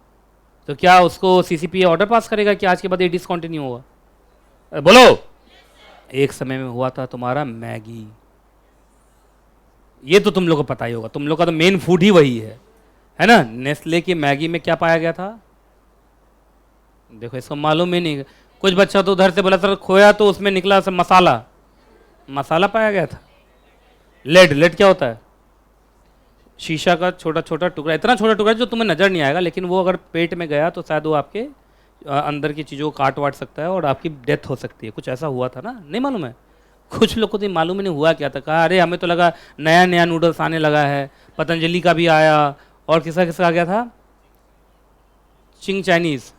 तो क्या उसको सीसीपीए ऑर्डर पास करेगा कि आज के बाद ये डिसकंटिन्यू होगा? बोलो। एक समय में हुआ था तुम्हारा मैगी, ये तो तुम लोग को पता ही होगा, तुम लोग का तो मेन फूड ही वही है ना? नेस्ले की मैगी में क्या पाया गया था? देखो इसको मालूम ही नहीं। कुछ बच्चा तो उधर से बोला सर खोया, तो उसमें निकला सब मसाला पाया गया था। लेड क्या होता है? शीशा का छोटा छोटा टुकड़ा, इतना छोटा टुकड़ा जो तुम्हें नजर नहीं आएगा, लेकिन वो अगर पेट में गया तो शायद वो आपके अंदर की चीज़ों को काट वाट सकता है और आपकी डेथ हो सकती है। कुछ ऐसा हुआ था ना, नहीं मालूम है? कुछ लोग को तो मालूम ही नहीं हुआ क्या था, कहा अरे हमें तो लगा नया नया नूडल्स आने लगा है, पतंजलि का भी आया, और किसका किसका आ गया था? चिंग चाइनीज,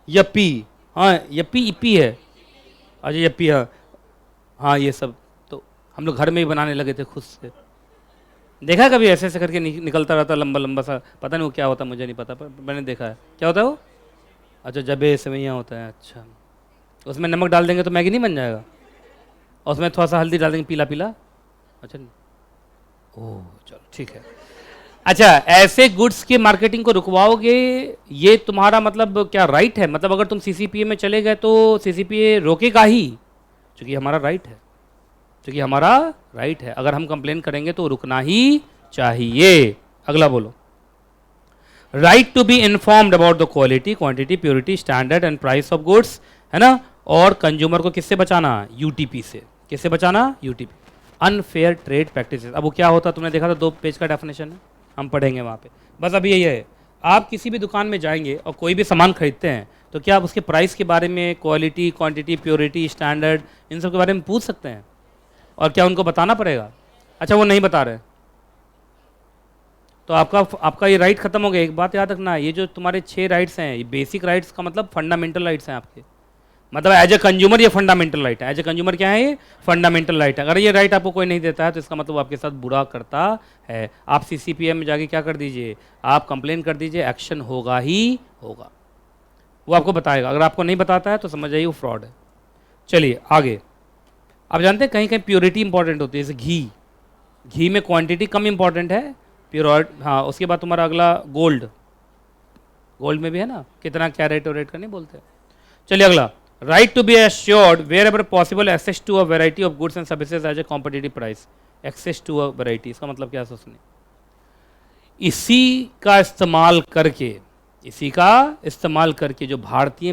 यप्पी, हाँ यप्पी इप्पी है, अच्छा यप्पी, हाँ ये सब तो हम लोग घर में ही बनाने लगे थे खुद से। देखा कभी ऐसे ऐसे करके निकलता रहता लंबा लंबा सा, पता नहीं वो क्या होता, मुझे नहीं पता, पर मैंने देखा है। क्या होता है वो? अच्छा जबे सेवैयाँ होता है, अच्छा। उसमें नमक डाल देंगे तो मैगी नहीं बन जाएगा? और उसमें थोड़ा सा हल्दी डाल देंगे पीला पीला, अच्छा ओह चलो ठीक है। अच्छा, ऐसे गुड्स की मार्केटिंग को रुकवाओगे, ये तुम्हारा मतलब क्या राइट है? मतलब अगर तुम सीसीपीए में चले गए तो सीसीपीए रोकेगा ही, क्योंकि हमारा राइट है, क्योंकि हमारा राइट है। अगर हम कंप्लेन करेंगे तो रुकना ही चाहिए। अगला बोलो। Right to be informed about the quality, quantity, purity, standard and price of goods, है ना? और कंज्यूमर को किससे बचाना? यूटीपी से। किससे बचाना? यूटीपी। Unfair trade practices. अब वो क्या होता है तुमने देखा था, 2 पेज का डेफिनेशन है, हम पढ़ेंगे वहाँ पे। बस अभी यही है, आप किसी भी दुकान में जाएंगे और कोई भी सामान खरीदते हैं तो क्या आप उसके प्राइस के बारे में, क्वालिटी, क्वांटिटी, प्योरिटी, स्टैंडर्ड, इन सब के बारे में पूछ सकते हैं? और क्या उनको बताना पड़ेगा? अच्छा वो नहीं बता रहे तो आपका ये राइट खत्म हो गया। एक बात याद रखना, ये जो तुम्हारे 6 राइट्स हैं, ये बेसिक राइट्स का मतलब फंडामेंटल राइट्स हैं आपके। मतलब एज ए कंज्यूमर ये फंडामेंटल राइट है। एज ए कंज्यूमर क्या है? ये फंडामेंटल राइट है। अगर ये राइट आपको कोई नहीं देता है तो इसका मतलब आपके साथ बुरा करता है। आप सीसीपीए में जाके क्या कर दीजिए? आप कंप्लेन कर दीजिए, एक्शन होगा ही होगा, वो आपको बताएगा। अगर आपको नहीं बताता है तो समझ जाइए वो फ्रॉड है। चलिए आगे। आप जानते हैं कहीं कहीं प्योरिटी इंपॉर्टेंट होती है, जैसे घी में क्वांटिटी कम इंपॉर्टेंट है, प्योर, हाँ। उसके बाद तुम्हारा अगला गोल्ड में भी है ना, कितना कैरेट और रेट का नहीं बोलते। चलिए अगला, right to be assured wherever possible access to a variety of goods and services as a competitive price. Access to a variety, इसका मतलब क्या सोचने? इसी का इस्तेमाल करके जो भारतीय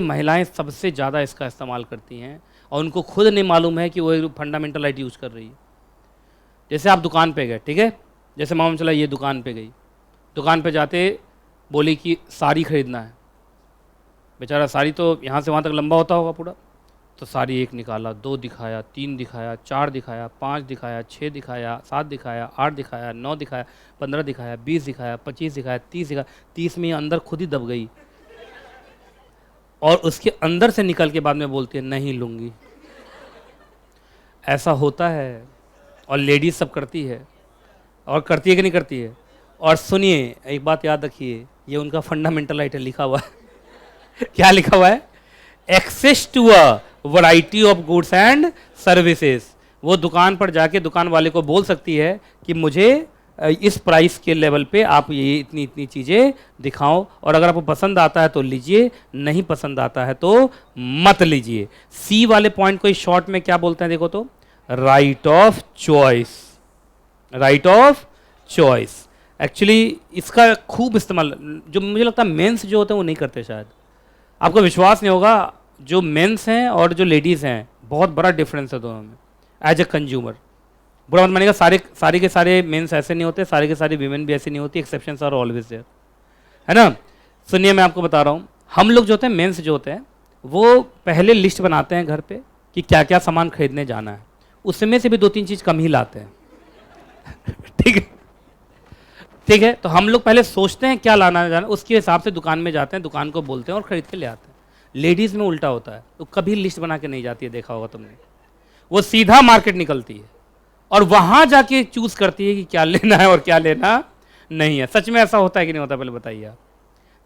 महिलाएं सबसे ज़्यादा इसका इस्तेमाल करती हैं और उनको खुद नहीं मालूम है कि वो फंडामेंटल राइट यूज़ कर रही है। जैसे आप दुकान पे गए, ठीक है, जैसे मालूम चला ये दुकान पे गई, दुकान पे जाते बोली कि साड़ी खरीदना है। बेचारा साड़ी तो यहाँ से वहाँ तक लंबा होता होगा पूरा, तो साड़ी 1 निकाला, 2 दिखाया, 3 दिखाया, 4 दिखाया, 5 दिखाया, 6 दिखाया, 7 दिखाया, 8 दिखाया, 9 दिखाया, 15 दिखाया, 20 दिखाया, 25 दिखाया, 30 दिखाया, 30 में अंदर खुद ही दब गई और उसके अंदर से निकल के बाद में बोलती है नहीं लूँगी। ऐसा होता है और लेडीज सब करती है, और करती है कि नहीं करती है? और सुनिए एक बात याद रखिए, ये उनका फंडामेंटल राइट है, लिखा हुआ है क्या लिखा हुआ है? Access to a variety of goods and services. वो दुकान पर जाके दुकान वाले को बोल सकती है कि मुझे इस प्राइस के लेवल पे आप ये इतनी इतनी चीज़ें दिखाओ, और अगर आपको पसंद आता है तो लीजिए, नहीं पसंद आता है तो मत लीजिए। सी वाले पॉइंट को शॉर्ट में क्या बोलते हैं देखो तो? Right of choice. Right of choice. Actually इसका खूब इस्तेमाल, जो मुझे लगता है मेंस जो होते हैं वो नहीं करते शायद। आपको विश्वास नहीं होगा, जो मेंस हैं और जो लेडीज़ हैं बहुत बड़ा डिफरेंस है दोनों में। एज ए कंज्यूमर बुरा मत मानिएगा, सारे के सारे मेंस ऐसे नहीं होते, सारे के सारे वीमेन भी ऐसी नहीं होती, एक्सेप्शंस आर ऑलवेज देयर, है ना? सुनिए मैं आपको बता रहा हूँ, हम लोग जो होते हैं मेंस जो होते हैं वो पहले लिस्ट बनाते हैं घर पे कि क्या क्या सामान खरीदने जाना है, उसमें से भी 2-3 चीज़ कम ही लाते हैं ठीक है। तो हम लोग पहले सोचते हैं क्या लाना है जाना, उसके हिसाब से दुकान में जाते हैं, दुकान को बोलते हैं और खरीद के ले आते हैं। लेडीज़ में उल्टा होता है, तो कभी लिस्ट बना के नहीं जाती है, देखा होगा तुमने। वो सीधा मार्केट निकलती है और वहाँ जाके चूज़ करती है कि क्या लेना है और क्या लेना नहीं है। सच में ऐसा होता है कि नहीं होता, पहले बताइए आप।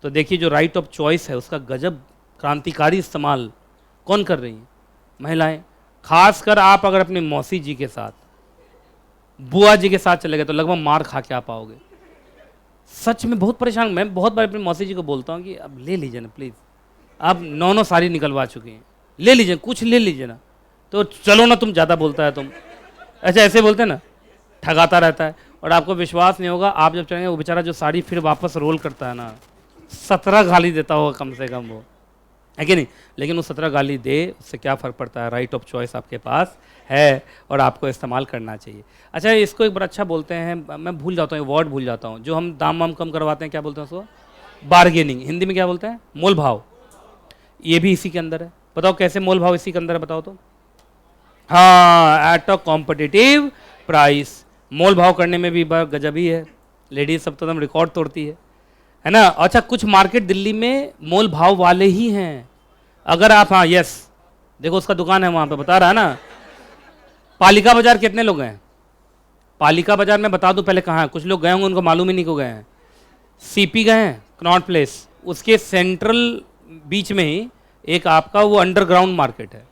तो देखिए जो राइट ऑफ चॉइस है उसका गजब क्रांतिकारी इस्तेमाल कौन कर रही है? महिलाएं। खासकर आप अगर अपनी मौसी जी के साथ, बुआ जी के साथ चले गए तो लगभग मार खा के आप आओगे। सच में बहुत परेशान, मैं बहुत बार अपनी मौसी जी को बोलता हूँ कि अब ले लीजिए ना प्लीज़, आप 9 साड़ी निकलवा चुकी हैं, ले लीजिए कुछ ले लीजिए ना। तो चलो ना तुम ज़्यादा बोलता है तुम, अच्छा ऐसे बोलते हैं ना, ठगाता रहता है। और आपको विश्वास नहीं होगा, आप जब चलेंगे वो बेचारा जो साड़ी फिर वापस रोल करता है ना, 17 गाली देता होगा कम से कम वो, है कि नहीं। लेकिन वो 17 गाली दे, उससे क्या फ़र्क पड़ता है, राइट ऑफ चॉइस आपके पास है और आपको इस्तेमाल करना चाहिए। अच्छा इसको एक बड़ा अच्छा बोलते हैं, मैं भूल जाता हूँ, वर्ड भूल जाता हूँ, जो हम दाम वाम कम करवाते हैं क्या बोलते हैं उसको, बार्गेनिंग। हिंदी में क्या बोलते हैं, मोल भाव। ये भी इसी के अंदर है। बताओ कैसे मोल भाव इसी के अंदर है, बताओ तो। हाँ, एट अ कॉम्पिटिटिव प्राइस। मोल भाव करने में भी बड़ा गजब ही है, लेडीज सब तो एकदम रिकॉर्ड तोड़ती है ना। अच्छा कुछ मार्केट दिल्ली में मोल भाव वाले ही हैं। अगर आप, हाँ यस, देखो उसका दुकान है वहाँ पे, बता रहा है ना। पालिका बाजार कितने लोग हैं, पालिका बाजार में बता दूं पहले कहाँ है, कुछ लोग गए होंगे उनको मालूम ही नहीं को गए हैं। सीपी गए हैं, कनॉट प्लेस, उसके सेंट्रल बीच में ही एक आपका वो अंडरग्राउंड मार्केट है।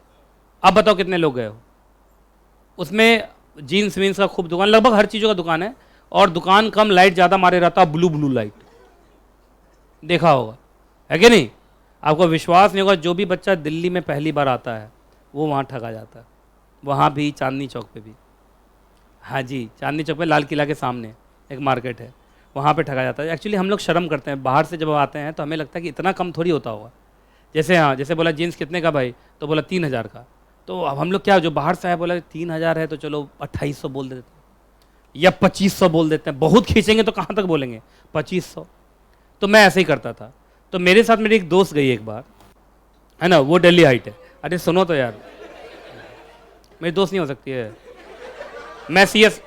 अब बताओ कितने लोग गए हो। उसमें जीन्स वीन्स का खूब दुकान, लगभग हर चीज़ों का दुकान है। और दुकान कम, लाइट ज़्यादा मारे रहता है, ब्लू ब्लू लाइट, देखा होगा, है कि नहीं। आपको विश्वास नहीं होगा, जो भी बच्चा दिल्ली में पहली बार आता है वो वहाँ ठगा जाता है। वहाँ भी चांदनी चौक पे भी, हाँ जी, चांदनी चौक पे लाल किला के सामने एक मार्केट है, वहाँ पे ठगा जाता है। एक्चुअली हम लोग शर्म करते हैं, बाहर से जब आते हैं तो हमें लगता है कि इतना कम थोड़ी होता होगा। जैसे हाँ, जैसे बोला जीन्स कितने का भाई, तो बोला 3000 का। तो अब हम लोग क्या, जो बाहर से आए बोला 3000 है तो चलो 2800 बोल देते हैं या 2500 बोल देते हैं। बहुत खींचेंगे तो कहाँ तक बोलेंगे, 2500। तो मैं ऐसे ही करता था। तो मेरे साथ मेरी एक दोस्त गई एक बार, है ना, वो दिल्ली हाइट है। अरे सुनो तो यार, मेरी दोस्त नहीं हो सकती है, मैं सीएस,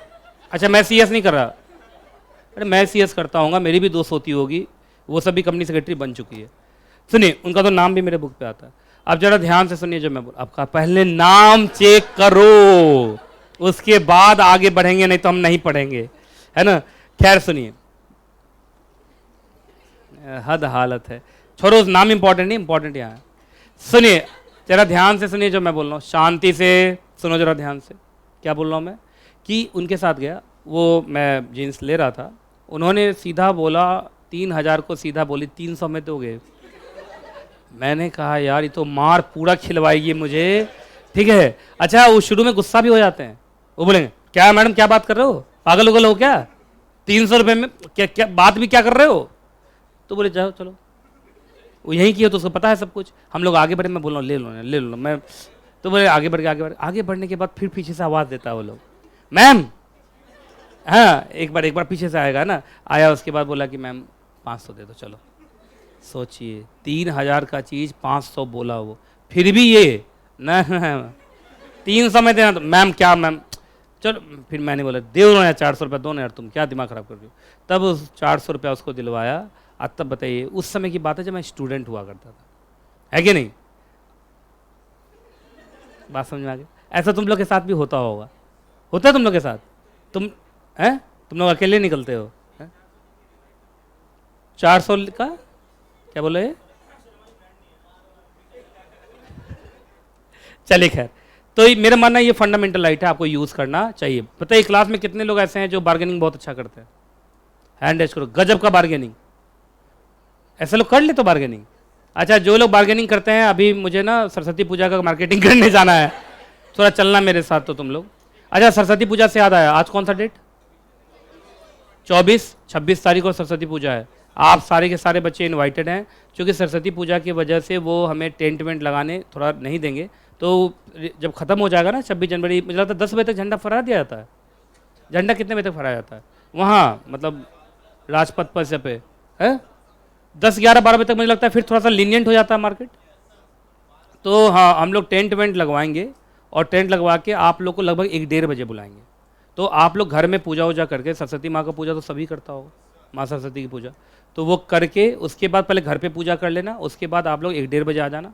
अच्छा मैं सीएस नहीं कर रहा, अरे मैं सीएस करता हूँ, मेरी भी दोस्त होती होगी, वो सभी कंपनी सेक्रेटरी बन चुकी है। सुनिए, उनका तो नाम भी मेरे बुक पे आता है। अब जरा ध्यान से सुनिए जो मैं बोल, आपका पहले नाम चेक करो, उसके बाद आगे बढ़ेंगे, नहीं तो हम नहीं पढ़ेंगे, है ना। खैर सुनिए, हद हालत है, छोड़ो उस नाम इंपॉर्टेंट नहीं, इंपॉर्टेंट यहाँ है। सुनिए जरा ध्यान से सुनिए जो मैं बोल रहा हूँ, शांति से सुनो जरा ध्यान से। क्या बोल रहा हूँ मैं, कि उनके साथ गया, वो मैं जीन्स ले रहा था, उन्होंने सीधा बोला 3000 को, सीधा बोली 300 में दोगे। मैंने कहा यार ये तो मार पूरा खिलवाएगी मुझे, ठीक है। अच्छा वो शुरू में गुस्सा भी हो जाते हैं, वो बोलेंगे क्या मैडम क्या बात कर रहे हो, पागल उगल हो क्या, 300 रुपये में क्या क्या बात भी क्या कर रहे हो। तो बोले जाओ चलो, वो यहीं किया तो उसको पता है सब कुछ। हम लोग आगे बढ़े, मैं बोल रहा हूँ ले लो ना, ले लो मैं। तो बोले आगे बढ़ के आगे बढ़ने के बाद फिर पीछे से आवाज़ देता है वो लोग, मैम। हाँ एक बार पीछे से आएगा ना, आया उसके बाद बोला कि मैम 500 दे दो। चलो सोचिए 3000 का चीज़ 500 बोला वो, फिर भी ये ना 300 में देना। तो मैम क्या मैम, चलो फिर मैंने बोला दे दो यार 400 रुपये दो ना यार, तुम क्या दिमाग खराब कर रही हो। तब उस 400 रुपया उसको दिलवाया। अब तब बताइए, उस समय की बात है जब मैं स्टूडेंट हुआ करता था, है कि नहीं, बात समझ में आ गई। ऐसा तुम लोग के साथ भी होता होगा, होता है तुम लोग के साथ, तुम हैं, तुम लोग अकेले निकलते हो। 400 का क्या बोले, चलिए खैर। तो मेरा मानना ये फंडामेंटल राइट है, आपको यूज़ करना चाहिए। पता है क्लास में कितने लोग ऐसे हैं जो बार्गेनिंग बहुत अच्छा करते हैं, हैंड रेज करो, गजब का बार्गेनिंग, ऐसे लोग कर ले तो बार्गेनिंग। अच्छा जो लोग बार्गेनिंग करते हैं, अभी मुझे ना सरस्वती पूजा का मार्केटिंग करने जाना है, थोड़ा चलना मेरे साथ तो तुम लोग। अच्छा सरस्वती पूजा से याद आया, आज कौन सा डेट, 26 तारीख को सरस्वती पूजा है। आप सारे के सारे बच्चे इनवाइटेड हैं, क्योंकि सरस्वती पूजा की वजह से वो हमें टेंट वेंट लगाने थोड़ा नहीं देंगे। तो जब ख़त्म हो जाएगा ना 26 जनवरी, मुझे लगता है 10 बजे तक झंडा फहरा दिया जाता है। झंडा कितने बजे तक फहराया जाता है वहाँ, मतलब राजपथ पर से पे है 10, 11, 12 बजे तक मुझे लगता है, फिर थोड़ा सा लीनियंट हो जाता है मार्केट। तो हाँ हम लोग टेंट वेंट लगवाएंगे, और टेंट लगवा के आप लोग को लगभग 1-1:30 बजे बुलाएंगे। तो आप लोग घर में पूजा वूजा करके, सरस्वती माँ का पूजा तो सभी करता होगा, माँ सरस्वती की पूजा, तो वो करके उसके बाद पहले घर पे पूजा कर लेना, उसके बाद आप लोग 1-1:30 बजे आ जाना।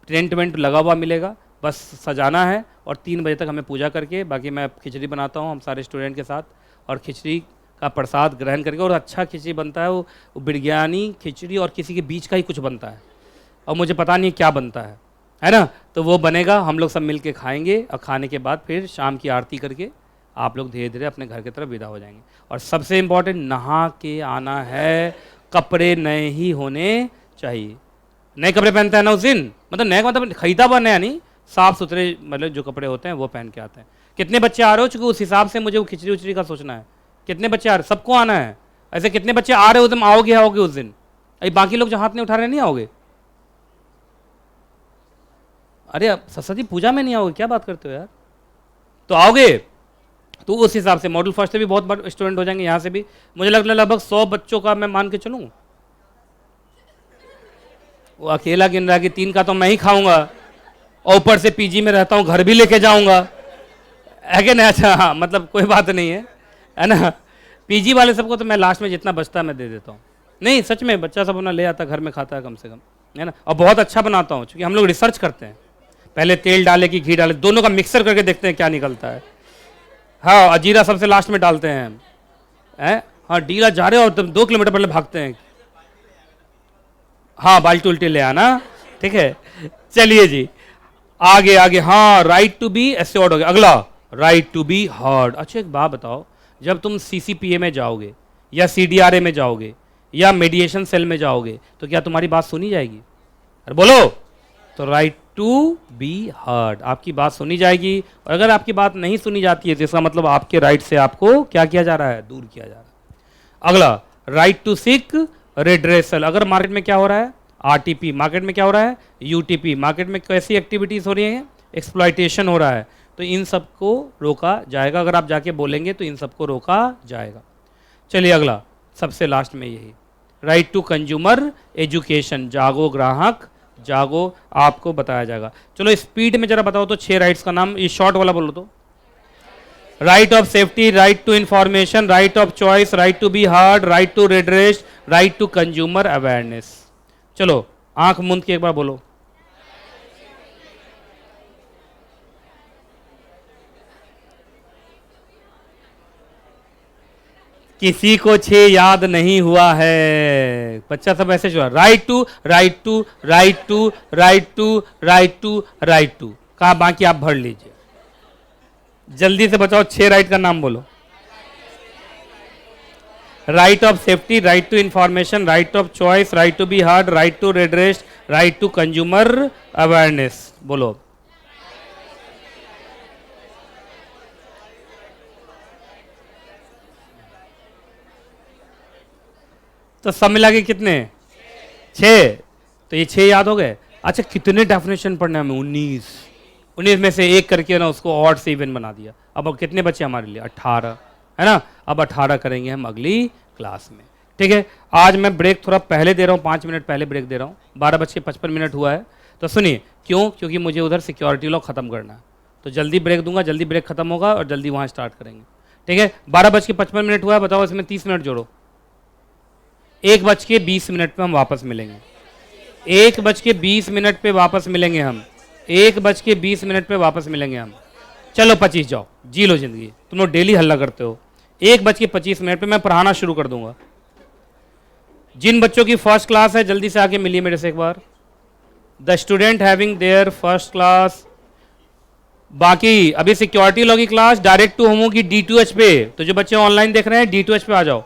टेंट वेंट लगा हुआ मिलेगा, बस सजाना है, और 3 बजे तक हमें पूजा करके, बाकी मैं खिचड़ी बनाता हूँ हम सारे स्टूडेंट के साथ, और खिचड़ी का प्रसाद ग्रहण करके, और अच्छा खिचड़ी बनता है वो बिरयानी खिचड़ी और किसी के बीच का ही कुछ बनता है, और मुझे पता नहीं क्या बनता है। है ना। तो वो बनेगा, हम लोग सब मिल के खाएंगे और खाने के बाद फिर शाम की आरती करके आप लोग धीरे धीरे अपने घर की तरफ विदा हो जाएंगे। और सबसे इम्पोर्टेंट, नहा के आना है, कपड़े नए ही होने चाहिए। नए कपड़े पहनते हैं ना उस दिन, मतलब नए मतलब खरीदा हुआ नया नहीं, साफ सुथरे मतलब जो कपड़े होते हैं वो पहन के आते हैं। कितने बच्चे आ रहे हो, चूंकि उस हिसाब से मुझे वो खिचड़ी उचड़ी का सोचना है। कितने बच्चे आ रहे, सबको आना है। ऐसे कितने बच्चे आ रहे हो, तुम आओगे उस दिन? अरे बाकी लोग जो हाथ नहीं उठा रहे नहीं आओगे? अरे सरस्वती पूजा में नहीं आओगे, क्या बात करते हो यार? तो आओगे तो उस हिसाब से मॉडल फर्स्ट से भी बहुत बड़े स्टूडेंट हो जाएंगे, यहाँ से भी मुझे लगता है लगभग 100 बच्चों का मैं मान के चलूँ। वो अकेला गिन रहा है कि 3 का तो मैं ही खाऊंगा, और ऊपर से पीजी में रहता हूँ, घर भी लेके जाऊंगा, है कि नहीं? अच्छा हाँ, मतलब कोई बात नहीं है ना। पीजी वाले सबको तो मैं लास्ट में जितना बचता है मैं दे देता हूँ। नहीं सच में, बच्चा सब अपना ले आता, घर में खाता है कम से कम, है ना। और बहुत अच्छा बनाता हूँ, क्योंकि हम लोग रिसर्च करते हैं, पहले तेल डाले कि घी डाले, दोनों का मिक्सर करके देखते हैं क्या निकलता है। हाँ, अजीरा सबसे लास्ट में डालते हैं। हाँ, डीला जा रहे हो और तुम 2 किलोमीटर पहले भागते हैं। हाँ, बाल्टी उल्टी ले आना, ठीक है। चलिए जी, आगे आगे। हाँ, राइट टू बी एश्योर्ड हो गया। अगला, राइट टू बी हर्ड। अच्छा एक बात बताओ, जब तुम सीसीपीए में जाओगे या सीडीआरए में जाओगे या मेडिएशन सेल में जाओगे, तो क्या तुम्हारी बात सुनी जाएगी? अरे बोलो। तो राइट टू बी हर्ड, आपकी बात सुनी जाएगी। और अगर आपकी बात नहीं सुनी जाती है तो इसका मतलब आपके राइट से आपको क्या किया जा रहा है? दूर किया जा रहा है। अगला, राइट टू सीक रेड्रेसल। अगर मार्केट में क्या हो रहा है? आरटीपी। मार्केट में क्या हो रहा है? यूटीपी। मार्केट में कैसी एक्टिविटीज हो रही है? एक्सप्लॉयटेशन हो रहा है। तो इन सबको रोका जाएगा। अगर आप जाके बोलेंगे तो इन सबको रोका जाएगा। चलिए अगला, सबसे लास्ट में यही, राइट टू कंज्यूमर एजुकेशन। जागो ग्राहक जागो, आपको बताया जाएगा। चलो स्पीड में जरा बताओ तो 6 राइट्स का नाम, ये शॉर्ट वाला बोलो तो। Right of safety, right to information, right of choice, right to be heard, right to redressal, right to consumer awareness. चलो आंख मूंद के एक बार बोलो। किसी को 6 याद नहीं हुआ है, बच्चा सब ऐसे चुना। Right to, right to, right to, right to, right to, right to, कहा बाकी आप भर लीजिए। जल्दी से बताओ, 6 राइट का नाम बोलो। Right of safety, right to information, right of choice, right to be heard, right to redressal, right to consumer awareness. बोलो। तो सब मिला के कितने? 6। तो ये 6 याद हो गए। अच्छा कितने डेफिनेशन पढ़ने हमें? 19 में से एक करके ना उसको ऑड से इवन बना दिया। अब कितने बचे हमारे लिए? 18, है ना। अब 18 करेंगे हम अगली क्लास में, ठीक है। आज मैं ब्रेक थोड़ा पहले दे रहा हूँ, 5 मिनट पहले ब्रेक दे रहा हूँ। 12:55 हुआ है। तो सुनिए क्यों, क्योंकि मुझे उधर सिक्योरिटी लॉ खत्म करना है, तो जल्दी ब्रेक दूंगा, जल्दी ब्रेक खत्म होगा और जल्दी वहाँ स्टार्ट करेंगे, ठीक है। 12:55 हुआ है, बताओ इसमें 30 मिनट जोड़ो। 1:20 पे हम वापस मिलेंगे। 1:20 पे वापस मिलेंगे हम। 1:20 पे वापस मिलेंगे हम। चलो 25 जाओ, जी लो जिंदगी। तुम लोग डेली हल्ला करते हो। 1:25 पे मैं पढ़ाना शुरू कर दूंगा। जिन बच्चों की फर्स्ट क्लास है जल्दी से आके मिलिए मेरे से एक बार। The student having their first class. बाकी अभी सिक्योरिटी लॉ की क्लास डायरेक्ट टू होमो की D2H पे, तो जो बच्चे ऑनलाइन देख रहे हैं D2H पे आ जाओ।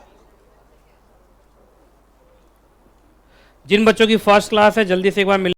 जिन बच्चों की फर्स्ट क्लास है जल्दी से एक बार मिल